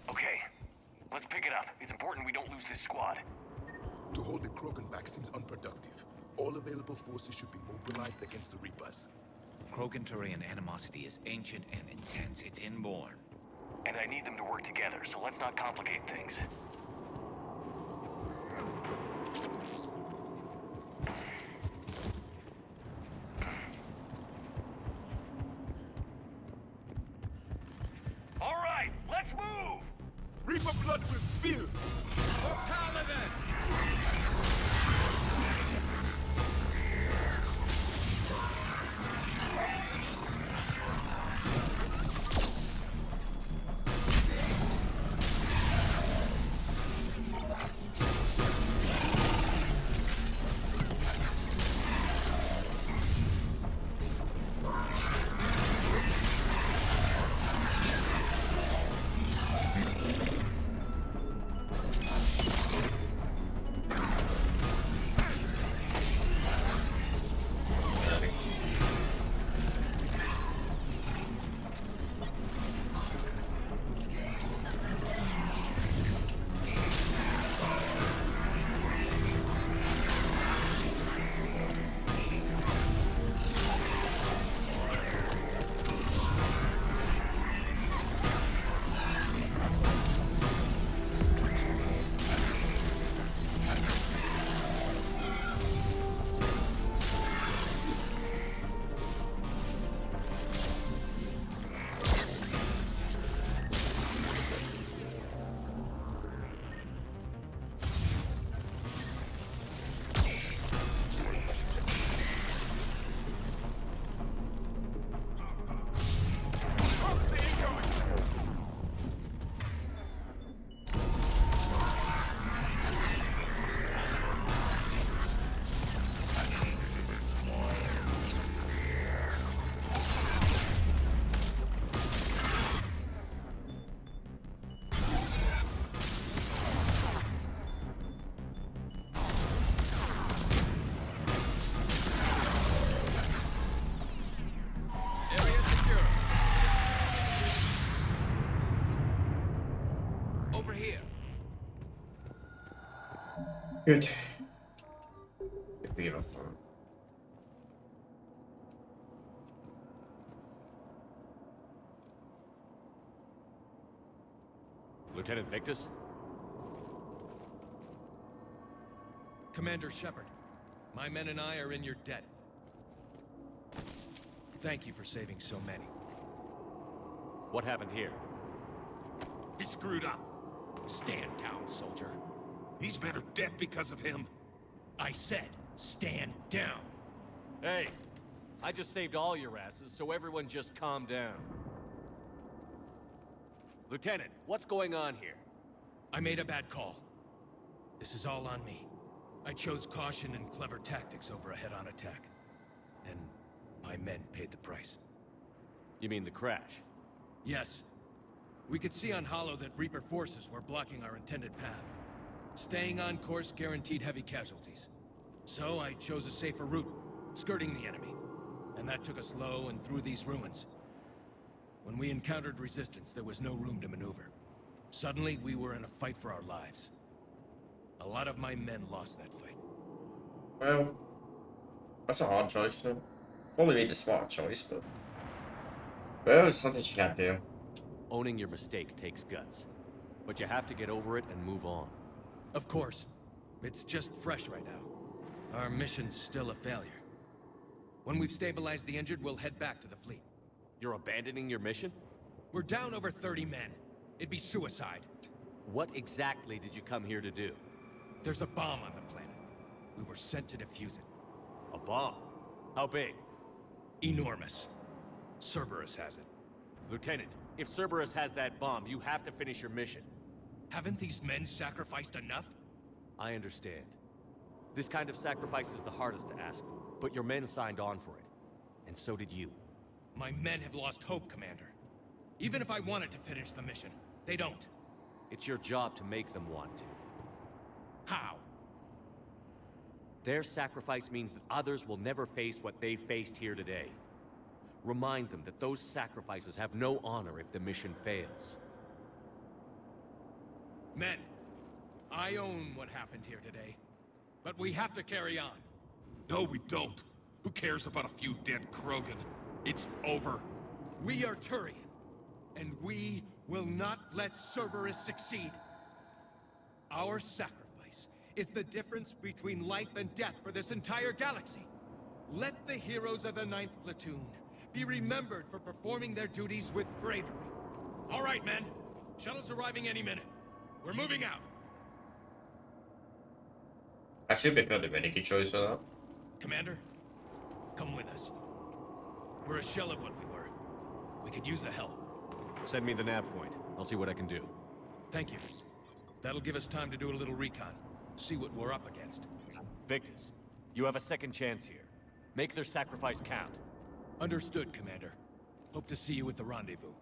Okay, let's pick it up. It's important we don't lose this squad. To hold the Krogan back seems unproductive. All available forces should be mobilized against the Reapers. Krogan-Turian animosity is ancient and intense. It's inborn. And I need them to work together, so let's not complicate things. All right, let's move! Reaper blood will spill! For Paladin! Good. Good to get off on. Lieutenant Victus? Commander Shepard, my men and I are in your debt. Thank you for saving so many. What happened here? He screwed up. Stand down, soldier. These men are dead because of him. I said, stand down. Hey, I just saved all your asses, so everyone just calm down. Lieutenant, what's going on here? I made a bad call. This is all on me. I chose caution and clever tactics over a head-on attack. And my men paid the price. You mean the crash? Yes. We could see on Hollow that Reaper forces were blocking our intended path. Staying on course guaranteed heavy casualties. So I chose a safer route, skirting the enemy. And that took us low and through these ruins. When we encountered resistance, there was no room to maneuver. Suddenly, we were in a fight for our lives. A lot of my men lost that fight. Well, that's a hard choice, though. Probably made the smart choice, but... Well, it's something you can't do. Owning your mistake takes guts. But you have to get over it and move on. Of course. It's just fresh right now. Our mission's still a failure. When we've stabilized the injured, we'll head back to the fleet. You're abandoning your mission? We're down over 30 men. It'd be suicide. What exactly did you come here to do? There's a bomb on the planet. We were sent to defuse it. A bomb? How big? Enormous. Cerberus has it. Lieutenant, if Cerberus has that bomb, you have to finish your mission. Haven't these men sacrificed enough? I understand. This kind of sacrifice is the hardest to ask for, but your men signed on for it. And so did you. My men have lost hope, Commander. Even if I wanted to finish the mission, they don't. It's your job to make them want to. How? Their sacrifice means that others will never face what they faced here today. Remind them that those sacrifices have no honor if the mission fails. Men, I own what happened here today. But we have to carry on. No, we don't. Who cares about a few dead Krogan? It's over. We are Turian, and we will not let Cerberus succeed. Our sacrifice is the difference between life and death for this entire galaxy. Let the heroes of the 9th Platoon be remembered for performing their duties with bravery. All right, men. Shuttle's arriving any minute. We're moving out. I should be fairly really good choice for that. Commander, come with us. We're a shell of what we were. We could use the help. Send me the nav point. I'll see what I can do. Thank you. That'll give us time to do a little recon. See what we're up against. Victus, you have a second chance here. Make their sacrifice count. Understood, Commander. Hope to see you at the rendezvous.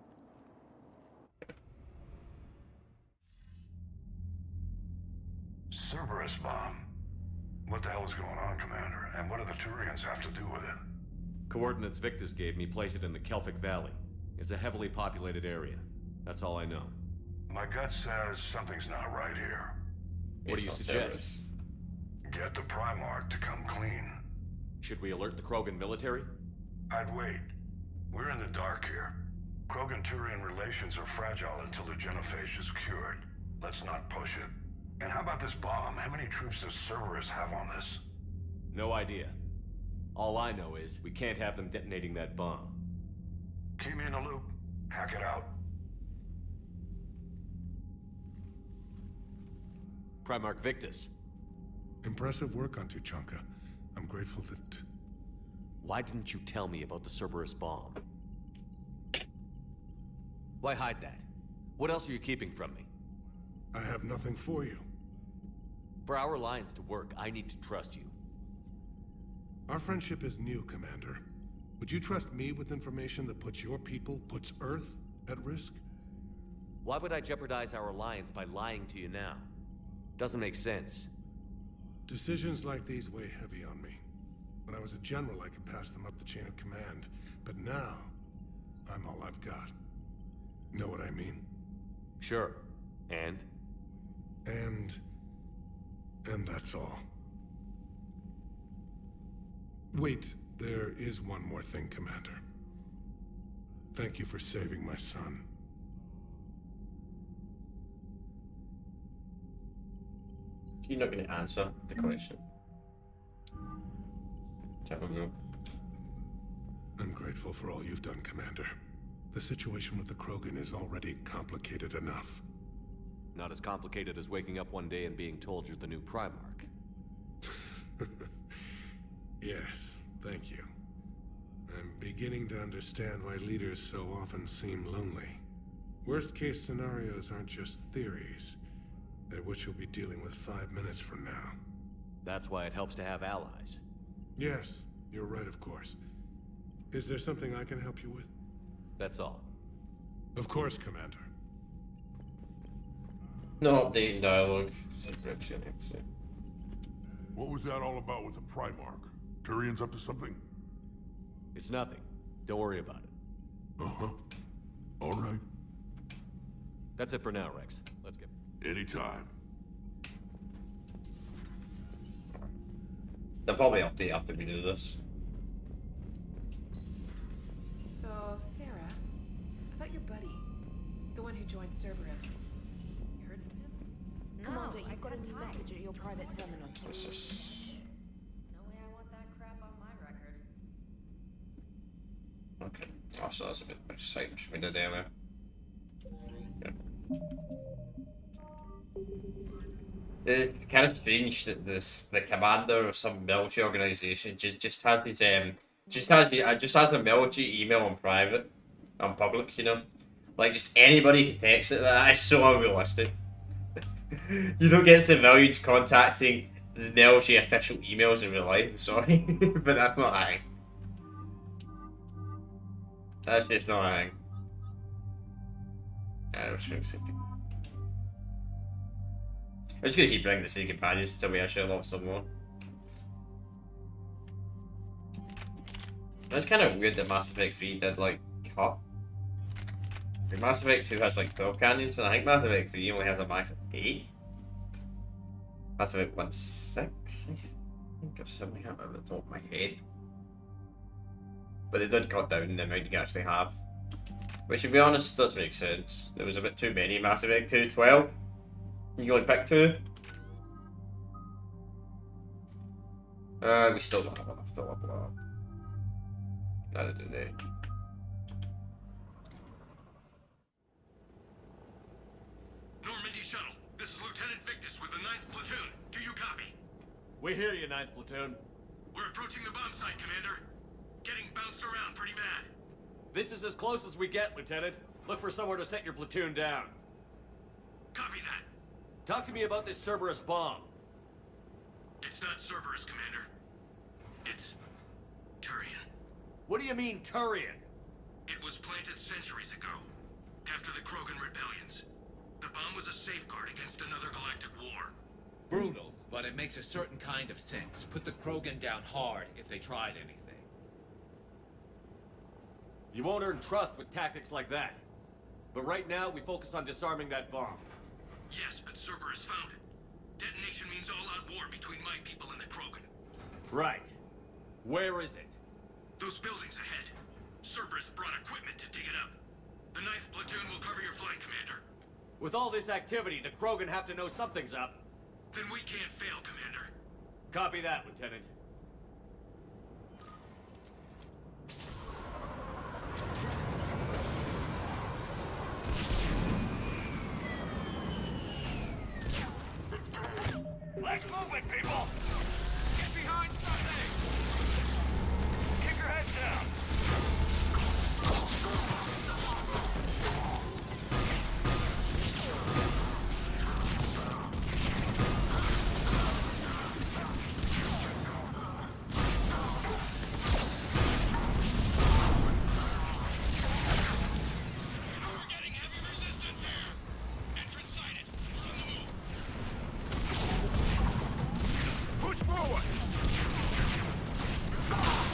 Cerberus bomb. What the hell is going on, Commander? And what do the Turians have to do with it? Coordinates Victus gave me place it in the Kelphic Valley. It's a heavily populated area. That's all I know. My gut says something's not right here. What do you suggest? Get the Primarch to come clean. Should we alert the Krogan military? I'd wait. We're in the dark here. Krogan-Turian relations are fragile until the genophage is cured. Let's not push it. And how about this bomb? How many troops does Cerberus have on this? No idea. All I know is we can't have them detonating that bomb. Keep me in the loop. Hack it out. Primarch Victus. Impressive work on Tuchanka. I'm grateful that... Why didn't you tell me about the Cerberus bomb? Why hide that? What else are you keeping from me? I have nothing for you. For our alliance to work, I need to trust you. Our friendship is new, Commander. Would you trust me with information that puts your people, puts Earth, at risk? Why would I jeopardize our alliance by lying to you now? Doesn't make sense. Decisions like these weigh heavy on me. When I was a general, I could pass them up the chain of command. But now, I'm all I've got. Know what I mean? Sure. And? And that's all. Wait, there is one more thing, Commander. Thank you for saving my son. You're not going to answer the question. Typical. I'm grateful for all you've done, Commander. The situation with the Krogan is already complicated enough. Not as complicated as waking up one day and being told you're the new Primarch. Yes, thank you. I'm beginning to understand why leaders so often seem lonely. Worst-case scenarios aren't just theories. They're what you'll be dealing with 5 minutes from now. That's why it helps to have allies. Yes, you're right, of course. Is there something I can help you with? That's all. Of course, Commander. No updating dialogue. What was that all about with the Primarch? Turian's up to something? It's nothing. Don't worry about it. Uh-huh. All right. That's it for now, Rex. Let's get... Anytime. They'll probably update after we do this. So, Sarah, about your buddy, the one who joined Cerberus. You heard from him? Come on, I got a message at your private terminal. What's this? No way I want that crap on my record. Okay. Oh, so that's a bit exciting, which we did earlier. Yeah. It's kind of strange that the commander of some military organization just has his just has a military email on private, on public, you know, like just anybody can text it. That is so unrealistic. You don't get civilians contacting the military official emails in real life. I'm sorry, but that's not happening. That's just not happening. I was going to say. I'm just gonna keep bringing the city companions until we actually unlock some more. That's kind of weird that Mass Effect 3 did like cut. Mass Effect 2 has like 12 canyons, and I think Mass Effect 3 only has a max of 8. Mass Effect 1 6, I think, or something like that at the top of my head. But they did cut down the amount you can actually have. Which, to be honest, does make sense. There was a bit too many Mass Effect 2 12. You can only pick 2. We still don't have enough to level up. Neither do they. Normandy Shuttle, this is Lieutenant Victus with the 9th Platoon. Do you copy? We hear you, 9th Platoon. We're approaching the bomb site, Commander. Getting bounced around pretty bad. This is as close as we get, Lieutenant. Look for somewhere to set your platoon down. Copy that. Talk to me about this Cerberus bomb. It's not Cerberus, Commander. It's Turian. What do you mean, Turian? It was planted centuries ago, after the Krogan rebellions. The bomb was a safeguard against another galactic war. Brutal, but it makes a certain kind of sense. Put the Krogan down hard if they tried anything. You won't earn trust with tactics like that. But right now, we focus on disarming that bomb. Yes, but Cerberus found it. Detonation means all-out war between my people and the Krogan. Right. Where is it? Those buildings ahead. Cerberus brought equipment to dig it up. The 9th Platoon will cover your flank, Commander. With all this activity, the Krogan have to know something's up. Then we can't fail, Commander. Copy that, Lieutenant. Let's move it, people! Get behind something! Keep your heads down! We're getting heavy resistance here! Entrance sighted! On the move! Push forward! Forward!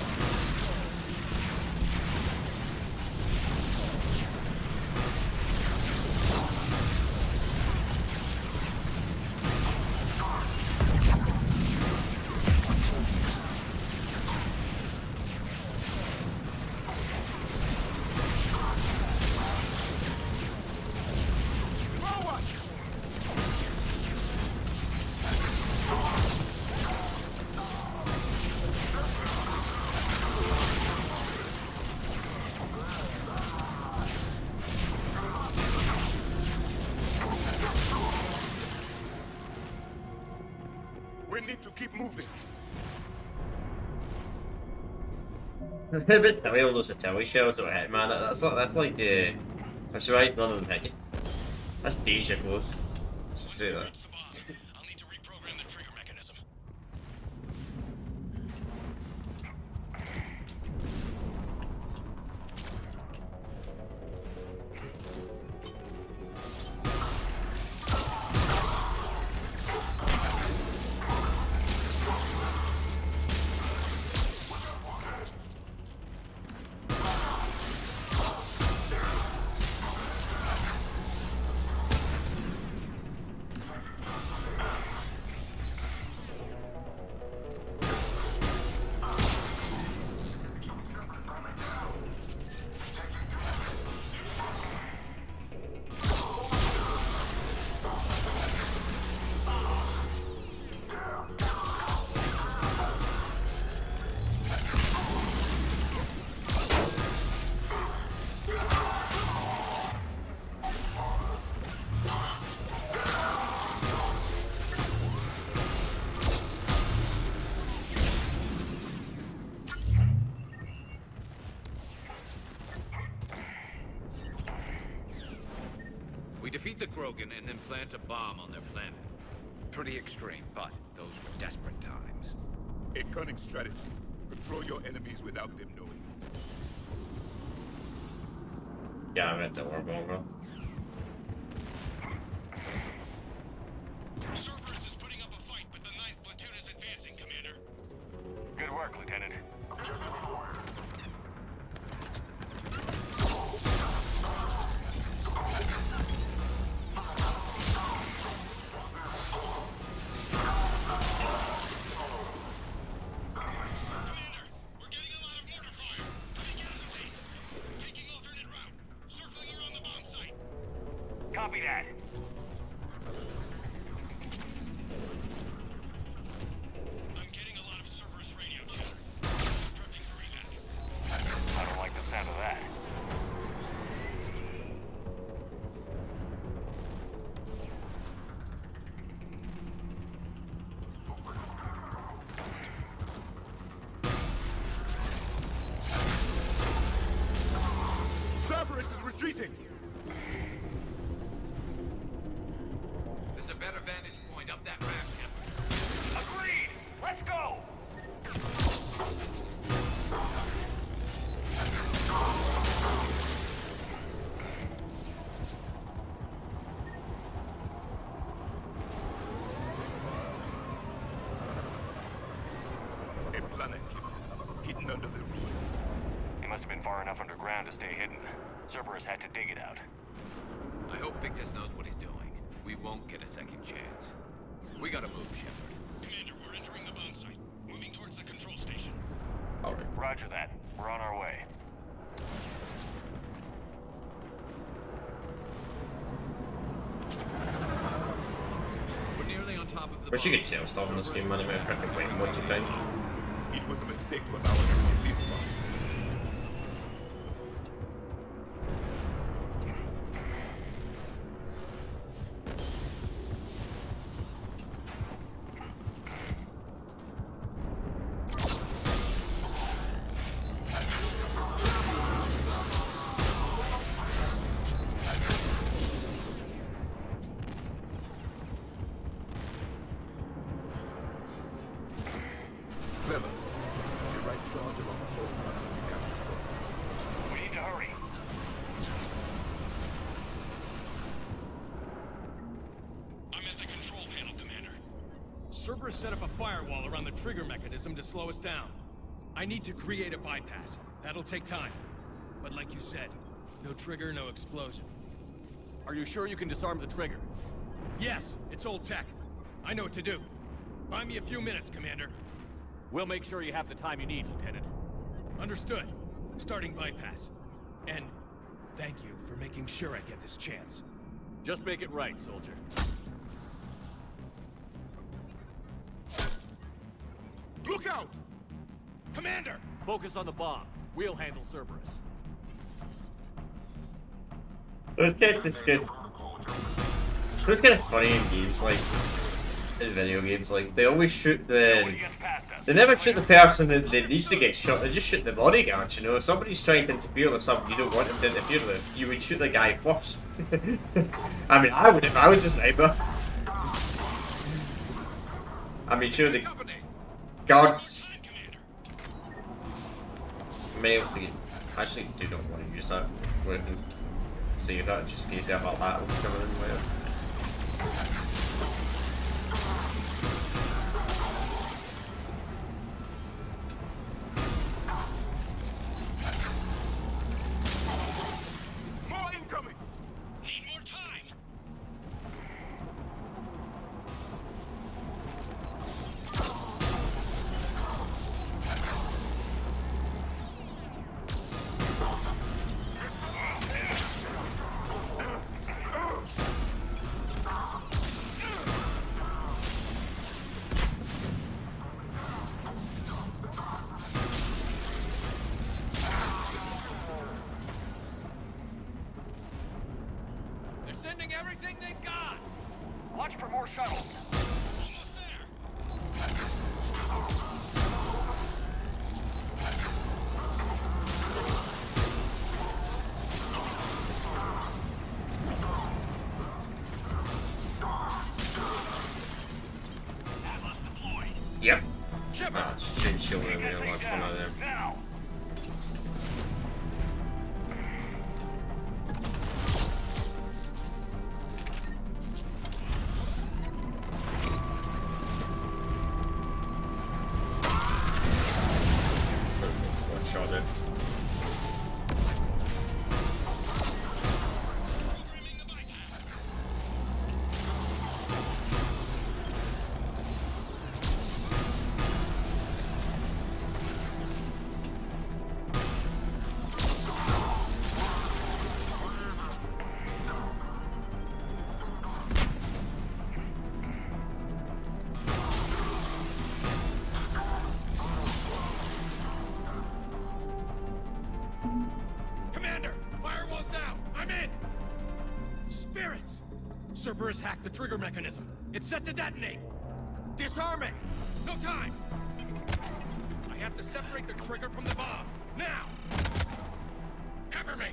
We need to keep moving. A bit silly, all those artillery shells that were hit, man. That's like I'm surprised none of them hit you. That's danger close. Let's just say that. I'll need to reprogram the trigger mechanism. defeat the Krogan and then plant a bomb on their planet. Pretty extreme, but those were desperate times. A cunning strategy. Control your enemies without them knowing. Yeah, I read that word wrong. Cerberus is putting up a fight, but the 9th platoon is advancing, Commander. Good work, Lieutenant. Copy that. I'm getting a lot of Cerberus radio chatter. Prepping for evac. I don't like the sound of that. Cerberus is retreating! There's a better vantage point up that ramp, Shepard. Agreed! Let's go! A planet hidden under the ruins. He must have been far enough underground to stay hidden. Cerberus had to dig it out. I hope Victus knows what he's doing. We won't get a second chance. We gotta move, Shepard. Commander, we're entering the bomb site. Moving towards the control station. Alright. Roger that. We're on our way. We're nearly on top of the Wish you could sell stuff in this game, man. It might have perfect way. What do you think? It was a mistake to allow us to get this far. Clever. The right charge along the whole front of the capture. We need to hurry. I'm at the control panel, Commander. Cerberus set up a firewall around the trigger mechanism to slow us down. I need to create a bypass. That'll take time. But like you said, no trigger, no explosion. Are you sure you can disarm the trigger? Yes, it's old tech. I know what to do. Buy me a few minutes, Commander. We'll make sure you have the time you need, Lieutenant. Understood. Starting bypass. And thank you for making sure I get this chance. Just make it right, soldier. Look out! Commander! Focus on the bomb. We'll handle Cerberus. Those characters good. Those kind of funny in games, like in video games, like they always shoot the. They never shoot the person that needs to get shot. They just shoot the bodyguards. You know, if somebody's trying to interfere with something you don't want them to interfere with, you would shoot the guy first. I mean, I would if I was a sniper. I mean, sure the guards may have to get. I actually do not want to use that weapon. Save that just in case I have a battle coming in later. More incoming! Need more time! They're sending everything they've got! Watch for more shuttles. Almost there! Ah, it's Jane Shielding me a lot of fun out there. Now! One shot it. Commander, firewall's down. I'm in. Spirits. Cerberus hacked the trigger mechanism. It's set to detonate. Disarm it. No time. I have to separate the trigger from the bomb. Now. Cover me.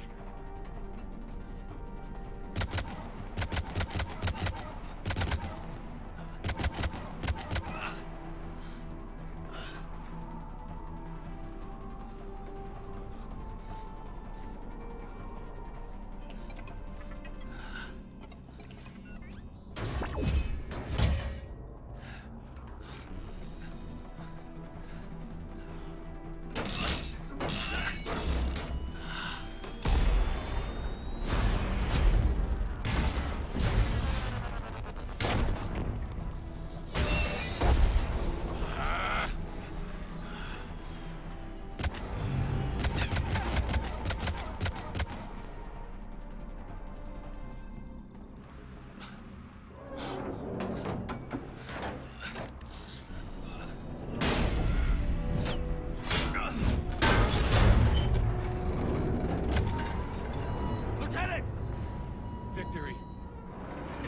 Victory.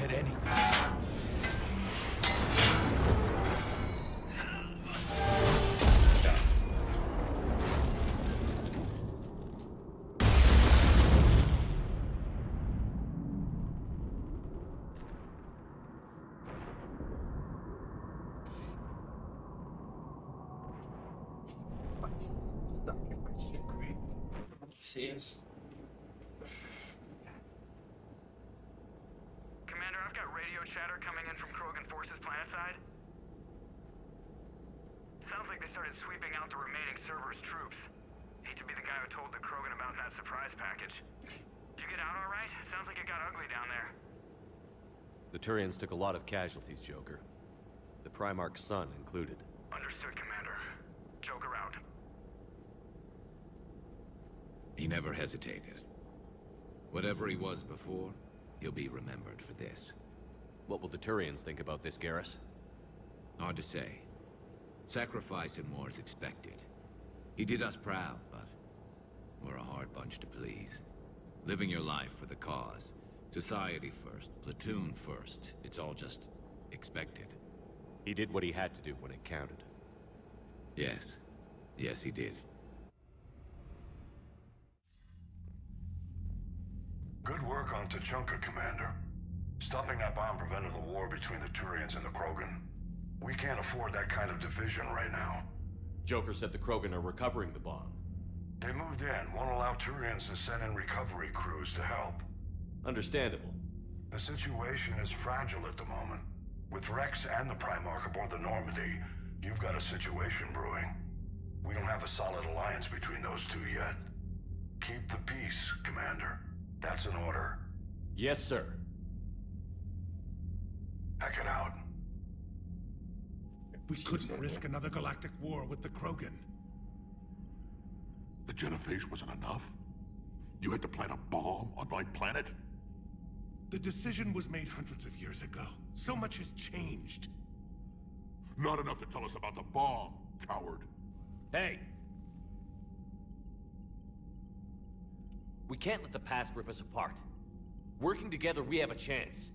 At any cost. Serious. Commander, I've got radio chatter coming in from Krogan forces planetside. Sounds like they started sweeping out the remaining Cerberus troops. Hate to be the guy who told the Krogan about that surprise package. You get out all right? Sounds like it got ugly down there. The Turians took a lot of casualties, Joker. The Primarch's son included. Understood, Commander. Joker out. He never hesitated. Whatever he was before, he'll be remembered for this. What will the Turians think about this, Garrus? Hard to say. Sacrifice and more is expected. He did us proud, but we're a hard bunch to please. Living your life for the cause. Society first, platoon first. It's all just expected. He did what he had to do when it counted. Yes. Yes, he did. Good work on Tuchanka, Commander. Stopping that bomb prevented the war between the Turians and the Krogan. We can't afford that kind of division right now. Joker said the Krogan are recovering the bomb. They moved in, won't allow Turians to send in recovery crews to help. Understandable. The situation is fragile at the moment. With Rex and the Primarch aboard the Normandy, you've got a situation brewing. We don't have a solid alliance between those two yet. Keep the peace, Commander. That's an order. Yes, sir. Heck it out. We couldn't risk another galactic war with the Krogan. The Genophage wasn't enough? You had to plant a bomb on my planet? The decision was made hundreds of years ago. So much has changed. Not enough to tell us about the bomb, coward. Hey! We can't let the past rip us apart. Working together, we have a chance.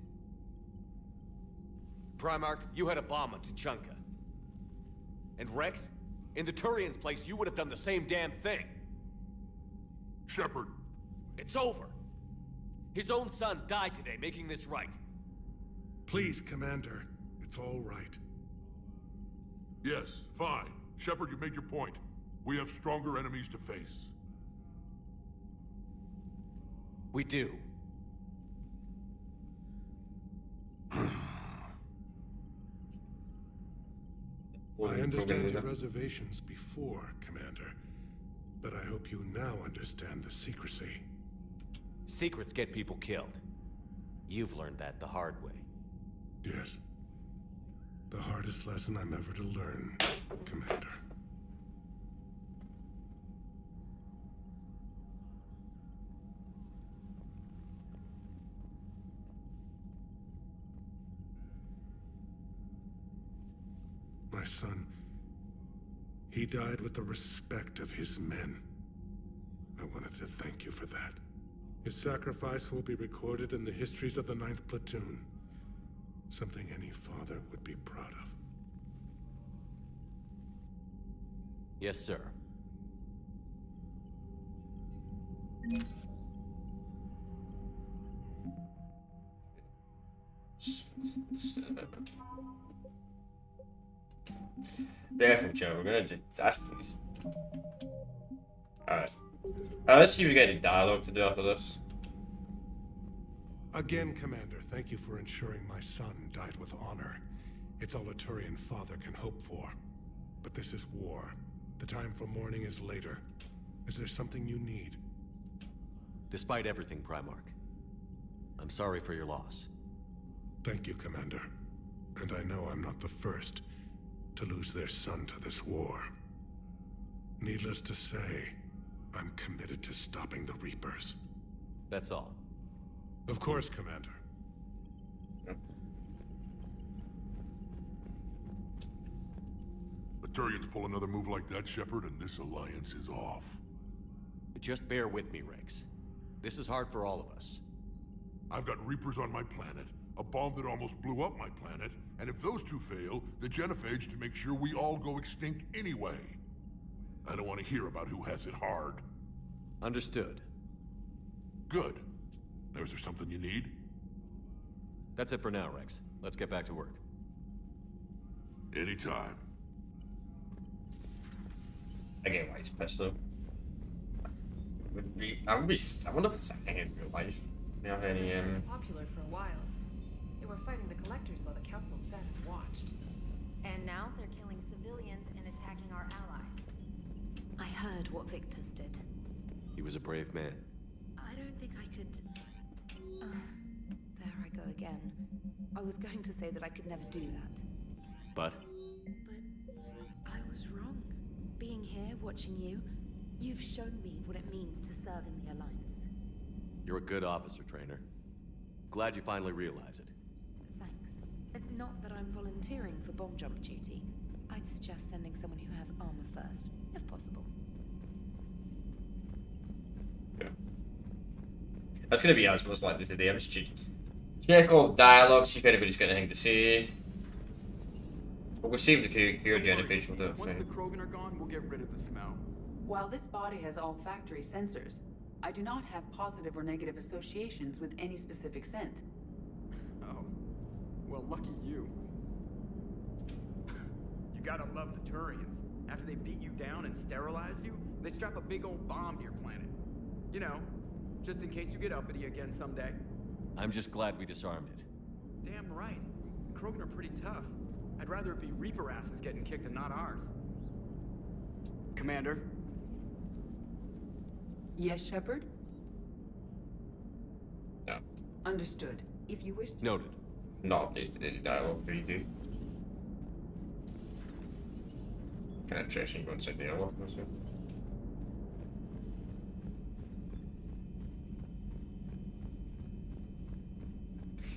Primarch, you had a bomb on Tuchanka. And Rex, in the Turians' place, you would have done the same damn thing. Shepard. It's over. His own son died today, making this right. Please, Commander. It's all right. Yes, fine. Shepard, you made your point. We have stronger enemies to face. We do. I understand your reservations before, Commander. But I hope you now understand the secrecy. Secrets get people killed. You've learned that the hard way. Yes. The hardest lesson I'm ever to learn, Commander. My son, he died with the respect of his men. I wanted to thank you for that. His sacrifice will be recorded in the histories of the 9th Platoon. Something any father would be proud of. Yes, sir. Definitely, Joe. We're gonna just ask these. Alright. Let's see if we get any dialogue to do after this. Again, Commander, thank you for ensuring my son died with honor. It's all a Turian father can hope for. But this is war. The time for mourning is later. Is there something you need? Despite everything, Primarch, I'm sorry for your loss. Thank you, Commander. And I know I'm not the first to lose their son to this war. Needless to say, I'm committed to stopping the Reapers. That's all. Of course, Commander. The Turians pull another move like that, Shepard, and this alliance is off. Just bear with me, Rex. This is hard for all of us. I've got Reapers on my planet, a bomb that almost blew up my planet, and if those two fail, the genophage to make sure we all go extinct anyway. I don't want to hear about who has it hard. Understood. Good. Now, is there something you need? That's it for now, Rex. Let's get back to work. Anytime. I get why he's pissed though. I wonder if it's a thing in real life. Do you have any They were popular for a while. They were fighting the collectors while the council sat and watched. And now they're killing civilians and attacking our allies. I heard what Victus did. He was a brave man. I don't think I could... there I go again. I was going to say that I could never do that. But? But I was wrong. Being here, watching you, you've shown me what it means to serve in the Alliance. You're a good officer, Trainer. Glad you finally realize it. Thanks. Not that I'm volunteering for bomb jump duty. I'd suggest sending someone who has armor first, if possible. Yeah. That's gonna be us most likely today. I'm just check all the dialogue, see if anybody's got anything to say. But we'll save the cure genophage. We'll do it Once the Krogan are gone, we'll get rid of the smell. While this body has all factory sensors, I do not have positive or negative associations with any specific scent. Oh. Well, lucky you. You gotta love the Turians. After they beat you down and sterilize you, they strap a big old bomb to your planet. You know, just in case you get uppity again someday. I'm just glad we disarmed it. Damn right. The Krogan are pretty tough. I'd rather it be Reaper asses getting kicked and not ours. Commander? Yes, Shepard? No. Understood. If you wish to... Noted. Not updated any dialogue for you do. Kind of interesting going to say dialogue.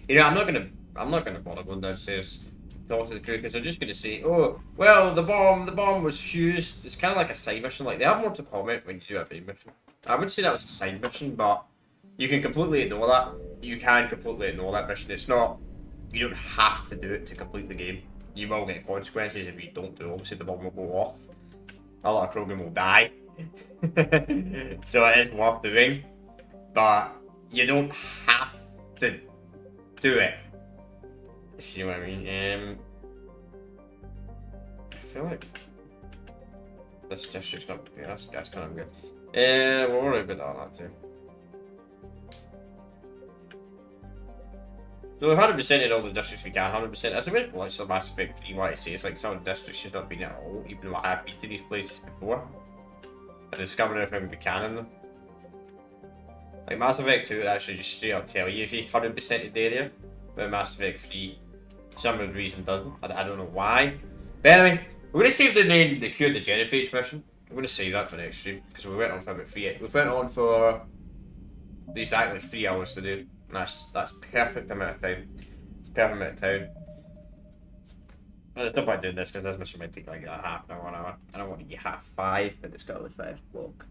You know, I'm not gonna bother going downstairs to talk to the crew because they're just gonna say, "Oh, well, the bomb was fused." It's kind of like a side mission. Like they have more to comment when you do a main mission. I would say that was a side mission, but you can completely ignore that. You can completely ignore that mission. It's not. You don't have to do it to complete the game. You will get consequences if you don't do it. Obviously, the bomb will go off. A lot of Krogan will die. So it is worth doing, but you don't have to do it. If you know what I mean. feel like this district's not. Yeah, that's kind of good. We'll worry about that too. So we've 100%ed all the districts we can. 100%. That's a bit like Mass Effect 3. What I say, it's like some districts should not have been at all, even though I have been to these places before. I discovered everything we can in them. Like Mass Effect 2 would actually just straight up tell you if you 100%ed the area, but Mass Effect 3, some reason doesn't. I don't know why. But anyway, we're gonna save the Cure the Genophage mission. I'm gonna save that for next stream because we went on for about 3. We went on for exactly 3 hours to do. And that's perfect amount of time. It's perfect amount of time. Well, there's no point doing this because this mission might take like a half an hour, 1 hour. I don't want to get 5:30, and it's got like 5 o'clock.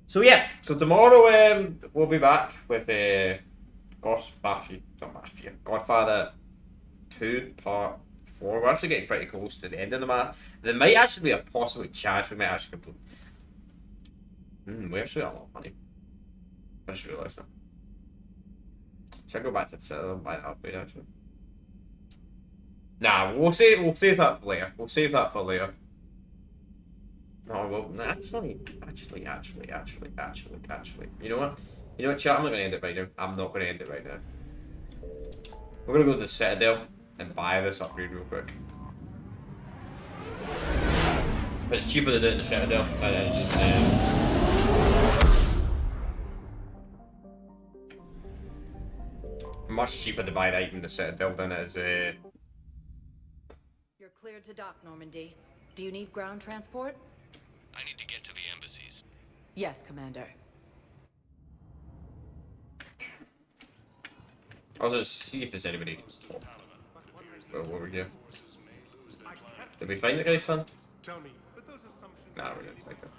So yeah, so tomorrow we'll be back with Godfather 2 Part 4. We're actually getting pretty close to the end of the map. There might actually be a possible chance we might actually complete. We actually got a lot of money. I just realised that. Should I go back to the Citadel and buy that upgrade actually? Nah, we'll save that for later. We'll save that for later. No, well, actually. You know what? You know what, chat? I'm not gonna end it right now. I'm not gonna end it right now. We're gonna go to the Citadel and buy this upgrade real quick. But it's cheaper to do it in the Citadel. It's just much cheaper to buy that even the Citadel than it is. You're cleared to dock, Normandy. Do you need ground transport? I need to get to the embassies. Yes, Commander. I was gonna see if there's anybody. Well, what were you? Did we find the guy's son? Nah, we didn't find him.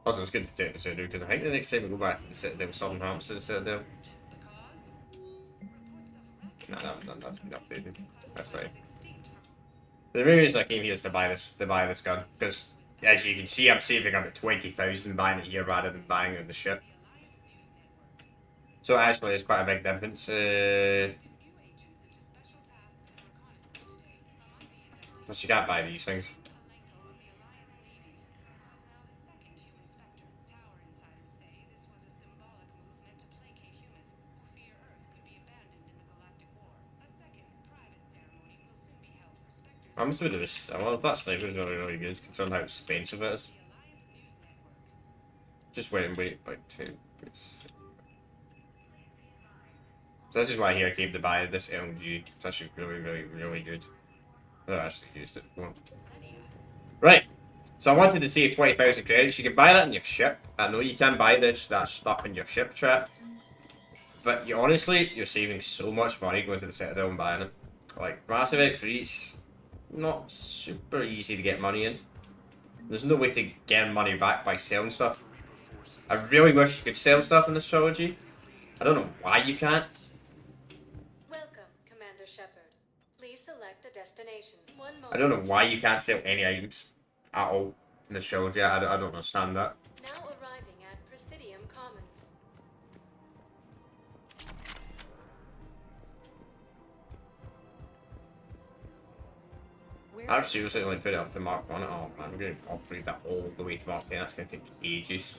Also, it's good to take the Citadel because I think the next time we go back to the Citadel, something happens to the Citadel. That's been updated. That's fine. The main reason I came here is to buy this gun because, as you can see, I'm saving about 20,000 buying it here rather than buying it in the ship. So actually, it's quite a big difference. But you can't buy these things. I must admit, well, that sniper is really good, considering how expensive it is. Just wait and wait, about 2. So this is why I came to buy this LMG. It's actually really good. I actually used it before. Right, so I wanted to save 20,000 credits. You can buy that in your ship. I know you can buy that stuff in your ship trap. But you're saving so much money going to the Citadel and buying it. Like, Mass Effect 3, not super easy to get money in. There's no way to get money back by selling stuff. I really wish you could sell stuff in this trilogy. I don't know why you can't. Welcome, Commander Shepard. Please select a destination. One moment. I don't know why you can't sell any items at all in this trilogy. I don't understand that. Now arriving at Presidium Commons. I seriously only put it up to Mark 1. Oh man, we're going to upgrade that all the way to Mark 10. That's going to take ages.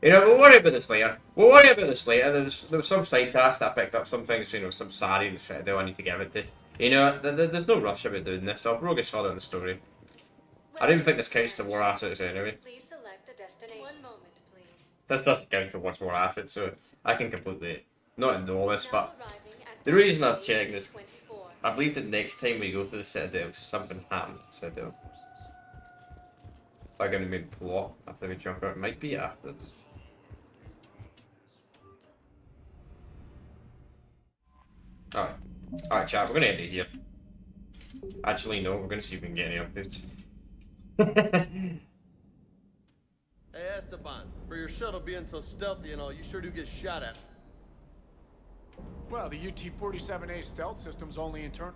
You know, we'll worry about this later. There was some side task that I picked up, some things, you know, some Sari in the Citadel I need to give it to. You know, there's no rush about doing this. I'll progress further in the story. I don't even think this counts to war assets anyway. Please select a destination. One moment, please. This doesn't count towards war assets, so I can completely not ignore this, but the reason I'm checking this, I believe that next time we go to the Citadel, something happens to the Citadel. They're going to maybe plot after we jump out. It might be after. Alright. Alright, chat, we're gonna end it here. Actually, no, we're gonna see if we can get any updates. Hey, Esteban, for your shuttle being so stealthy and all, you sure do get shot at. Well, the UT-47A stealth system's only internal.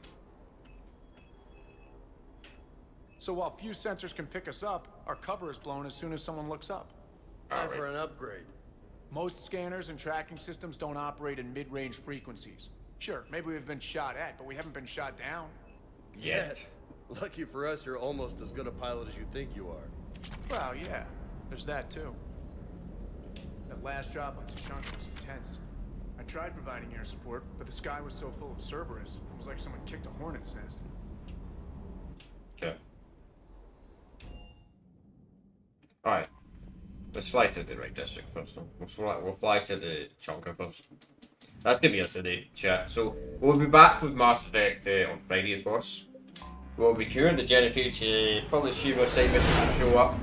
So while few sensors can pick us up, our cover is blown as soon as someone looks up. Time for an upgrade. Most scanners and tracking systems don't operate in mid-range frequencies. Sure, maybe we've been shot at, but we haven't been shot down. Yet. Lucky for us, you're almost as good a pilot as you think you are. Well, yeah, there's that too. That last drop on Tuchanka was intense. I tried providing air support, but the sky was so full of Cerberus, it was like someone kicked a hornet's nest. Okay. Alright. Let's fly to the right district first. We'll fly to the Chunker first. That's gonna be us today, chat. So we'll be back with Mass Effect on Friday, of course. We'll be curing the Genophage. Probably a few more side missions will show up.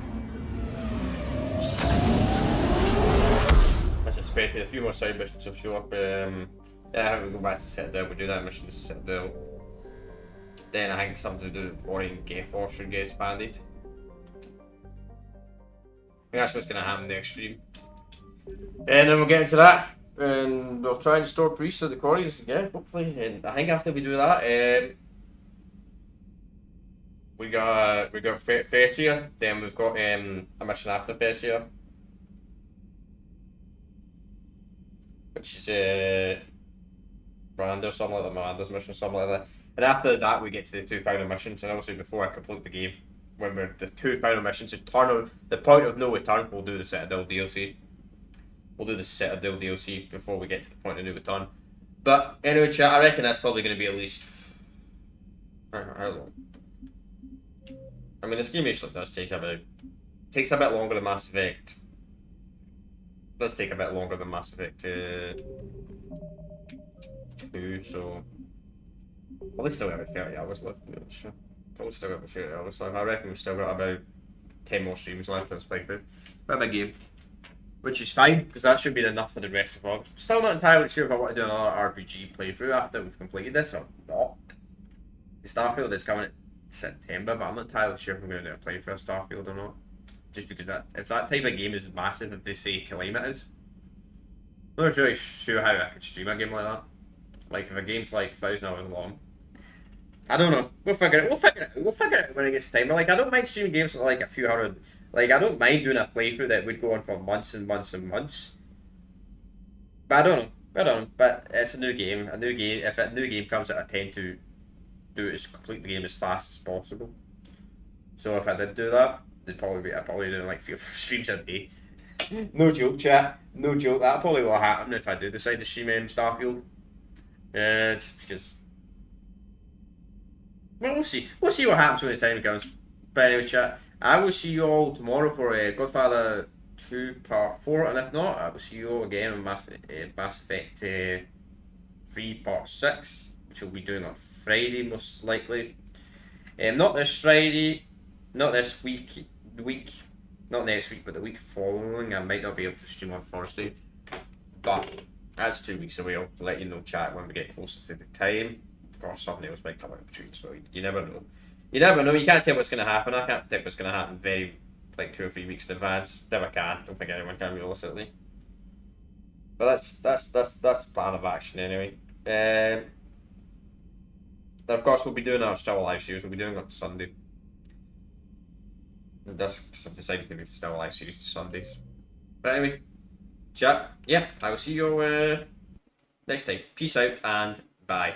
I suspected a few more side missions will show up. Yeah, we'll go back to Citadel. We'll do that mission to Citadel. Then I think something to do with Orient Force should get expanded. I think that's what's going to happen next stream. And then we'll get into that. And we'll try and store priests at the quarries again, hopefully. And I think after we do that, we got Fessia. Then we've got a mission after Fessia, which is Brand or something like that, Miranda's mission, something like that. And after that, we get to the two final missions. And obviously, before I complete the game, when we're the two final missions, the point of no return, we'll do the Citadel DLC. We'll do the Citadel DLC before we get to the point of no return. But anyway, chat, I reckon that's probably going to be at least how long? I mean, this game usually does take takes a bit longer than Mass Effect. It does take a bit longer than Mass Effect 2, so probably still got about 30 hours left. Sure. Probably still got about 30 hours left. I reckon we've still got about 10 more streams left in this playthrough. Bit of a game, which is fine because that should be enough for the rest of August. I'm still not entirely sure if I want to do another RPG playthrough after we've completed this or not. The Starfield is coming at September, but I'm not entirely sure if I'm going to do a playthrough of Starfield or not. Just because if that type of game is massive, if they say Kalima is, I'm not really sure how I could stream a game like that. Like if a game's like 1,000 hours long, I don't know. We'll figure it. We'll figure it when it gets time. But like I don't mind streaming games that like a few hundred. Like I don't mind doing a playthrough that would go on for months and months and months. But I don't know. But it's a new game. If a new game comes out, I tend to complete the game as fast as possible. So if I did do that, I'd probably do like 3 streams a day. No joke, chat. No joke. That'll probably what happen if I do decide to stream Starfield. Just because. Well, we'll see. We'll see what happens when the time comes. But anyway, chat. I will see you all tomorrow for Godfather 2 Part 4, and if not, I will see you all again on Mass Effect 3 Part 6, which we'll be doing on Friday most likely. Not this Friday, not this week, not next week, but the week following. I might not be able to stream on Thursday, but that's 2 weeks away. I'll let you know, chat, when we get closer to the time. Of course, something else might come out between, so you never know. You never know. You can't tell what's going to happen. I can't predict what's going to happen like 2 or 3 weeks in advance. Never can. Don't think anyone can realistically. But that's the plan of action anyway. And of course, we'll be doing our Still Alive series. We'll be doing it on Sunday. I've decided to move the Still Alive series to Sundays. But anyway, chat. Yeah, I will see you all next time. Peace out and bye.